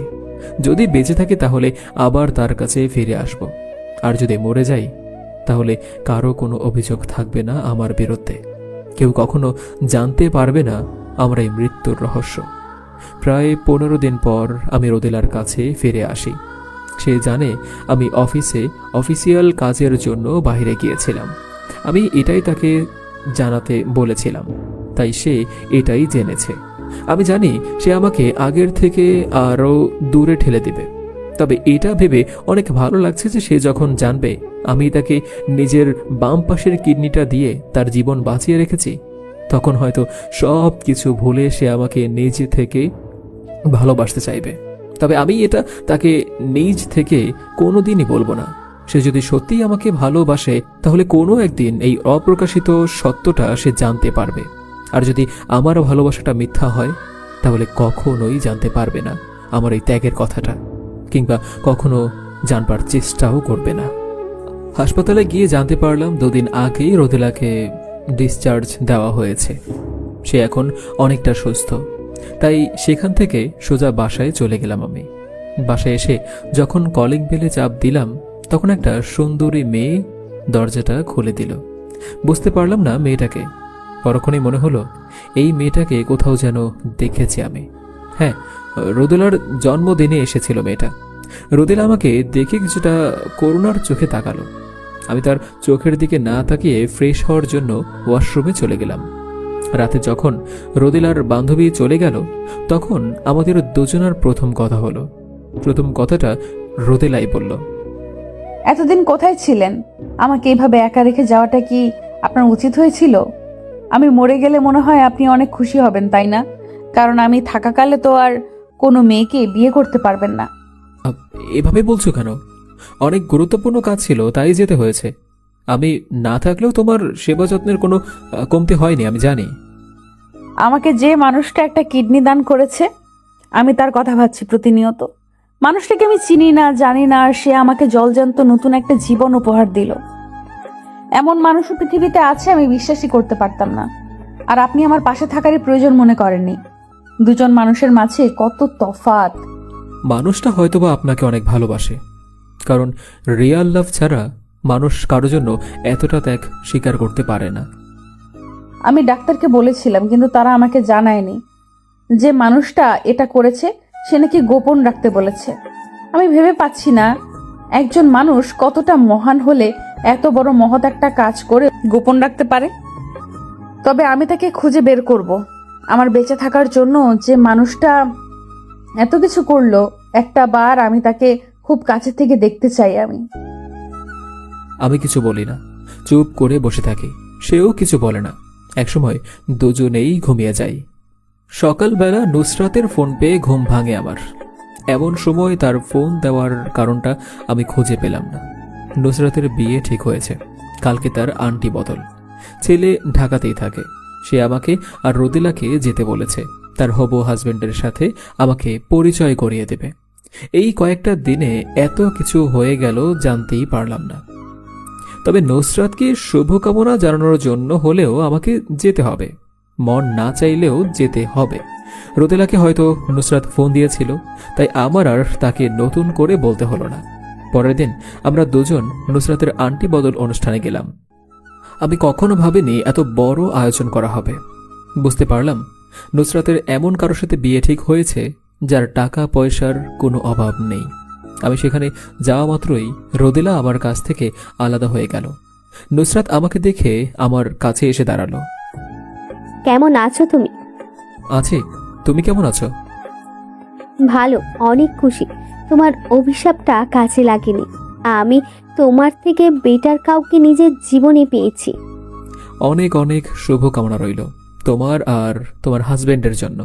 যদি বেঁচে থাকে তাহলে আবার তার কাছে ফিরে আসব। আর যদি মরে যাই, তাহলে কারো কোনো অভিযোগ থাকবে না আমার বিরুদ্ধে। কেউ কখনো জানতে পারবে না আমার এই মৃত্যুর রহস্য। প্রায় 15 দিন পর আমি রোদেলার কাছে ফিরে আসি। সে জানে আমি অফিসিয়াল কাজের জন্য বাইরে গিয়েছিলাম। আমি এটাই তাকে জানাতে বলেছিলাম, তাই সে এটাই জেনেছে। আমি জানি সে আমাকে আগের থেকে আরও দূরে ঠেলে দিবে। তবে এটা ভেবে অনেক ভালো লাগছে যে সে যখন জানবে আমি তাকে নিজের বাম পাশের কিডনিটা দিয়ে তার জীবন বাঁচিয়ে রেখেছি, তখন হয়তো সব কিছু ভুলে সে আমাকে নিজ থেকে ভালোবাসতে চাইবে। তবে আমি এটা তাকে নিজ থেকে কোনোদিনই বলবো না। সে যদি সত্যিই আমাকে ভালোবাসে, তাহলে কোনো একদিন এই অপ্রকাশিত সত্যটা সে জানতে পারবে। আর যদি আমার ভালোবাসাটা মিথ্যা হয়, তাহলে কখনোই জানতে পারবে না আমার এই ত্যাগের কথাটা, কিংবা কখনো জানবার চেষ্টাও করবে না। হাসপাতালে গিয়ে জানতে পারলাম 2 দিন আগেই রোদেলাকে ডিসচার্জ দেওয়া হয়েছে। সে এখন অনেকটা সুস্থ। তাই সেখান থেকে সোজা বাসায় চলে গেলাম আমি। বাসায় এসে যখন কলিং বেলে চাপ দিলাম, তখন একটা সুন্দরী মেয়ে দরজাটা খুলে দিল। বুঝতে পারলাম না মেয়েটাকে। পরক্ষণেই মনে হলো এই মেয়েটাকে কোথাও যেন দেখেছি আমি। হ্যাঁ, রোদেলার জন্মদিনে এসেছিল মেয়েটা। রোদেলা আমাকে দেখে কিছুটা করুণার চোখে তাকালো। আমি তার চোখের দিকে না তাকিয়ে ফ্রেশ হওয়ার জন্য ওয়াশরুমে চলে গেলাম। রাতে যখন রোদেলার বান্ধবী চলে গেল, তখন আমাদের দুজনের প্রথম কথা হলো। প্রথম কথাটা রোদেলাই বলল, এতদিন কোথায় ছিলেন? আমাকে এইভাবে একা রেখে যাওয়াটা কি আপনার উচিত হয়েছিল? আমি মরে গেলে মনে হয় আপনি অনেক খুশি হবেন, তাই না? কারণ আমি থাকাকালে তো আর কোনো মেয়েকে বিয়ে করতে পারবেন না। এভাবে বলছো কেন? অনেক গুরুত্বপূর্ণ কাজ ছিল, তাই যেতে হয়েছে। আমি না থাকলেও তোমার সেবা যত্নের কোনো কমতি হয়নি, আমি জানি। আমাকে যে মানুষটা একটা কিডনি দান করেছে, আমি তার কথা ভাবছি প্রতিনিয়ত। মানুষটাকে আমি চিনি না, জানি না, আর সে আমাকে জলজান্ত নতুন একটা জীবন উপহার দিল। এমন মানুষও পৃথিবীতে আছে আমি বিশ্বাসই করতে পারতাম না। আর আপনি আমার পাশে থাকারই প্রয়োজন মনে করেননি। দুজন মানুষের মাঝে কত তফাৎ। মানুষটা হয়তোবা আপনাকে অনেক ভালোবাসে, কারণ রিয়াল লাভ ছাড়া মানুষ কারো জন্য এতটা ত্যাগ স্বীকার করতে পারে না। আমি ডাক্তারকে বলেছিলাম, কিন্তু তারা আমাকে জানায়নি যে মানুষটা এটা করেছে সে নাকি গোপন রাখতে বলেছে। আমি ভেবে পাচ্ছি না একজন মানুষ কতটা মহান হলে এত বড় মহৎ একটা কাজ করে গোপন রাখতে পারে। তবে আমি তাকে খুঁজে বের করব। আমার বেঁচে থাকার জন্য যে মানুষটা এত কিছু করলো, একটা বার আমি তাকে খুব কাছে থেকে দেখতে চাই। আমি কিছু বলি না, চুপ করে বসে থাকি। সেও কিছু বলে না। একসময় দুজনেই ঘুমিয়ে যাই। সকালবেলা নুসরাতের ফোন পেয়ে ঘুম ভাঙে আমার। এমন সময় তার ফোন দেওয়ার কারণটা আমি খুঁজে পেলাম না। নুসরাতের বিয়ে ঠিক হয়েছে, কালকে তার আন্টি বদল। ছেলে ঢাকাতেই থাকে। সে আমাকে আর রোদেলাকে যেতে বলেছে, তার হবু হাজবেন্ডের সাথে আমাকে পরিচয় করিয়ে দেবে। এই কয়েকটা দিনে এত কিছু হয়ে গেল জানতেই পারলাম না। তবে নুসরাতকে শুভকামনা জানানোর জন্য হলেও আমাকে যেতে হবে। মন না চাইলেও যেতে হবে। রোদেলাকে হয়তো নুসরাত ফোন দিয়েছিল, তাই আমার আর তাকে নতুন করে বলতে হলো না। পরের দিন আমরা দুজন নুসরাতের আন্টি বদল অনুষ্ঠানে গেলাম। আমি কখনো ভাবিনি এত বড় আয়োজন করা হবে। বুঝতে পারলাম নুসরাতের এমন কারোর সাথে বিয়ে ঠিক হয়েছে যার টাকা পয়সার কোনো অভাব নেই। আমি সেখানে যাওয়া মাত্রই রোদেলা আমার কাছ থেকে আলাদা হয়ে গেল। নুসরাত আমাকে দেখে আমার কাছে এসে দাঁড়ালো। কেমন আছো তুমি? আছি, তুমি কেমন আছো? ভালো, অনেক খুশি তোমার অভিশাপটা কাজে লাগেনি। আমি তোমার থেকে বেটার কাউকে নিজের জীবনে পেয়েছি। অনেক অনেক শুভকামনা রইল তোমার আর তোমার হাজবেন্ডের জন্য।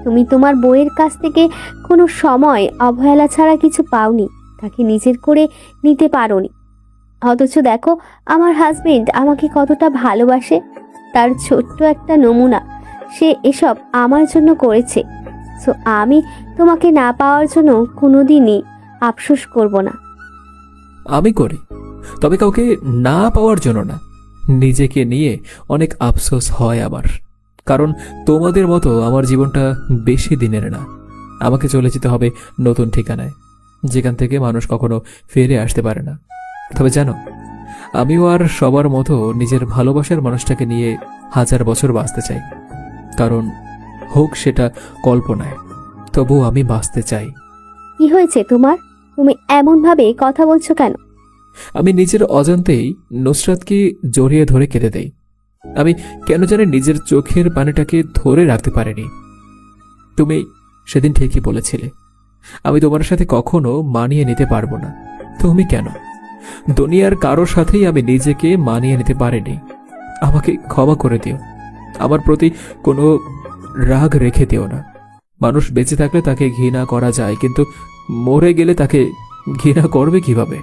তুমি তোমার বউয়ের কাছ থেকে কোনো সময় অবহেলা ছাড়া কিছু পাওনি, তাকে নিজের করে নিতে পারোনি। অথচ দেখো আমার হাজবেন্ড আমাকে কতটা ভালোবাসে। তার ছোট্ট একটা নমুনা সে এসব আমার জন্য করেছে। সো আমি তোমাকে না পাওয়ার জন্য কোনোদিনই আফসোস করব না। আমি করি, তবে কাউকে না পাওয়ার জন্য না। নিজেকে নিয়ে অনেক আফসোস হয় আমার, কারণ তোমাদের মতো আমার জীবনটা বেশি দিনের না। আমাকে চলে যেতে হবে নতুন ঠিকানায়, যেখান থেকে মানুষ কখনো ফিরে আসতে পারে না। তবে জানো, আমিও আর সবার মতো নিজের ভালোবাসার মানুষটাকে নিয়ে 1000 বছর বাঁচতে চাই। কারণ হোক সেটা কল্পনায়, তবু আমি বাঁচতে চাই। কি হয়েছে তোমার? তুমি এমনভাবে কথা বলছো কেন? আমি নিজের অজান্তেই নুসরাতকে জড়িয়ে ধরে কেঁদে দেই। আমি কেন জানি নিজের চোখের পানিটাকে ধরে রাখতে পারিনি। তুমি সেদিন ঠিকই বলেছিলে, আমি তোমার সাথে কখনো মানিয়ে নিতে পারবো না। তুমি কেন? দুনিয়ার কারোর সাথেই আমি নিজেকে মানিয়ে নিতে পারিনি। আমাকে ক্ষমা করে দিও। আমার প্রতি কোনো রাগ রেখে দিও না। মানুষ বেঁচে থাকলে তাকে ঘৃণা করা যায়, কিন্তু মরে গেলে তাকে ঘৃণা করবে কিভাবে?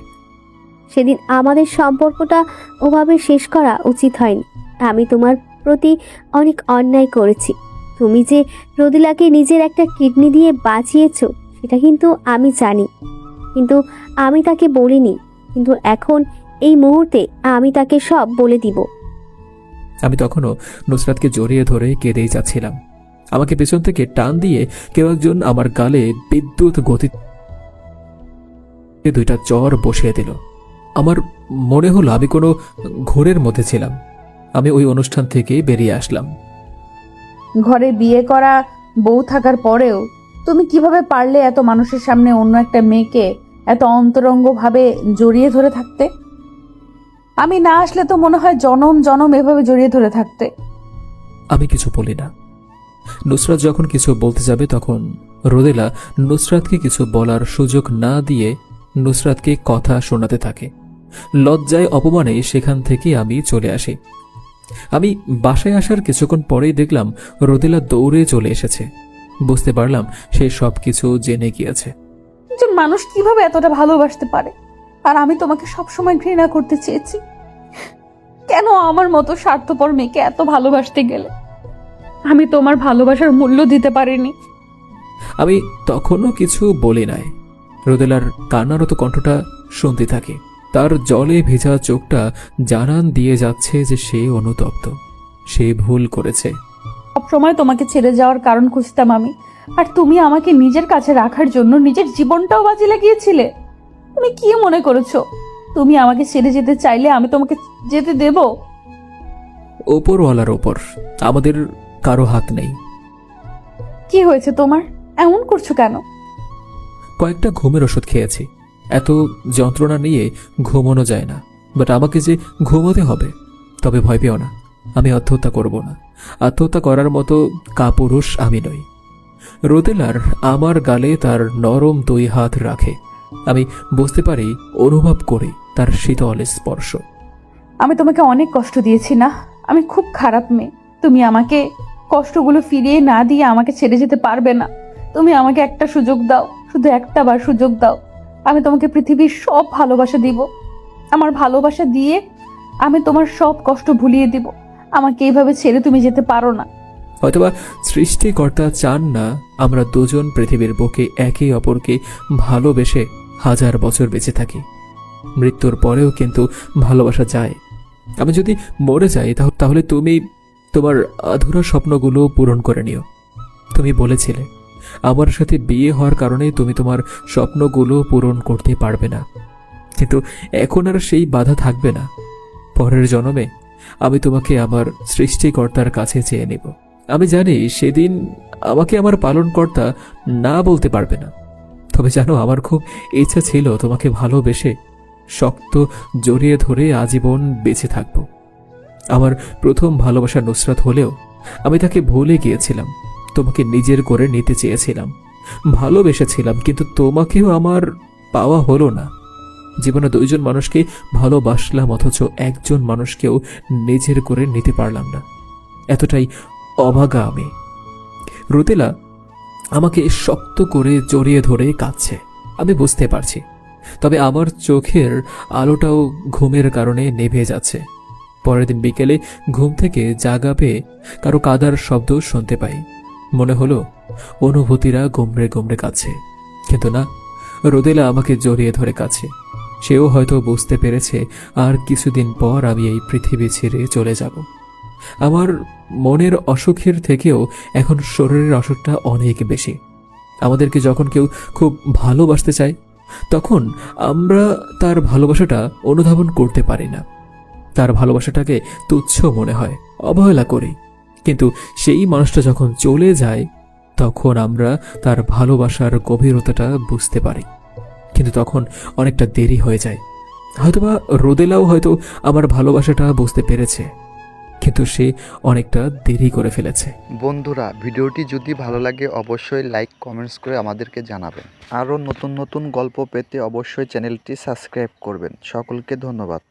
সেদিন আমাদের সম্পর্কটা ওভাবে শেষ করা উচিত হয়নি। আমি তোমার প্রতি অনেক অন্যায় করেছি। তুমি যে রোদেলাকে নিজের একটা কিডনি দিয়ে বাঁচিয়েছো সেটা কিন্তু আমি জানি, কিন্তু আমি তাকে বলিনি। কিন্তু এখন এই মুহূর্তে আমি তাকে সব বলে দিব। আমি তখনও নুসরাতকে জড়িয়ে ধরে কেঁদেই যাচ্ছিলাম। আমাকে পেছন থেকে টান দিয়ে কেউ একজন আমার গালে বিদ্যুৎ গতিতে 2টা চর বসিয়ে দিল। আমার মনে হলো আমি কোনো ঘোরের মধ্যে ছিলাম। আমি ওই অনুষ্ঠান থেকে বেরিয়ে আসলাম। ঘরে বিয়ে করা বউ থাকার পরেও তুমি কিভাবে পারলে এত মানুষের সামনে অন্য একটা মেয়েকে এত অন্তরঙ্গভাবে জড়িয়ে ধরে থাকতে? আমি না আসলে তো মনে হয় জনম জনম এভাবে জড়িয়ে ধরে থাকতে। আমি কিছু বলি না। নুসরাত যখন কিছু বলতে যাবে তখন রোদেলা নুসরাতকে কিছু বলার সুযোগ না দিয়ে নুসরাতকে কথা শোনাতে থাকে। লজ্জায় অপমানে সেখান থেকে আমি চলে আসি। আমি বাসায় আসার কিছুক্ষণ পরেই দেখলাম রোদেলা দৌড়ে চলে এসেছে। বুঝতে পারলাম সে সবকিছু জেনে গিয়েছে। একজন মানুষ কিভাবে এতটা ভালোবাসতে পারে, আর আমি তোমাকে সবসময় ঘৃণা করতে চেয়েছি। কেন আমার মতো স্বার্থপর মেয়েকে এত ভালোবাসতে গেলে? আমি তোমার ভালোবাসার মূল্য দিতে পারিনি। আমি তখনও কিছু বলি নাই। রোদেলার কান্নারত কণ্ঠটা শুনতে থাকি। তার জলে ভেজা চোখটা জানান দিয়ে যাচ্ছে যে সে অনুতপ্ত, সে ভুল করেছে। সবসময় তোমাকে ছেড়ে যাওয়ার কারণ খুঁজতাম আমি, আর তুমি আমাকে নিজের কাছে রাখার জন্য নিজের জীবনটাও বাজি লাগিয়েছিলে। তুমি কি মনে করেছো তুমি আমাকে ছেড়ে যেতে চাইলে আমি তোমাকে যেতে দেব? ওপরওয়ালার ওপর আমাদের কারো হাত নেই। কি হয়েছে তোমার? এমন করছো কেন? কয়েকটা ঘুমের ওষুধ খেয়েছি। এত যন্ত্রণা নিয়ে ঘুমানো যায় না, বাট আমাকে যে ঘুমাতে হবে। তবে ভয় পেও না, আমি আত্মহত্যা করব না। আত্মহত্যা করার মতো কাপুরুষ আমি নই। রোদেলার আমার গালে তার নরম দুই হাত রাখে। আমি বুঝতে পারি, অনুভব করি তার শীতল স্পর্শ। আমি তোমাকে অনেক কষ্ট দিয়েছি না? আমি খুব খারাপ মেয়ে। তুমি আমাকে কষ্টগুলো ফিরিয়ে না দিয়ে আমাকে ছেড়ে যেতে পারবে না। তুমি আমাকে একটা সুযোগ দাও, শুধু একটা বার সুযোগ দাও। আমি তোমাকে পৃথিবীর সব ভালোবাসা দিব। আমার ভালোবাসা দিয়ে আমি তোমার সব কষ্ট ভুলিয়ে দিব। আমাকে এইভাবে ছেড়ে তুমি যেতে পারো না। হয়তোবা সৃষ্টিকর্তা চান না আমরা দুজন পৃথিবীর বুকে একে অপরকে ভালোবেসে হাজার বছর বেঁচে থাকি। মৃত্যুর পরেও কিন্তু ভালোবাসা যায়। আমি যদি মরে যাই তাহলে তুমি তোমার আধুরা স্বপ্নগুলো পূরণ করে নিও। তুমি বলেছিলে আমার সাথে বিয়ে হওয়ার কারণে তুমি তোমার স্বপ্নগুলো পূরণ করতে পারবে না, কিন্তু এখন আর সেই বাধা থাকবে না। পরের জন্মে আমি তোমাকে আমার সৃষ্টিকর্তার কাছে চেয়ে নেব। আমি জানি সেদিন আমাকে আমার পালনকর্তা না বলতে পারবে না, তবে জানো আমার খুব ইচ্ছা ছিল তোমাকে ভালোবেসে শক্ত জড়িয়ে ধরে আজীবন বেঁচে থাকব। আমার প্রথম ভালোবাসা নুসরাত হলেও আমি তাকে ভুলে গিয়েছিলাম। তোমাকে নিজের করে নিতে চেয়েছিলাম, ভালোবেসেছিলাম, কিন্তু তোমাকেও আমার পাওয়া হলো না। জীবনে দুইজন মানুষকে ভালোবাসলাম, অথচ একজন মানুষকেও নিজের করে নিতে পারলাম না। এতটাই অভাগা আমি। রোদেলা আমাকে শক্ত করে জড়িয়ে ধরে কাঁদছে, আমি বুঝতে পারছি। তবে আমার চোখের আলোটাও ঘুমের কারণে নেভে যাচ্ছে। পরের দিন বিকেলে ঘুম থেকে জাগা পেয়ে কারো কাদার শব্দ শুনতে পাই। মনে হলো অনুভূতিরা গুমড়ে গুমড়ে কাছে, কিন্তু না, রোদেলা আমাকে জড়িয়ে ধরে কাছে। সেও হয়তো বুঝতে পেরেছে আর কিছুদিন পর আমি এই পৃথিবী ছেড়ে চলে যাব। আমার মনের অসুখের থেকেও এখন শরীরের অসুখটা অনেক বেশি। আমাদেরকে যখন কেউ খুব ভালোবাসতে চায় তখন আমরা তার ভালোবাসাটা অনুধাবন করতে পারি না। তার ভালোবাসাটাকে তুচ্ছ মনে হয়, অবহেলা করি। কিন্তু সেই মানুষটা যখন চলে যায় তখন আমরা তার ভালোবাসার গভীরতাটা বুঝতে পারি, কিন্তু তখন অনেকটা দেরি হয়ে যায়। হয়তোবা রোদেলাও হয়তো আমার ভালোবাসাটা বুঝতে পেরেছে, কিন্তু সে অনেকটা দেরি করে ফেলেছে। বন্ধুরা, ভিডিওটি যদি ভালো লাগে অবশ্যই লাইক কমেন্টস করে আমাদেরকে জানাবেন। আরও নতুন নতুন গল্প পেতে অবশ্যই চ্যানেলটি সাবস্ক্রাইব করবেন। সকলকে ধন্যবাদ।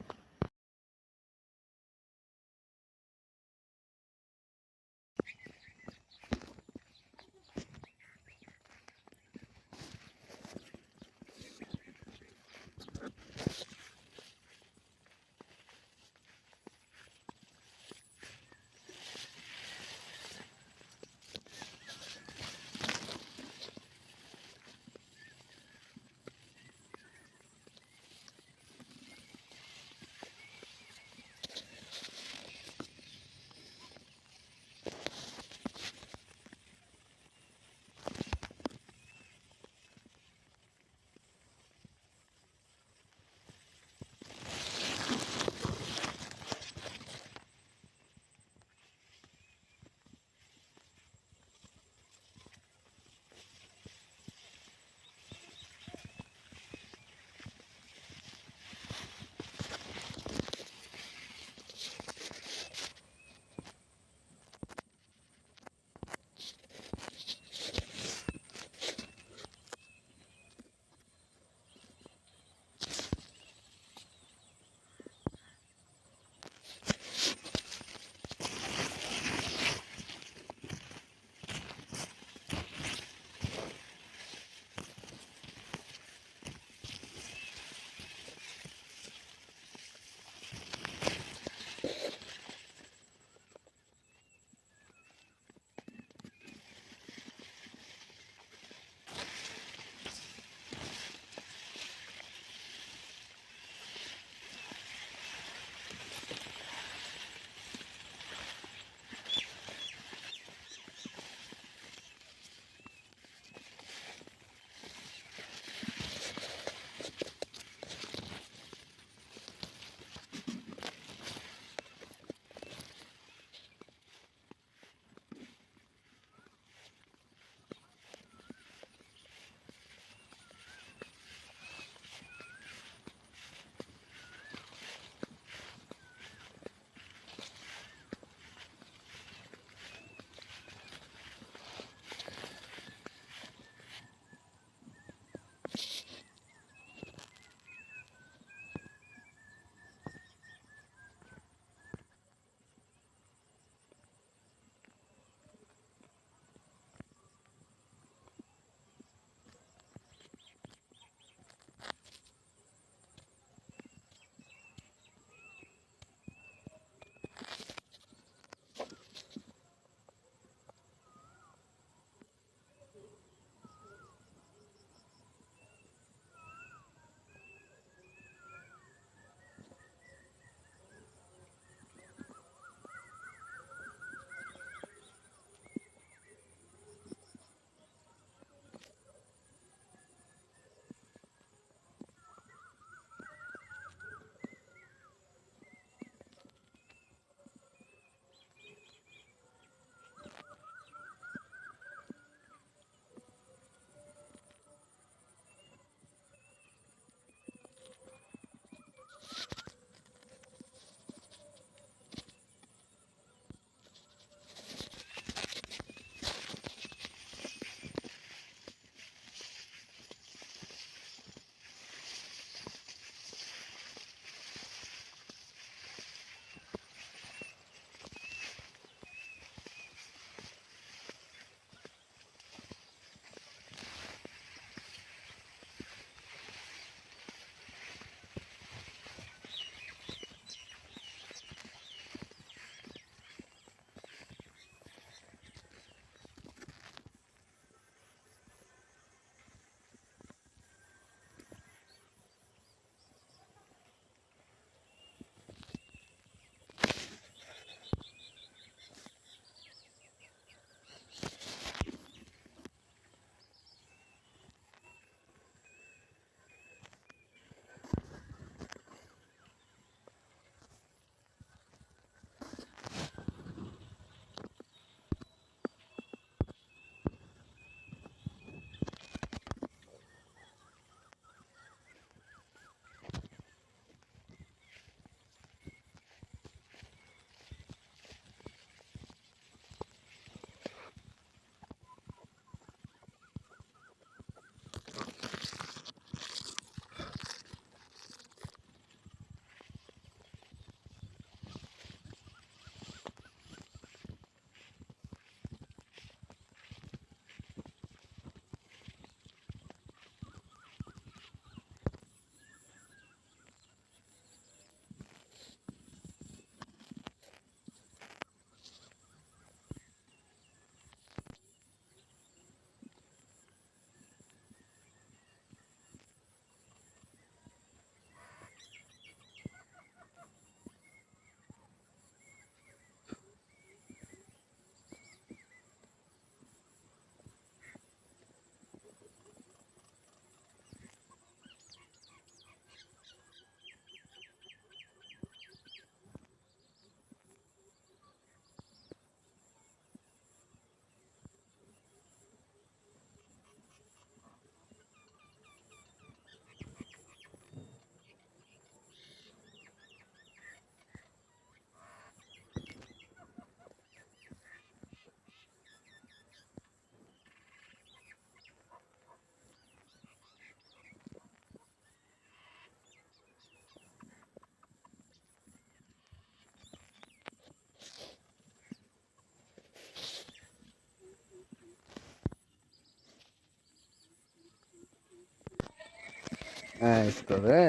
এই তো রে।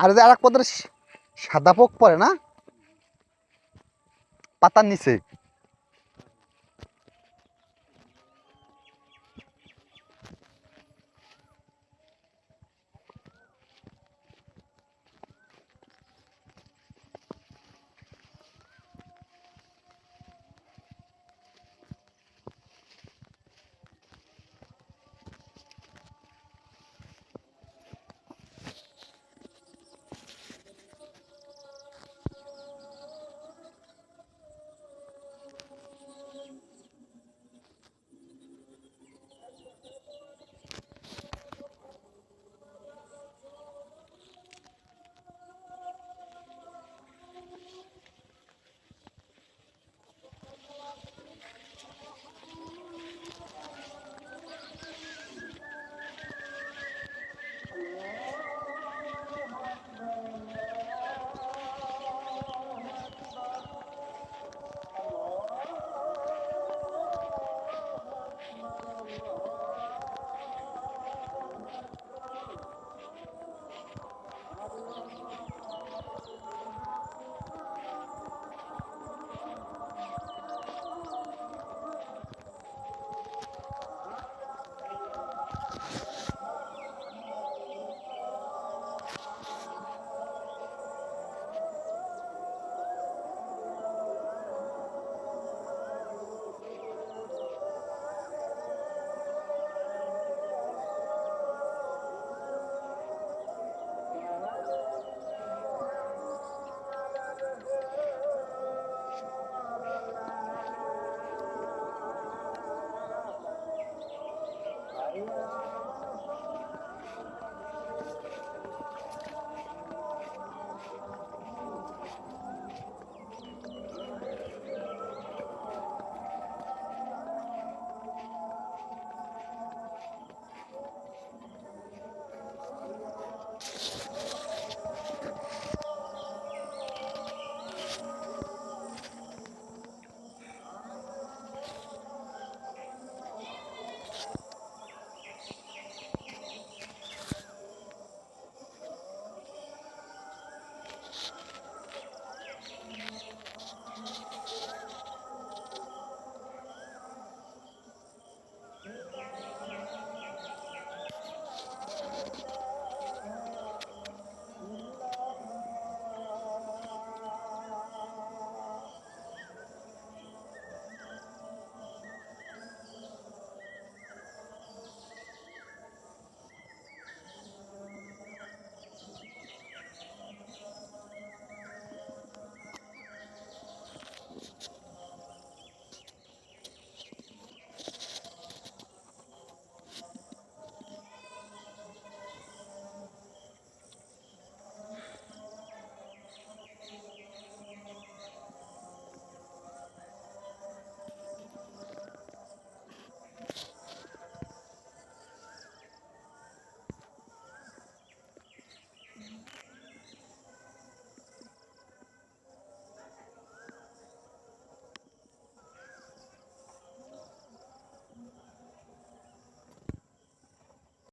আর যে আর এক পদের সাদা পোক পড়ে না পাতার নিচে,